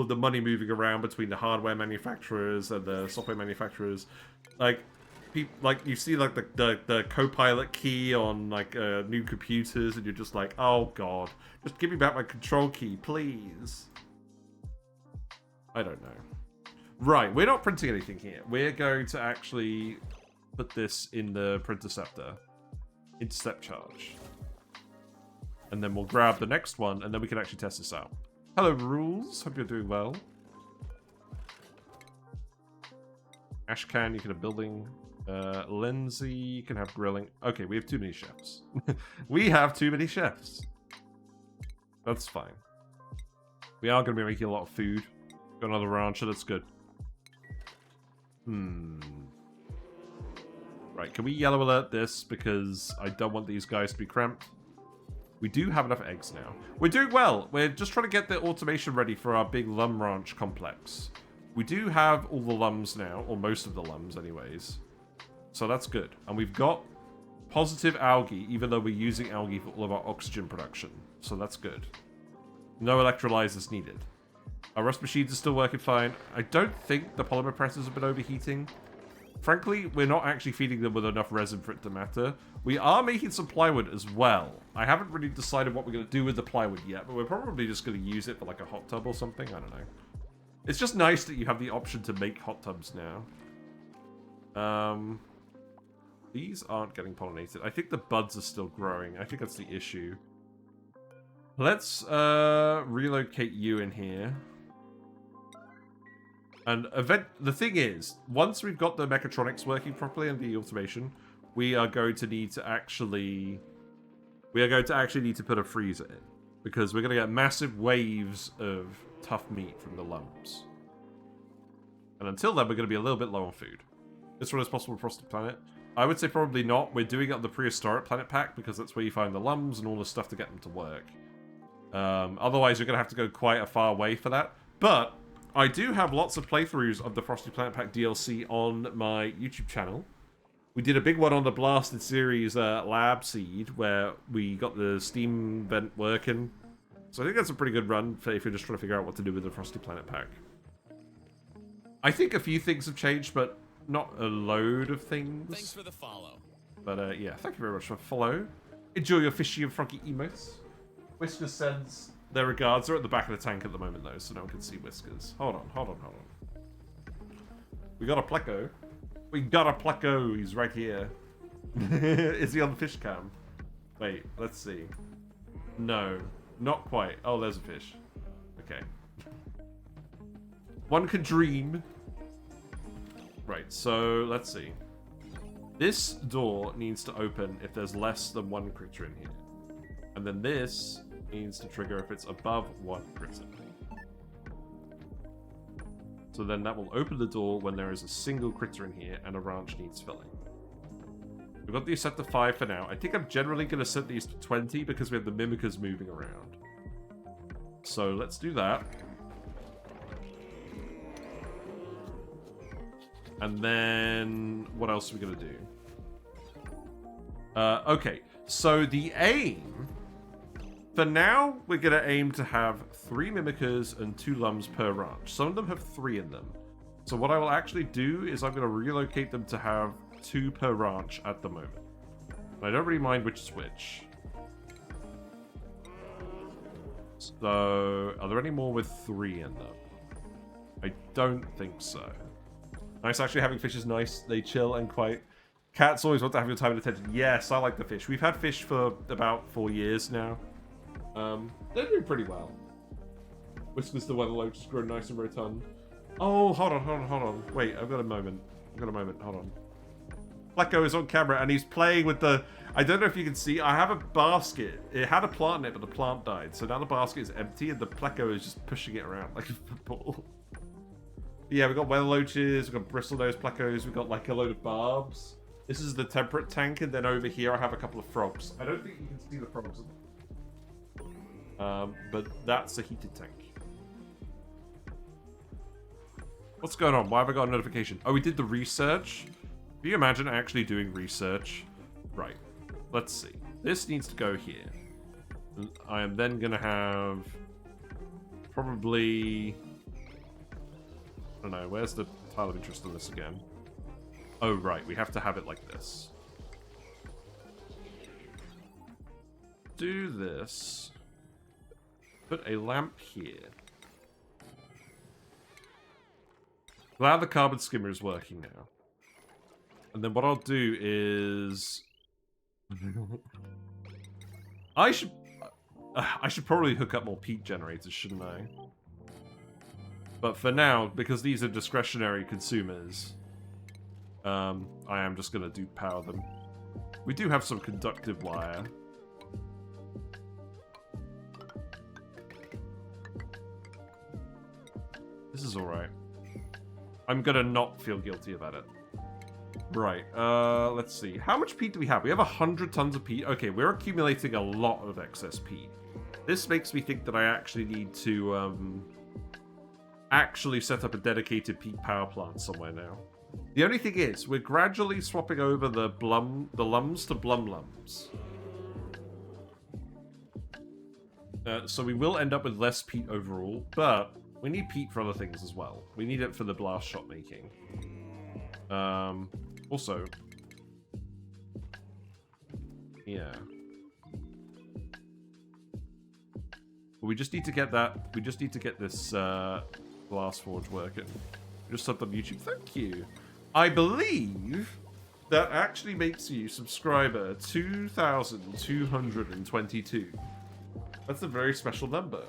the money moving around between the hardware manufacturers and the software manufacturers. Like you see like the Copilot key on like new computers, and you're just like, oh god, just give me back my control key, please. I don't know. Right, we're not printing anything here. We're going to actually put this in the Printerceptor, intercept charge. And then we'll grab the next one, and then we can actually test this out. Hello, Rules. Hope you're doing well. Ashcan, you can have building. Lindsay, you can have grilling. Okay, we have too many chefs. We have too many chefs. That's fine. We are going to be making a lot of food. Got another rancher, that's good. Right, can we yellow alert this? Because I don't want these guys to be cramped. We do have enough eggs now. We're doing well. We're just trying to get the automation ready for our big Lumb Ranch complex. We do have all the Lumbs now, or most of the Lumbs anyways. So that's good. And we've got positive algae, even though we're using algae for all of our oxygen production. So that's good. No electrolysers needed. Our rust machines are still working fine. I don't think the polymer presses have been overheating. Frankly, we're not actually feeding them with enough resin for it to matter. We are making some plywood as well. I haven't really decided what we're going to do with the plywood yet, but we're probably just going to use it for like a hot tub or something. I don't know. It's just nice that you have the option to make hot tubs now. These aren't getting pollinated. I think the buds are still growing. I think that's the issue. Let's relocate you in here. And the thing is, once we've got the mechatronics working properly and the automation, we are going to need to actually need to put a freezer in, because we're going to get massive waves of tough meat from the Lumbs. And until then, we're going to be a little bit low on food. This one is possible across the planet. I would say probably not. We're doing it on the Prehistoric Planet Pack because that's where you find the Lumbs and all the stuff to get them to work. Otherwise, you're going to have to go quite a far way for that. But I do have lots of playthroughs of the Frosty Planet Pack DLC on my YouTube channel. We did a big one on the Blasted Series Lab Seed, where we got the Steam vent working. So I think that's a pretty good run for if you're just trying to figure out what to do with the Frosty Planet Pack. I think a few things have changed, but not a load of things. Thanks for the follow. But yeah, thank you very much for follow. Enjoy your fishy and froggy emotes. Whiskers sends their regards. They're at the back of the tank at the moment, though, so no one can see Whiskers. Hold on. We got a Pleco. We got a Pleco. He's right here. Is he on the fish cam? Wait, let's see. No, not quite. Oh, there's a fish. Okay. One can dream. Right, so let's see. This door needs to open if there's less than one critter in here. And then this needs to trigger if it's above one critter. So then that will open the door when there is a single critter in here and a ranch needs filling. We've got these set to 5 for now. I think I'm generally going to set these to 20 because we have the Mimikas moving around. So let's do that. And then what else are we going to do? Okay, so the aim... For now, we're going to aim to have 3 Mimikas and 2 Lumbs per ranch. Some of them have 3 in them. So what I will actually do is I'm going to relocate them to have 2 per ranch at the moment. And I don't really mind which is which. So, are there any more with 3 in them? I don't think so. Nice, actually having fish is nice. They chill and quite... Cats always want to have your time and attention. Yes, I like the fish. We've had fish for about 4 years now. They're doing pretty well. Whiskers the weather loach has grown nice and rotund. Oh, hold on. Wait, I've got a moment. Hold on. Pleco is on camera and he's playing with the... I don't know if you can see. I have a basket. It had a plant in it, but the plant died. So now the basket is empty and the Pleco is just pushing it around like a football. Yeah, we've got weather loaches, we've got bristlenose Plecos, we've got like a load of barbs. This is the temperate tank, and then over here I have a couple of frogs. I don't think you can see the frogs. But that's a heated tank. What's going on? Why have I got a notification? Oh, we did the research? Can you imagine actually doing research? Right. Let's see. This needs to go here. And I am then going to have... Probably... I don't know. Where's the tile of interest on this again? Oh, right. We have to have it like this. Do this. Put a lamp here. Glad the carbon skimmer is working now. And then what I'll do is... I should probably hook up more peat generators, shouldn't I? But for now, because these are discretionary consumers, I am just going to power them. We do have some conductive wire. This is alright. I'm going to not feel guilty about it. Right, let's see. How much peat do we have? We have 100 tons of peat. Okay, we're accumulating a lot of excess peat. This makes me think that I actually need to, actually set up a dedicated peat power plant somewhere now. The only thing is, we're gradually swapping over the Lumbs to Blum Lumbs. So we will end up with less peat overall, but we need peat for other things as well. We need it for the blast shot making. Also, yeah. But we just need to get that. We just need to get this blast forge working. Just subbed on YouTube. Thank you. I believe that actually makes you subscriber 2,222. That's a very special number.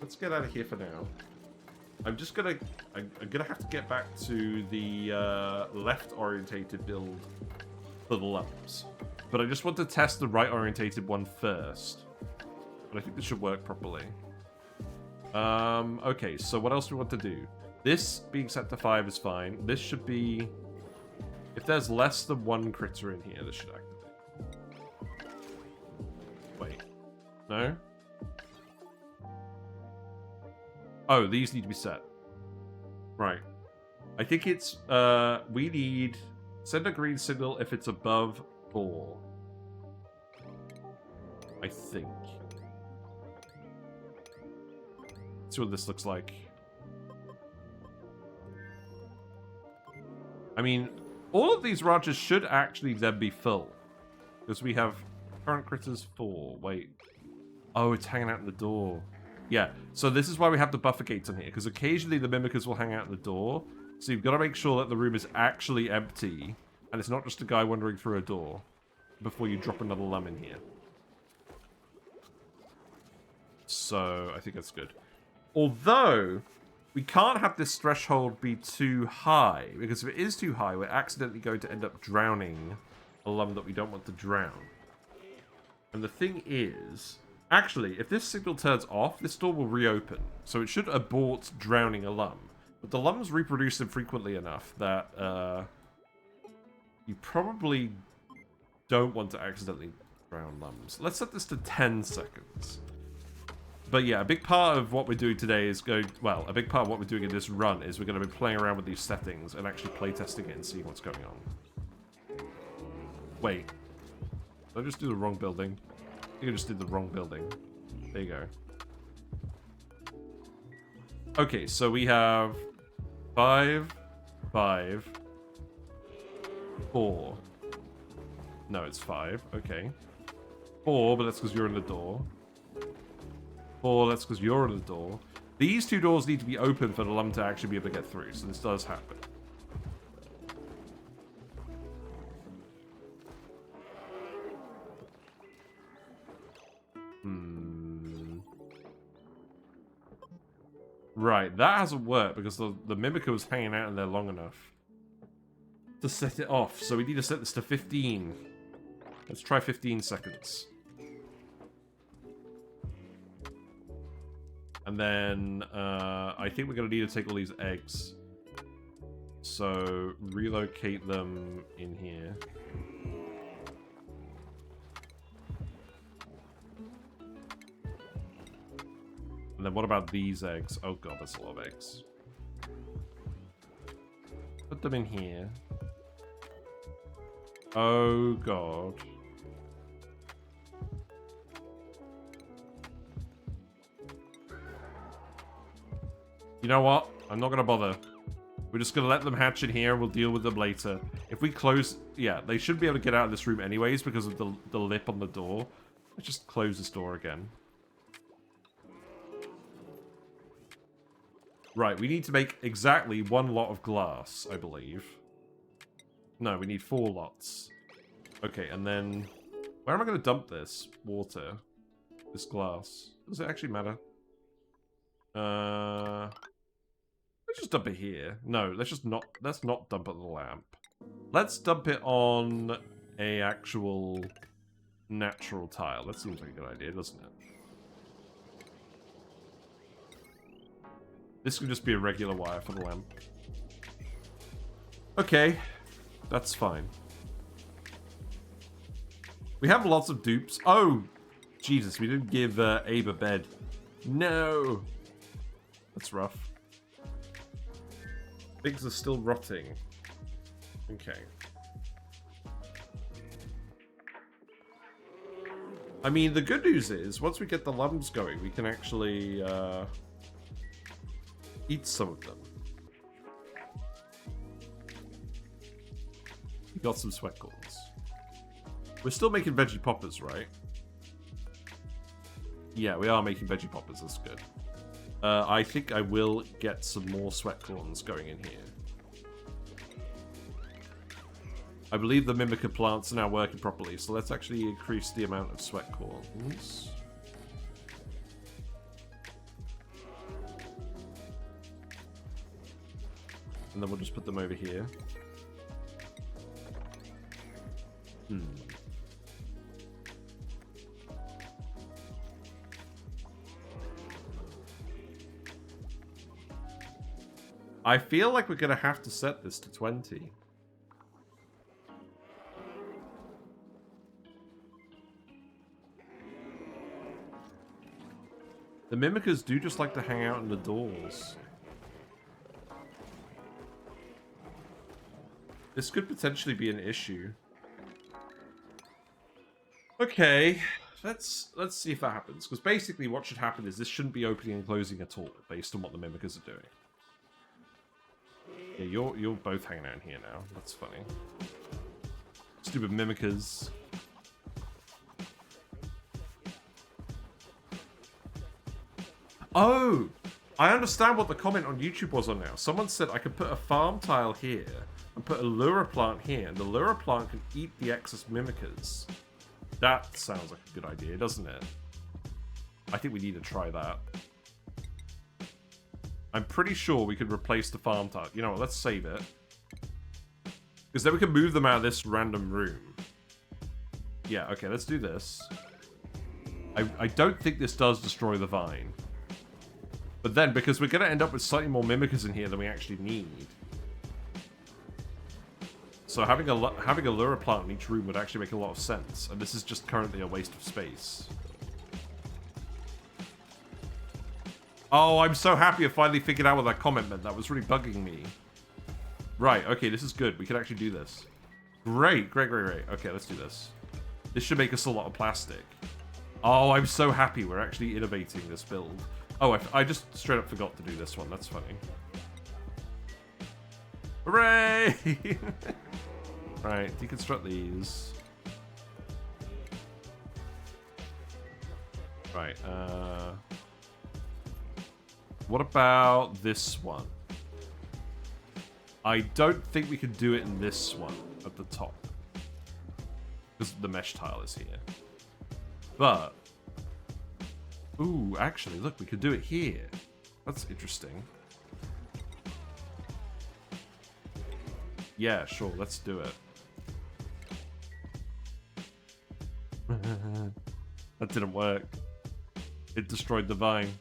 Let's get out of here for now. I'm gonna have to get back to the left-orientated build for the Lumps. But I just want to test the right-orientated one first. But I think this should work properly. Okay, so what else do we want to do? This being set to 5 is fine. This should be... If there's less than one critter in here, this should activate. Wait. No? Oh, these need to be set. Right. I think it's... we need... Send a green signal if it's above 4. I think. Let's see what this looks like. I mean, all of these ranches should actually then be full. Because we have current critters 4. Wait. Oh, it's hanging out in the door. Yeah, so this is why we have the buffer gates on here. Because occasionally the Mimikas will hang out in the door. So you've got to make sure that the room is actually empty. And it's not just a guy wandering through a door. Before you drop another Lumb in here. So, I think that's good. Although, we can't have this threshold be too high. Because if it is too high, we're accidentally going to end up drowning a Lumb that we don't want to drown. And the thing is... Actually, if this signal turns off, this door will reopen. So it should abort drowning a Lumb. But the Lumbs reproduce infrequently enough that... you probably don't want to accidentally drown Lumbs. Let's set this to 10 seconds. But yeah, a big part of what we're doing today is a big part of what we're doing in this run is we're going to be playing around with these settings and actually playtesting it and seeing what's going on. Wait. Did I just do the wrong building? I think I just did the wrong building. There you go. Okay, so we have 5, 5, 4. No, it's 5. Okay. 4, but that's because you're in the door. 4, that's because you're in the door. These two doors need to be open for the Lumb to actually be able to get through, so this does happen. Right, that hasn't worked because the Mimika was hanging out in there long enough to set it off. So we need to set this to 15. Let's try 15 seconds. And then I think we're going to need to take all these eggs. So relocate them in here. And then what about these eggs? Oh god, that's a lot of eggs. Put them in here. Oh god. You know what? I'm not going to bother. We're just going to let them hatch in here. We'll deal with them later. If we close... Yeah, they should be able to get out of this room anyways because of the lip on the door. Let's just close this door again. Right, we need to make exactly 1 lot of glass, I believe. No, we need 4 lots. Okay, and then... Where am I going to dump this? Water. This glass. Does it actually matter? Let's just dump it here. No, let's not dump it on the lamp. Let's dump it on a actual natural tile. That seems like a good idea, doesn't it? This can just be a regular wire for the lamp. Okay, that's fine. We have lots of dupes. Oh, Jesus, we didn't give Abe a bed. No. That's rough. Pigs are still rotting. Okay. I mean, the good news is, once we get the Lumbs going, we can actually eat some of them. We got some sweat corns. We're still making veggie poppers, right? Yeah, we are making veggie poppers. That's good. I think I will get some more sweat corns going in here. I believe the Mimika plants are now working properly, so let's actually increase the amount of sweat corns. And then we'll just put them over here. I feel like we're going to have to set this to 20. The Mimikas do just like to hang out in the doors. This could potentially be an issue. Okay, let's see if that happens. Because basically what should happen is this shouldn't be opening and closing at all, based on what the Mimikas are doing. Yeah, you're both hanging out in here now. That's funny. Stupid Mimikas. Oh! I understand what the comment on YouTube was on now. Someone said I could put a farm tile here and put a Lura plant here, and the Lura plant can eat the excess Mimikas. That sounds like a good idea, doesn't it? I think we need to try that. I'm pretty sure we could replace the farm tile. You know what, let's save it. Because then we can move them out of this random room. Yeah, okay, let's do this. I don't think this does destroy the vine. But then, because we're going to end up with slightly more Mimikas in here than we actually need. So having a Lura plant in each room would actually make a lot of sense. And this is just currently a waste of space. Oh, I'm so happy I finally figured out what that comment meant. That was really bugging me. Right, okay, this is good. We can actually do this. Great, great, great, great. Okay, let's do this. This should make us a lot of plastic. Oh, I'm so happy we're actually innovating this build. Oh, I just straight up forgot to do this one. That's funny. Hooray! Right, deconstruct these. Right, what about this one? I don't think we can do it in this one at the top. Because the mesh tile is here. But... ooh, actually, look, we could do it here. That's interesting. Yeah, sure, let's do it. That didn't work. It destroyed the vine.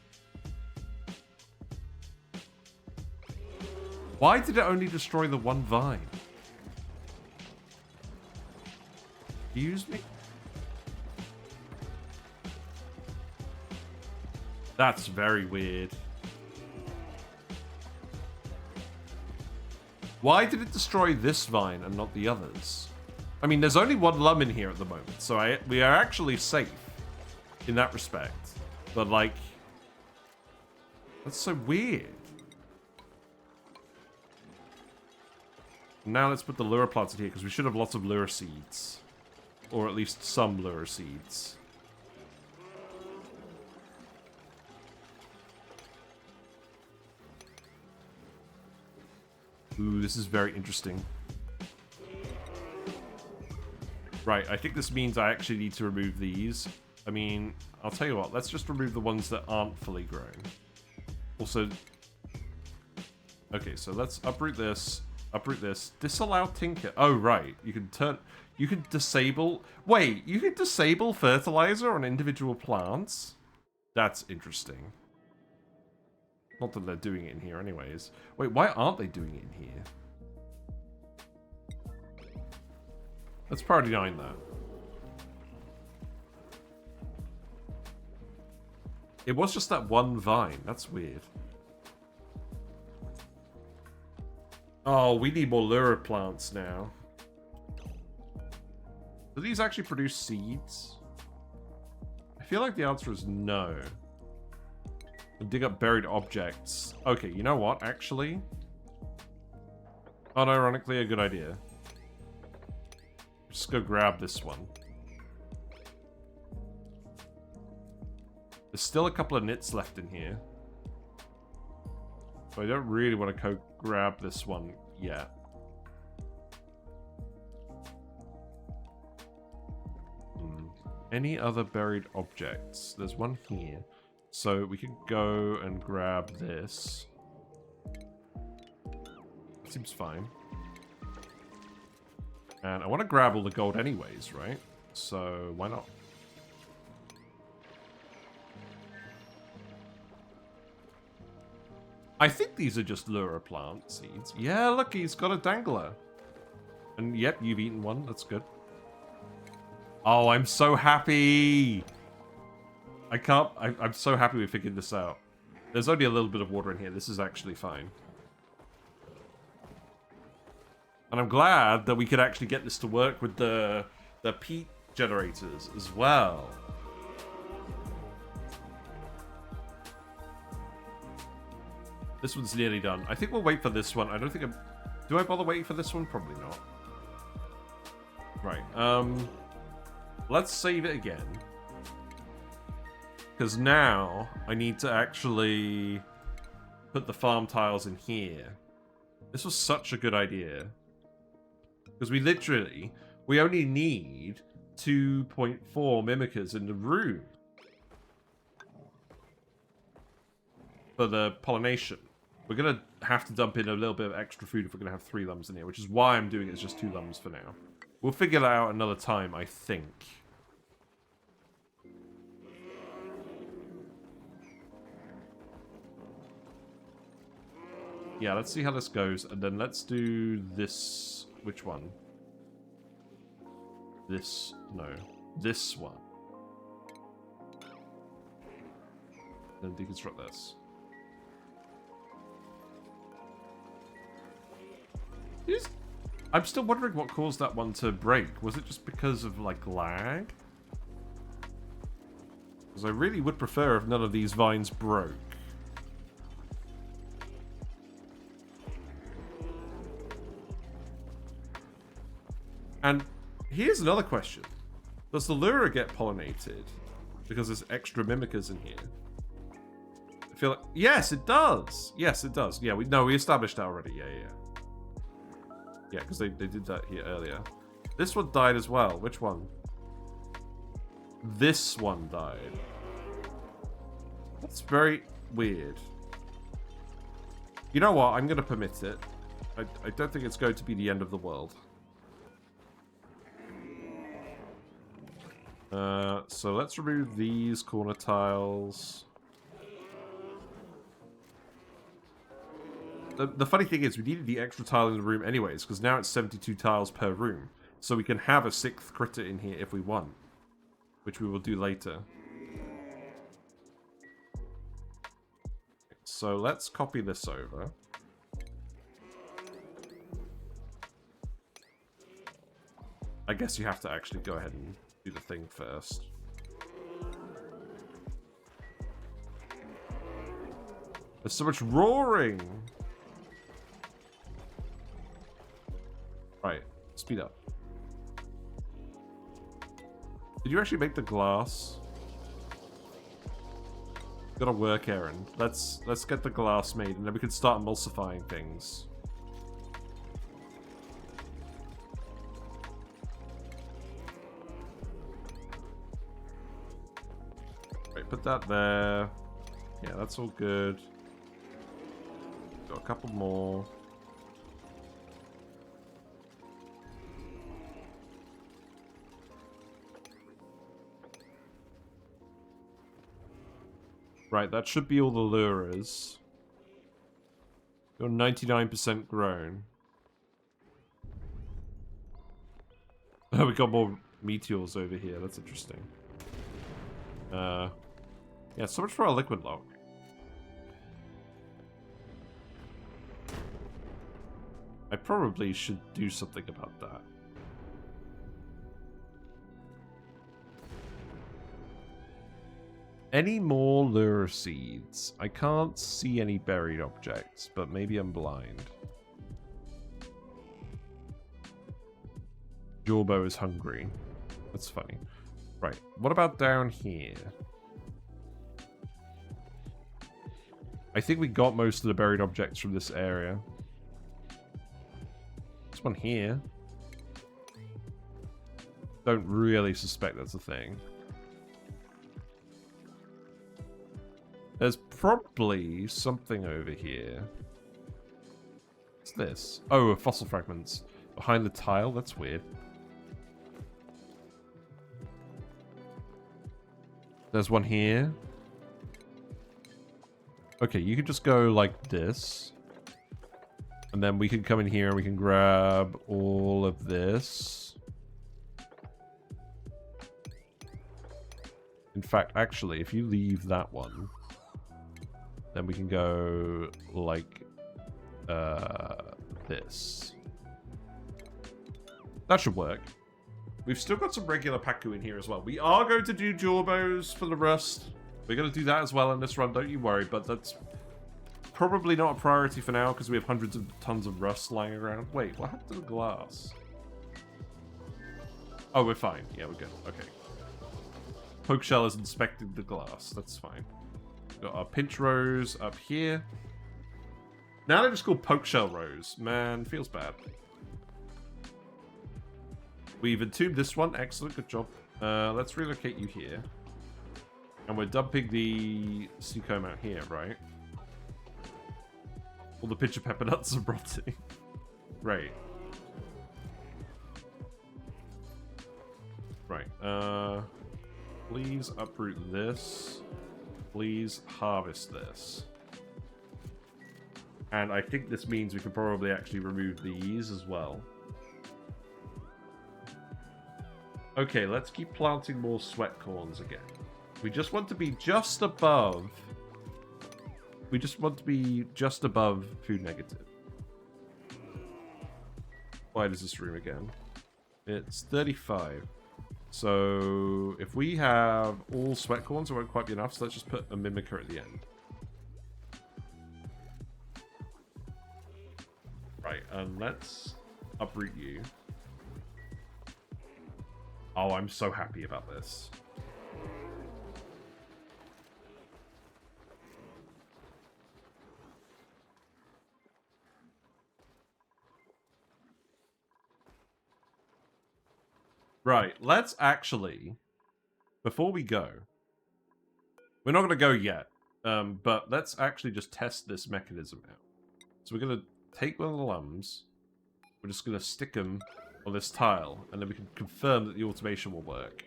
Why did it only destroy the one vine? Excuse me? That's very weird. Why did it destroy this vine and not the others? I mean, there's only one Lumb in here at the moment, so we are actually safe in that respect. But, like, that's so weird. Now let's put the Lura plants in here, because we should have lots of Lura seeds. Or at least some Lura seeds. Ooh, this is very interesting. Right, I think this means I actually need to remove these. I mean, I'll tell you what, let's just remove the ones that aren't fully grown. Also... okay, so let's uproot this. Uproot this. Disallow tinker. Oh, right. You can turn... you can disable... wait, you can disable fertilizer on individual plants? That's interesting. Not that they're doing it in here anyways. Wait, why aren't they doing it in here? Let's priority 9 that. It was just that one vine. That's weird. Oh, we need more Lura plants now. Do these actually produce seeds? I feel like the answer is no. Dig up buried objects. Okay, you know what, actually? Unironically, a good idea. Just go grab this one. There's still a couple of knits left in here. So I don't really want to go grab this one yet. Any other buried objects? There's one here. So we could go and grab this. Seems fine. And I want to grab all the gold anyways, right? So why not? I think these are just Lura plant seeds. Yeah, look, he's got a dangler. And yep, you've eaten one. That's good. Oh, I'm so happy. I'm so happy we figured this out. There's only a little bit of water in here. This is actually fine. And I'm glad that we could actually get this to work with the peat generators as well. This one's nearly done. I think we'll wait for this one. I don't think I'm... Do I bother waiting for this one? Probably not. Right. Let's save it again. Because now I need to actually put the farm tiles in here. This was such a good idea. Because we only need 2.4 Mimikas in the room for the pollination. We're going to have to dump in a little bit of extra food if we're going to have 3 Lumbs in here, which is why I'm doing it as just 2 Lumbs for now. We'll figure that out another time, I think. Yeah, let's see how this goes, and then let's do this... Which one? This... No. This one. Then deconstruct this. I'm still wondering what caused that one to break. Was it just because of, like, lag? Because I really would prefer if none of these vines broke. And here's another question. Does the Lura get pollinated? Because there's extra Mimikas in here. I feel like... Yes, it does! Yes, it does. Yeah, we established that already. Yeah. Yeah, because they did that here earlier. This one died as well. Which one? This one died. That's very weird. You know what? I'm going to permit it. I don't think it's going to be the end of the world. So let's remove these corner tiles. The funny thing is, we needed the extra tile in the room anyways, because now it's 72 tiles per room. So we can have a 6th critter in here if we want. Which we will do later. So let's copy this over. I guess you have to actually go ahead and do the thing first. There's so much roaring! Right, speed up. Did you actually make the glass? Got a work errand. Let's get the glass made, and then we can start emulsifying things. Right, put that there. Yeah, that's all good. Got a couple more. Right, that should be all the lures. You're 99% grown. Oh, we got more meteors over here. That's interesting. Yeah, so much for our liquid lock. I probably should do something about that. Any more lure seeds? I can't see any buried objects, but maybe I'm blind. Jawbos is hungry. That's funny. Right, what about down here? I think we got most of the buried objects from this area. This one here. Don't really suspect that's a thing. There's probably something over here. What's this? Oh, fossil fragments. Behind the tile? That's weird. There's one here. Okay, you can just go like this. And then we can come in here and we can grab all of this. In fact, actually, if you leave that one, then we can go like this. That should work. We've still got some regular Paku in here as well. We are going to do Jawbos for the Rust. We're going to do that as well in this run, don't you worry. But that's probably not a priority for now because we have hundreds of tons of Rust lying around. Wait, what happened to the glass? Oh, we're fine. Yeah, we're good. Okay. Pokeshell has inspected the glass. That's fine. We've got our pinch rows up here. Now they're just called Pokeshell rows. Man, feels bad. We've entombed this one. Excellent. Good job. Let's relocate you here. And we're dumping the Seacomb out here, right? All the pitcher pepper nuts are rotting. Right. Right. Please uproot this. Please harvest this. And I think this means we can probably actually remove these as well. Okay, let's keep planting more sweat corns again. We just want to be just above... We just want to be just above food negative. Why does this room again? It's 35. So if we have all sweat corns, it won't quite be enough, so let's just put a Mimika at the end. Right, and let's uproot you. Oh, I'm so happy about this. Right, let's actually, before we go, we're not going to go yet, but let's actually just test this mechanism out. So we're going to take one of the Lumbs, we're just going to stick them on this tile, and then we can confirm that the automation will work.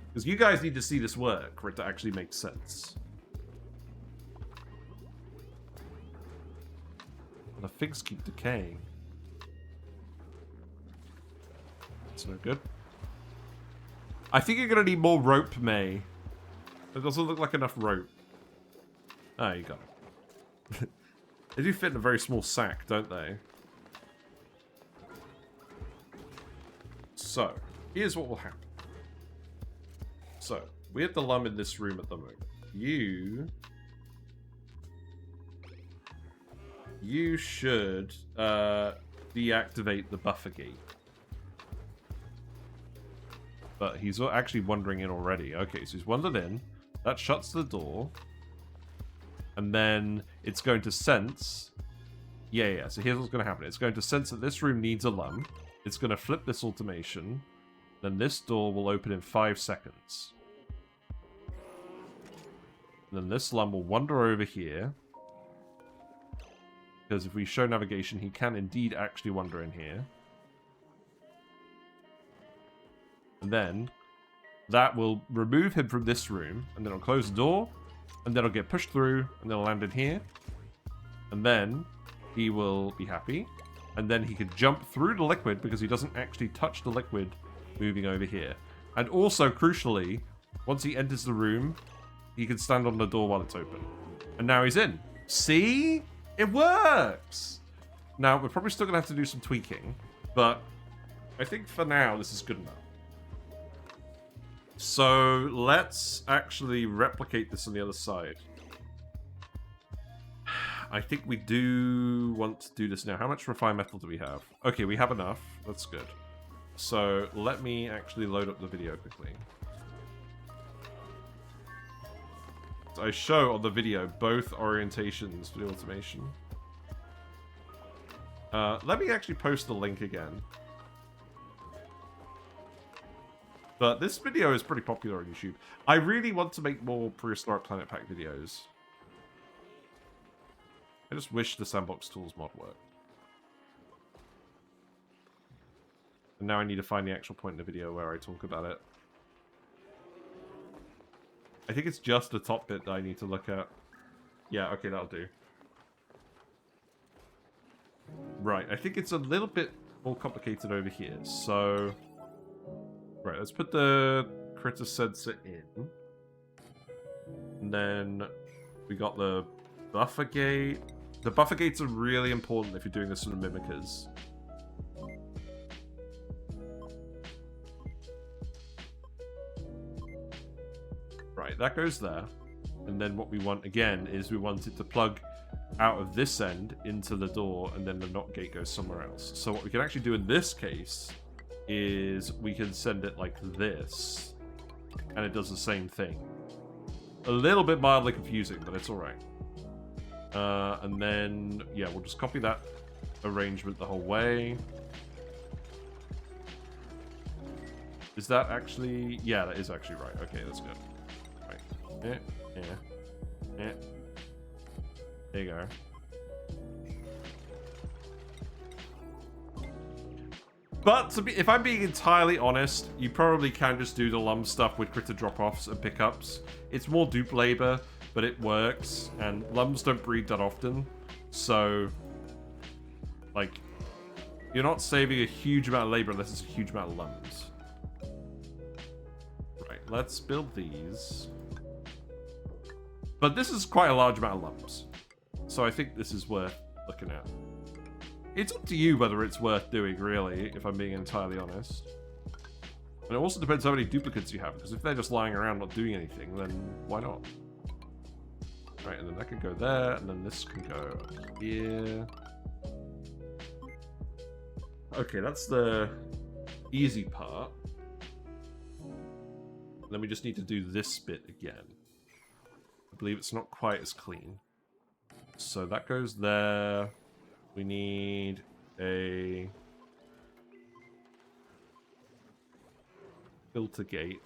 Because you guys need to see this work for it to actually make sense. The figs keep decaying. That's no good. I think you're going to need more rope, May. It doesn't look like enough rope. Ah, you got it. They do fit in a very small sack, don't they? So, here's what will happen. So, we have the Lumb in this room at the moment. You should deactivate the buffer gate. But he's actually wandering in already. Okay, so he's wandered in. That shuts the door. And then it's going to sense... Yeah. So here's what's going to happen. It's going to sense that this room needs a Lumb. It's going to flip this automation. Then this door will open in 5 seconds. And then this Lumb will wander over here. Because if we show navigation, he can indeed actually wander in here. And then that will remove him from this room. And then it'll close the door. And then it'll get pushed through. And then it'll land in here. And then he will be happy. And then he could jump through the liquid because he doesn't actually touch the liquid moving over here. And also, crucially, once he enters the room, he can stand on the door while it's open. And now he's in. See? It works! Now, we're probably still going to have to do some tweaking. But I think for now, this is good enough. So let's actually replicate this on the other side. I think we do want to do this now. How much refined metal do we have? Okay, we have enough. That's good. So let me actually load up the video quickly. So I show on the video both orientations for the automation. Let me actually post the link again. But this video is pretty popular on YouTube. I really want to make more Prehistoric Planet Pack videos. I just wish the Sandbox Tools mod worked. And now I need to find the actual point in the video where I talk about it. I think it's just the top bit that I need to look at. Yeah, okay, that'll do. Right, I think it's a little bit more complicated over here. So, right, let's put the critter sensor in. And then we got the buffer gate. The buffer gates are really important if you're doing this with the Mimikas. Right, that goes there. And then what we want, again, is we want it to plug out of this end into the door, and then the NOT gate goes somewhere else. So what we can actually do in this case is we can send it like this, and it does the same thing. A little bit mildly confusing, but it's alright. And then, yeah, we'll just copy that arrangement the whole way. Is that actually... Yeah, that is actually right. Okay, that's good. Right. Yeah. There you go. But to be, if I'm being entirely honest, you probably can just do the Lumb stuff with critter drop-offs and pickups. It's more dupe labor, but it works, and Lumbs don't breed that often, so like you're not saving a huge amount of labor unless it's a huge amount of Lumbs. Right, let's build these. But this is quite a large amount of Lumbs, so I think this is worth looking at. It's up to you whether it's worth doing, really, if I'm being entirely honest. And it also depends how many duplicates you have, because if they're just lying around not doing anything, then why not? Right, and then that can go there, and then this can go here. Okay, that's the easy part. Then we just need to do this bit again. I believe it's not quite as clean. So that goes there. We need a filter gate.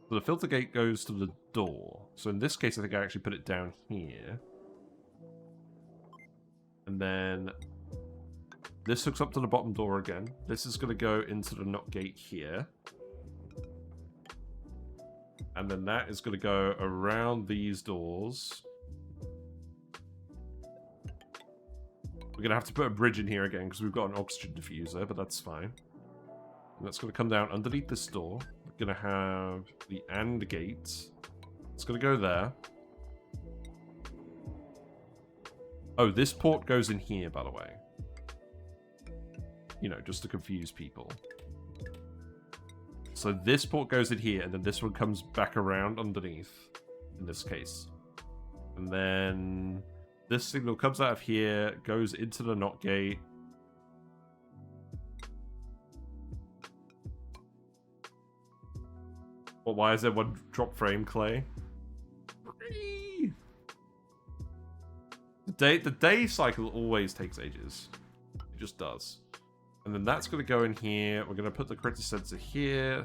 So the filter gate goes to the door. So in this case, I think I actually put it down here. And then this hooks up to the bottom door again. This is going to go into the NOT gate here. And then that is going to go around these doors. We're going to have to put a bridge in here again because we've got an oxygen diffuser, but that's fine. And that's going to come down underneath this door. We're going to have the AND gate. It's going to go there. Oh, this port goes in here, by the way. You know, just to confuse people. So this port goes in here, and then this one comes back around underneath, in this case. And then this signal comes out of here, goes into the NOT gate. Well, why is there one drop frame, Clay? The day cycle always takes ages. It just does. And then that's going to go in here. We're going to put the critter sensor here.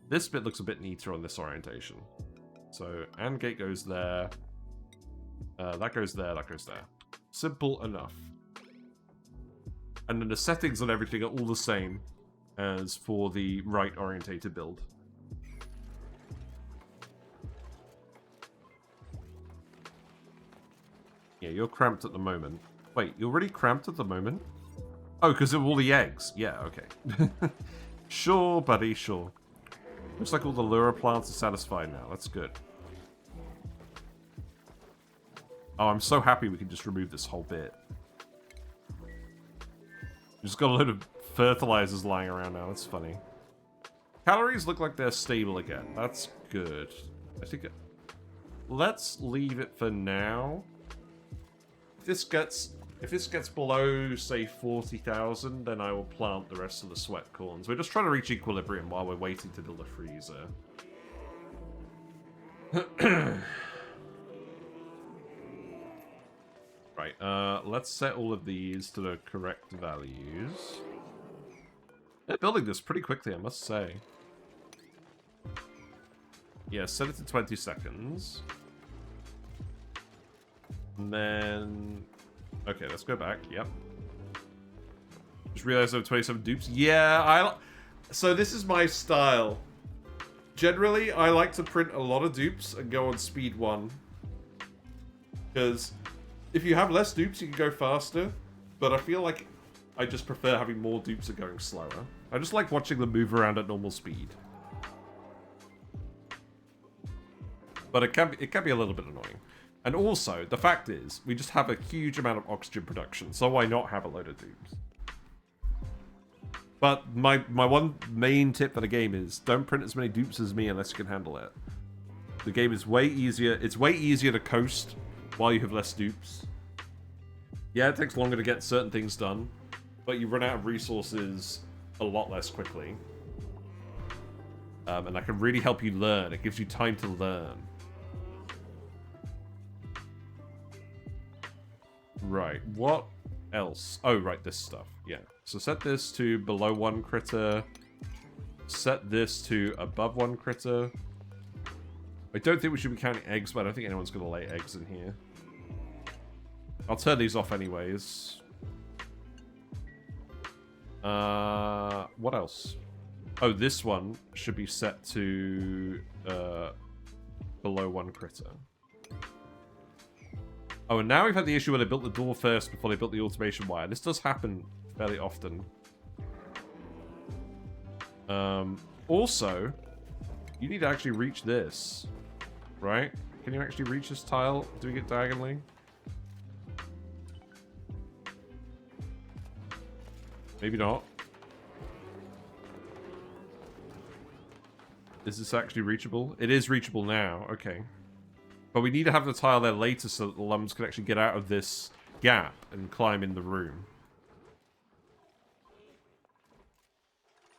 This bit looks a bit neater on this orientation. So, AND gate goes there. That goes there, that goes there. Simple enough. And then the settings on everything are all the same as for the right orientated build. Yeah, you're cramped at the moment. Wait, you're already cramped at the moment? Oh, because of all the eggs. Yeah, okay. Sure, buddy, sure. Looks like all the Lura plants are satisfied now. That's good. Oh, I'm so happy we can just remove this whole bit. We've just got a load of fertilizers lying around now. That's funny. Calories look like they're stable again. That's good. I think... Let's leave it for now. If this gets below, say, 40,000, then I will plant the rest of the sweat corns. We're just trying to reach equilibrium while we're waiting to build a freezer. Right, let's set all of these to the correct values. They're building this pretty quickly, I must say. Yeah, set it to 20 seconds. And then... Okay, let's go back. Yep. Just realized there were 27 dupes. Yeah, So this is my style. Generally, I like to print a lot of dupes and go on speed 1. Because if you have less dupes, you can go faster. But I feel like I just prefer having more dupes and going slower. I just like watching them move around at normal speed. But it can be a little bit annoying. And also, the fact is, we just have a huge amount of oxygen production, so why not have a load of dupes? But my one main tip for the game is, don't print as many dupes as me unless you can handle it. The game is way easier. It's way easier to coast while you have less dupes. Yeah, it takes longer to get certain things done, but you run out of resources a lot less quickly. And that can really help you learn. It gives you time to learn. Right, what else? Oh, right, this stuff. Yeah. So set this to below 1 critter. Set this to above 1 critter. I don't think we should be counting eggs, but I don't think anyone's going to lay eggs in here. I'll turn these off anyways. What else? Oh, this one should be set to below 1 critter. Oh, and now we've had the issue where they built the door first before they built the automation wire. This does happen fairly often. Also, you need to actually reach this, right? Can you actually reach this tile doing it diagonally? Maybe not. Is this actually reachable? It is reachable now. Okay. But we need to have the tile there later so that the Lumbs can actually get out of this gap and climb in the room.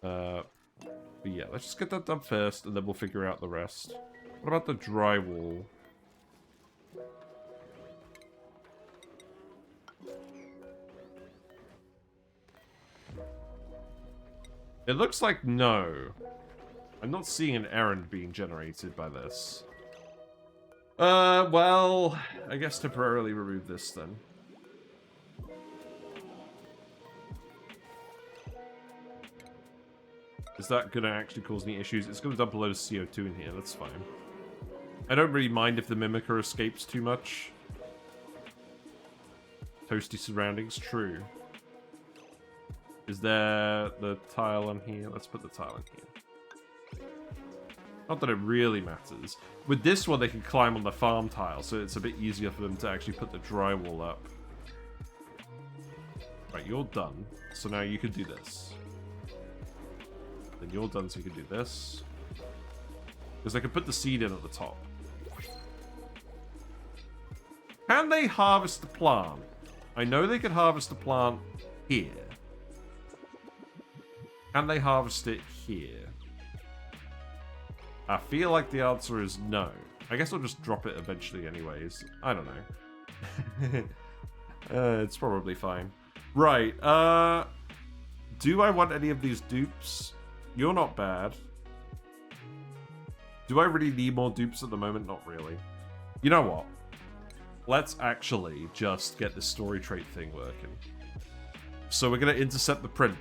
But yeah, let's just get that done first, and then we'll figure out the rest. What about the drywall? It looks like no. I'm not seeing an errand being generated by this. Well, I guess temporarily remove this then. Is that going to actually cause any issues? It's going to dump a load of CO2 in here, that's fine. I don't really mind if the Mimika escapes too much. Toasty surroundings, true. Is there the tile on here? Let's put the tile in here. Not that it really matters. With this one, they can climb on the farm tile, so it's a bit easier for them to actually put the drywall up. Right, you're done. So now you can do this. Then you're done, so you can do this. Because they can put the seed in at the top. Can they harvest the plant? I know they could harvest the plant here. Can they harvest it here? I feel like the answer is no. I guess I'll just drop it eventually anyways. I don't know. It's probably fine. Right, do I want any of these dupes? You're not bad. Do I really need more dupes at the moment? Not really. You know what? Let's actually just get this story trait thing working. So we're going to intercept the print.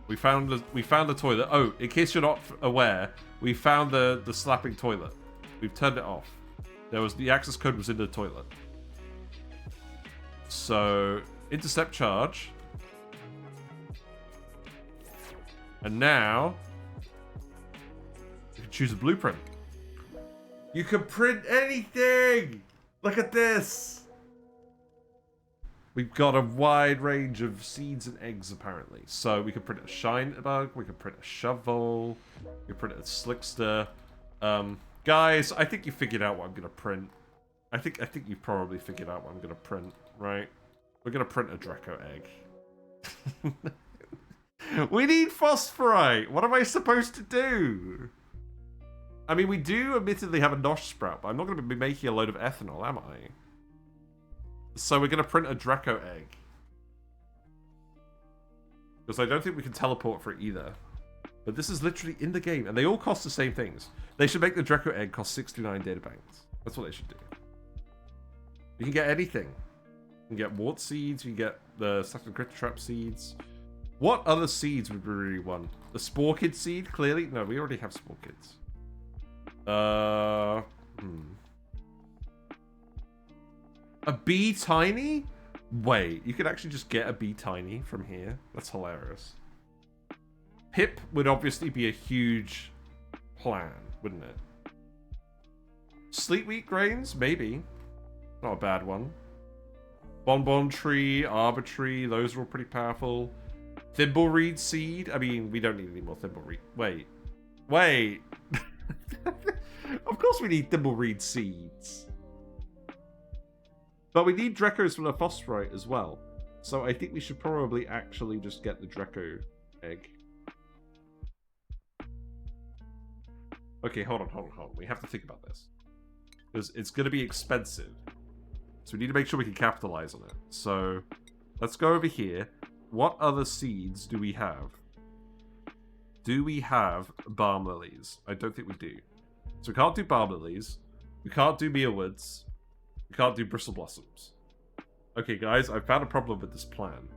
We found the toilet. Oh, in case you're not aware, we found the slapping toilet. We've turned it off. The access code was in the toilet. So intercept charge. And now you can choose a blueprint. You can print anything! Look at this! We've got a wide range of seeds and eggs, apparently. So we can print a shine bug, we can print a shovel, we can print a slickster. Guys, I think you figured out what I'm gonna print. I think you've probably figured out what I'm gonna print, right? We're gonna print a Draco egg. We need phosphorite! What am I supposed to do? I mean, we do admittedly have a nosh sprout, but I'm not gonna be making a load of ethanol, am I? So we're going to print a Draco egg. Because I don't think we can teleport for it either. But this is literally in the game, and they all cost the same things. They should make the Draco egg cost 69 data banks. That's what they should do. You can get anything. You can get wart seeds, you can get the stuff and critter trap seeds. What other seeds would we really want? The Spore Kid seed, clearly? No, we already have Spore Kids. A bee tiny? Wait, you could actually just get a bee tiny from here. That's hilarious. Pip would obviously be a huge plan, wouldn't it? Sleet wheat grains? Maybe. Not a bad one. Bonbon tree, arbor tree, those are all pretty powerful. Thimblereed seed? I mean, we don't need any more thimblereed. Wait. Wait! Of course we need thimblereed seeds. But we need Drecos from the phosphorite as well. So I think we should probably actually just get the Dreco egg. Okay, hold on. We have to think about this. Because it's going to be expensive. So we need to make sure we can capitalize on it. So let's go over here. What other seeds do we have? Do we have balm lilies? I don't think we do. So we can't do balm lilies. We can't do mealwoods. We can't do bristle blossoms. Okay, guys, I found a problem with this plan.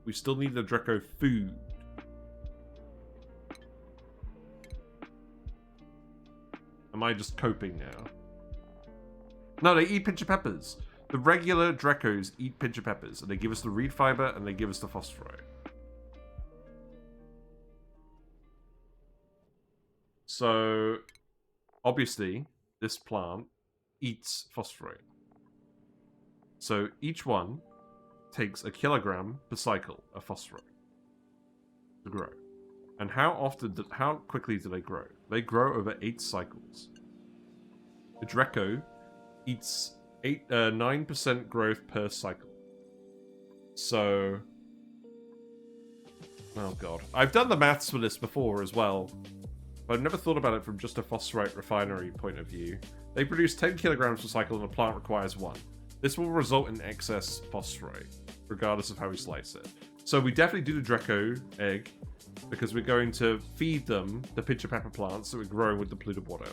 We still need the Dreco food. Am I just coping now? No, they eat pincher peppers. The regular Drecos eat pincher peppers, and they give us the reed fiber, and they give us the phosphorite. So, obviously, this plant eats phosphorite. So, each one takes a kilogram per cycle of phosphorite to grow. And how quickly do they grow? They grow over 8 cycles. The Dreco eats 9% growth per cycle. So, oh god. I've done the maths for this before as well, but I've never thought about it from just a phosphorite refinery point of view. They produce 10 kilograms per cycle and a plant requires 1. This will result in excess phosphorite, regardless of how we slice it. So we definitely do the Dreco egg, because we're going to feed them the pincher pepper plants that we're growing with the polluted water.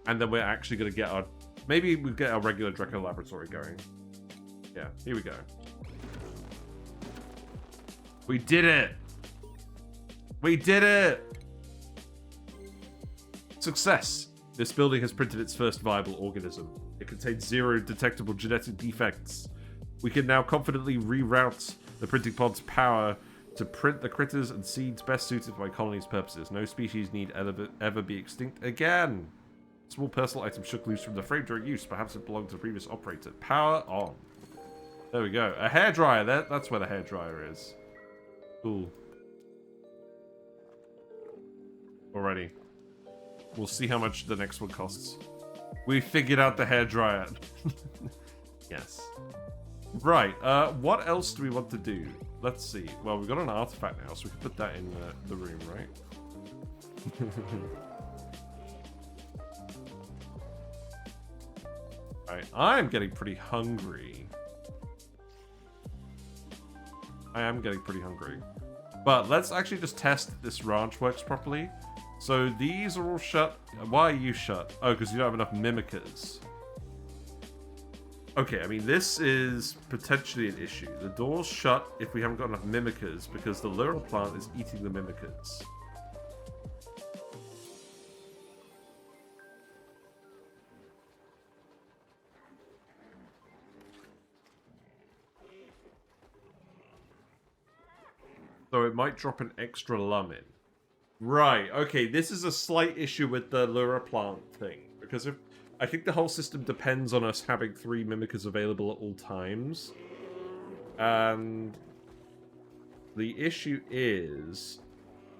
And then we're actually going to get our... Maybe we'll get our regular Dreco laboratory going. Yeah, here we go. We did it! We did it! Success! This building has printed its first viable organism. It contains 0 detectable genetic defects. We can now confidently reroute the printing pod's power to print the critters and seeds best suited for my colony's purposes. No species need ever be extinct again. Small personal item shook loose from the frame during use. Perhaps it belonged to the previous operator. Power on. There we go. A hairdryer. That's where the hairdryer is. Cool. Alrighty. We'll see how much the next one costs. We figured out the hairdryer. Yes. Right. What else do we want to do? Let's see. Well, we've got an artifact now, so we can put that in the room, right? Alright, I'm getting pretty hungry. I am getting pretty hungry. But let's actually just test that this ranch works properly. So these are all shut. Why are you shut? Oh, because you don't have enough Mimikas. Okay, I mean, this is potentially an issue. The door's shut if we haven't got enough Mimikas, because the Lura plant is eating the Mimikas. So it might drop an extra Lumb in. Right, okay, this is a slight issue with the Lura plant thing, because if I think the whole system depends on us having 3 Mimikas available at all times. And the issue is,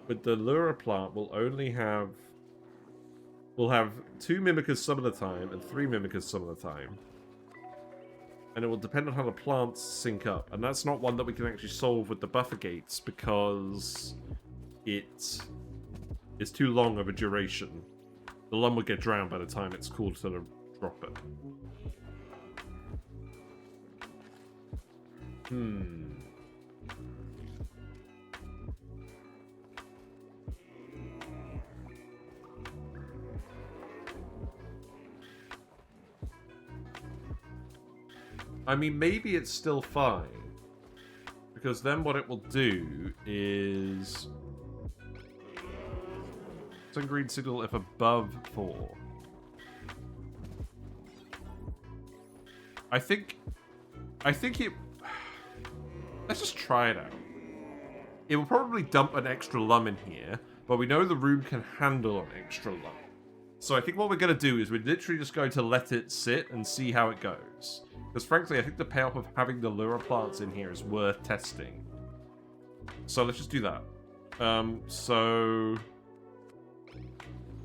with the Lura plant, we'll have 2 Mimikas some of the time and 3 Mimikas some of the time. And it will depend on how the plants sync up. And that's not one that we can actually solve with the buffer gates, because it is too long of a duration. The Lumb will get drowned by the time it's cool to drop it. I mean, maybe it's still fine. Because then what it will do is... Send green signal if above 4. I think it... Let's just try it out. It will probably dump an extra Lumb in here, but we know the room can handle an extra Lumb. So I think what we're going to do is we're literally just going to let it sit and see how it goes. Because frankly, I think the payoff of having the Lura Plants in here is worth testing. So let's just do that. So...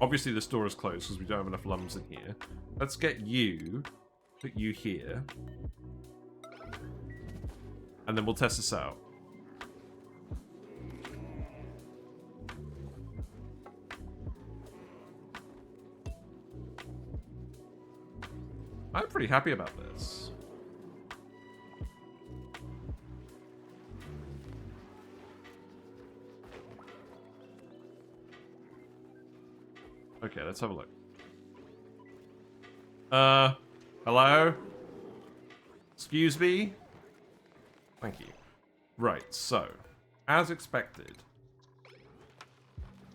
Obviously this door is closed because we don't have enough Lumbs in here. Let's get you... Put you here. And then we'll test this out. I'm pretty happy about this. Okay, let's have a look. Hello? Excuse me? Thank you. Right, so, as expected.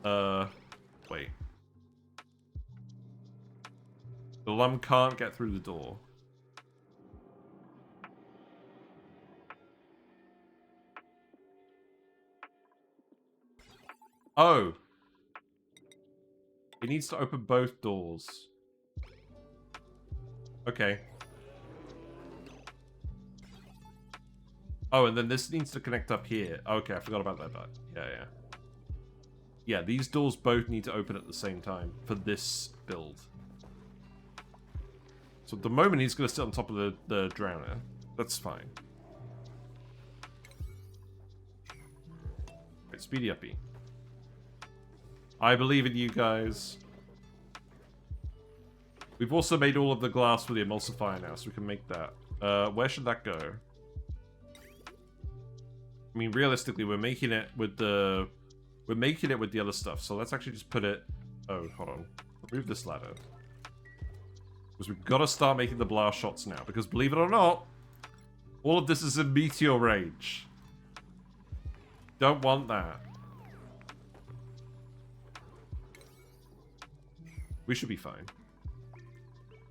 Wait. The Lumb can't get through the door. Oh. It needs to open both doors. Okay. Oh, and then this needs to connect up here. Okay, I forgot about that part. Yeah. Yeah, these doors both need to open at the same time for this build. So at the moment he's going to sit on top of the drowner. That's fine. Right, speedy uppy. I believe in you guys. We've also made all of the glass for the emulsifier now, so we can make that. Where should that go? I mean, realistically, we're making it with the other stuff. So let's actually just put it. Oh, hold on. Remove this ladder. Because we've got to start making the blast shots now. Because believe it or not, all of this is in meteor range. Don't want that. We should be fine.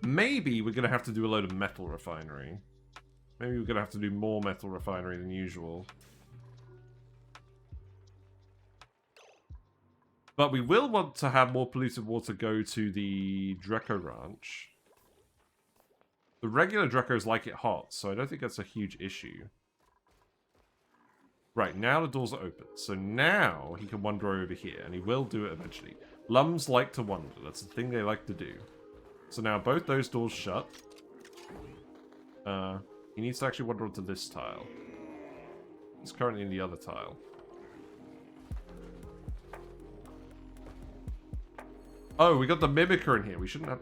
Maybe we're going to have to do a load of metal refinery. Maybe we're going to have to do more metal refinery than usual. But we will want to have more polluted water go to the Dreco Ranch. The regular Drecos like it hot, so I don't think that's a huge issue. Right, now the doors are open. So now he can wander over here, and he will do it eventually. Lumbs like to wander. That's the thing they like to do. So now both those doors shut. He needs to actually wander onto this tile. He's currently in the other tile. Oh, we got the Mimika in here. We shouldn't have...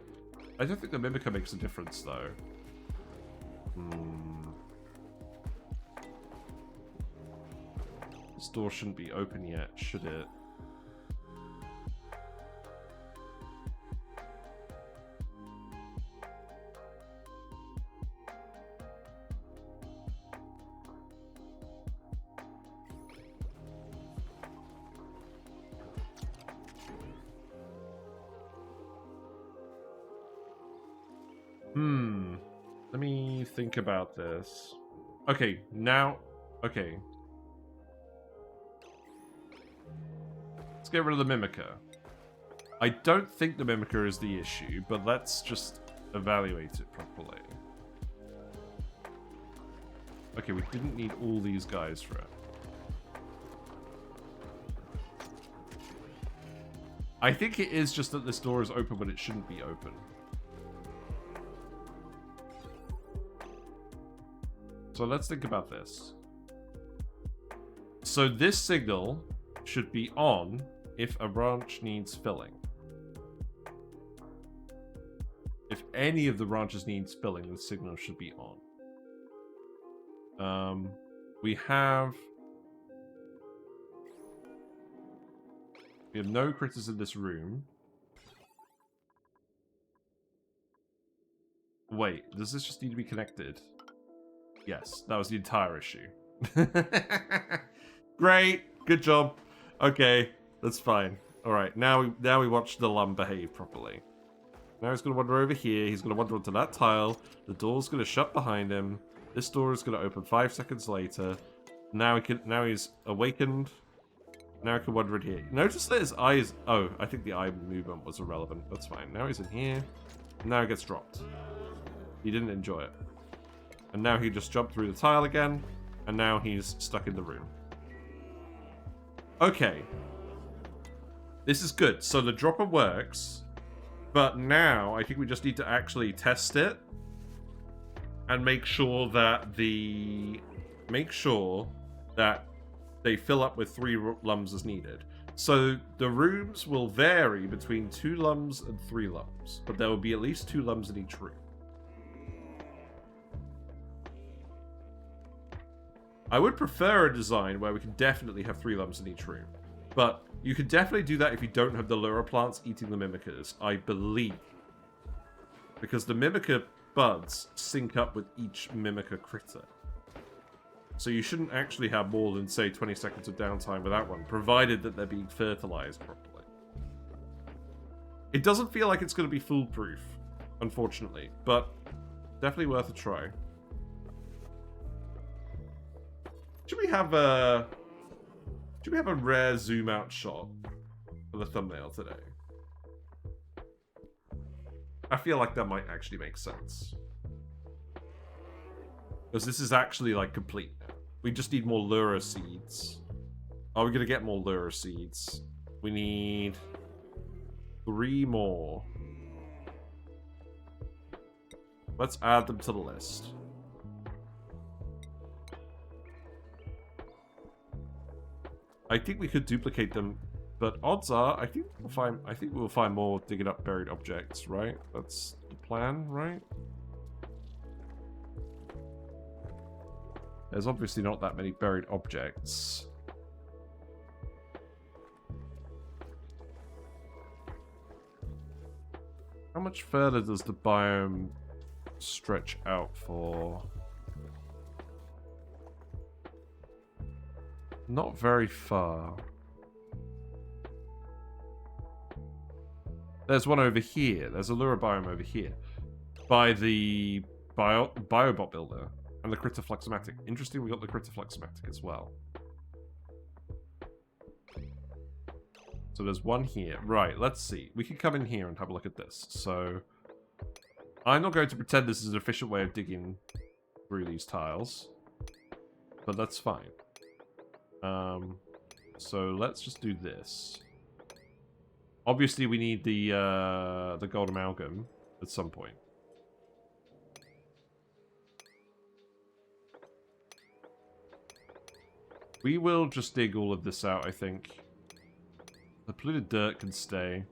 I don't think the Mimika makes a difference, though. This door shouldn't be open yet, should it? Let me think about this. Okay, now... Okay. Let's get rid of the Mimika. I don't think the Mimika is the issue, but let's just evaluate it properly. Okay, we didn't need all these guys for it. I think it is just that this door is open when it shouldn't be open. So let's think about this. So this signal should be on if a ranch needs filling. If any of the ranches needs filling, the signal should be on. We have no critters in this room. Wait, does this just need to be connected? Yes, that was the entire issue. Great, good job. Okay, that's fine. All right, now we watch the Lumb behave properly. Now he's going to wander over here. He's going to wander onto that tile. The door's going to shut behind him. This door is going to open 5 seconds later. Now he's awakened. Now he can wander in here. Notice that his eyes... Oh, I think the eye movement was irrelevant. That's fine. Now he's in here. Now he gets dropped. He didn't enjoy it. And now he just jumped through the tile again. And now he's stuck in the room. Okay. This is good. So the dropper works. But now, I think we just need to actually test it. And make sure that they fill up with 3 Lumbs as needed. So the rooms will vary between 2 Lumbs and 3 Lumbs. But there will be at least 2 Lumbs in each room. I would prefer a design where we can definitely have 3 Lumbs in each room. But you can definitely do that if you don't have the Lura Plants eating the Mimikas, I believe. Because the Mimika buds sync up with each Mimika critter. So you shouldn't actually have more than, say, 20 seconds of downtime with that one, provided that they're being fertilized properly. It doesn't feel like it's going to be foolproof, unfortunately, but definitely worth a try. Should we have a rare zoom out shot for the thumbnail today? I feel like that might actually make sense. Because this is actually like complete now. We just need more Lura seeds. Are we going to get more Lura seeds? We need 3 more. Let's add them to the list. I think we could duplicate them, but odds are, I think we'll find more digging up buried objects, right? That's the plan, right? There's obviously not that many buried objects. How much further does the biome stretch out for? Not very far. There's one over here. There's a Lura biome over here. By the Biobot builder. And the Critter Fluxomatic. Interesting, we got the Critter Fluxomatic as well. So there's one here. Right, let's see. We can come in here and have a look at this. So, I'm not going to pretend this is an efficient way of digging through these tiles. But that's fine. So let's just do this. Obviously, we need the gold amalgam at some point. We will just dig all of this out, I think. The polluted dirt can stay.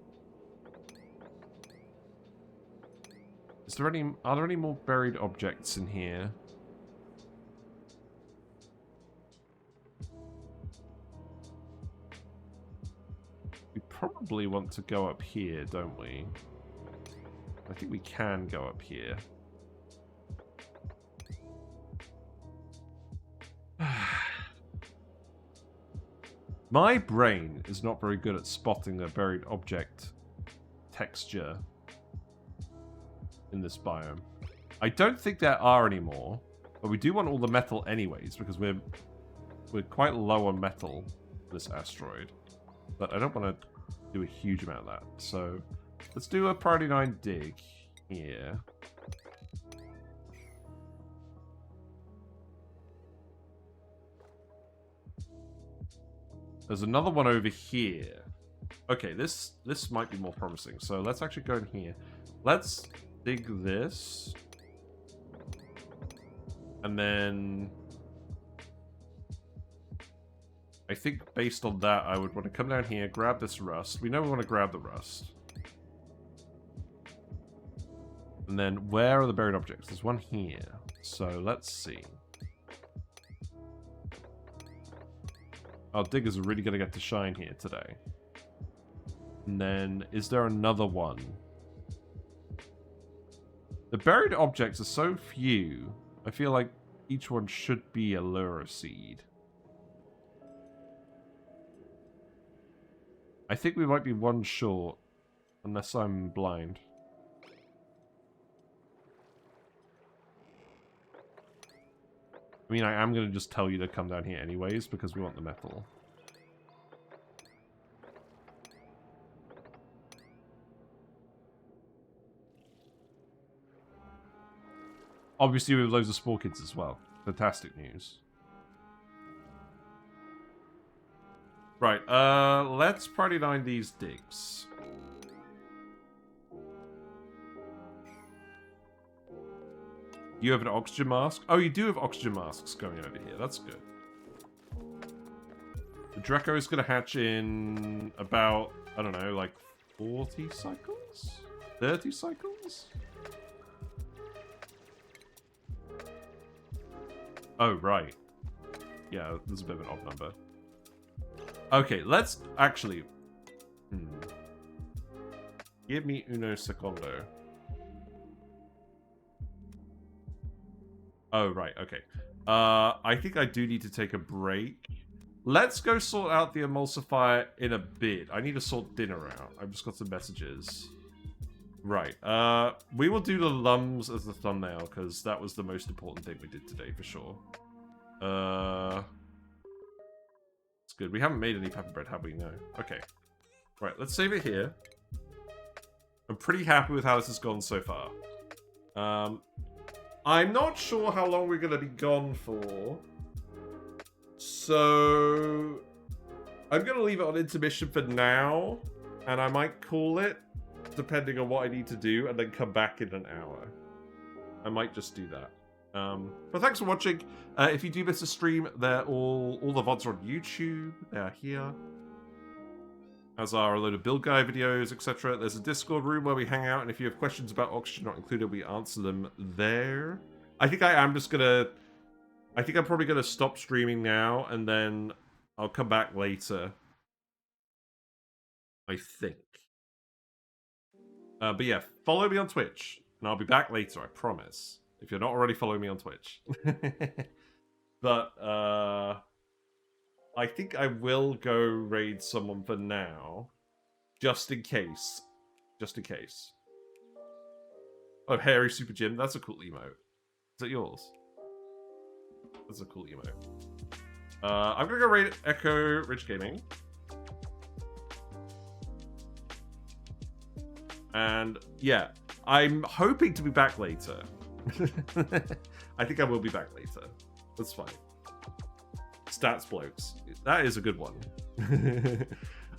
Are there any more buried objects in here? We probably want to go up here, don't we? I think we can go up here. My brain is not very good at spotting a buried object texture in this biome. I don't think there are anymore, but we do want all the metal anyways, because we're quite low on metal in this asteroid. But I don't want to do a huge amount of that. So let's do a priority 9 dig here. There's another one over here. Okay, this might be more promising. So let's actually go in here. Let's dig this. And then I think based on that, I would want to come down here, grab this rust. We know we want to grab the rust. And then where are the buried objects? There's one here. So let's see. Our diggers are really going to get to shine here today. And then, is there another one? The buried objects are so few. I feel like each one should be a Lura seed. I think we might be one short, unless I'm blind. I mean, I am going to just tell you to come down here anyways, because we want the metal. Obviously, we have loads of spore kids as well. Fantastic news. Right, let's party line these digs. You have an oxygen mask? Oh, you do have oxygen masks going over here. That's good. The Draco is going to hatch in about, I don't know, like 40 cycles? 30 cycles? Oh, right. Yeah, there's a bit of an odd number. Okay, let's actually... Give me uno secondo. Oh, right, okay. I think I do need to take a break. Let's go sort out the emulsifier in a bit. I need to sort dinner out. I've just got some messages. Right, we will do the Lumbs as the thumbnail, because that was the most important thing we did today, for sure. It's good. We haven't made any pepper bread, have we? No. Okay. Right, let's save it here. I'm pretty happy with how this has gone so far. I'm not sure how long we're going to be gone for. So... I'm going to leave it on intermission for now. And I might call it, depending on what I need to do, and then come back in an hour. I might just do that. But thanks for watching. If you do miss a stream, they're all the VODs are on YouTube. They are here. As are a load of build guide videos, etc. There's a Discord room where we hang out, and if you have questions about oxygen not included, we answer them there. I think I'm probably gonna stop streaming now, and then I'll come back later. I think. But yeah, follow me on Twitch, and I'll be back later, I promise. If you're not already following me on Twitch. But, I think I will go raid someone for now. Just in case. Just in case. Oh, Hairy Super Jim, that's a cool emote. Is that yours? That's a cool emote. I'm gonna go raid Echo Rich Gaming. And, yeah, I'm hoping to be back later. I think I will be back later. That's fine. Stats blokes. That is a good one.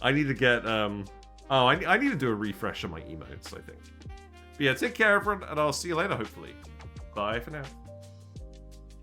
I need to get, I need to do a refresh on my emotes, I think. But yeah, take care, everyone, and I'll see you later, hopefully. Bye for now.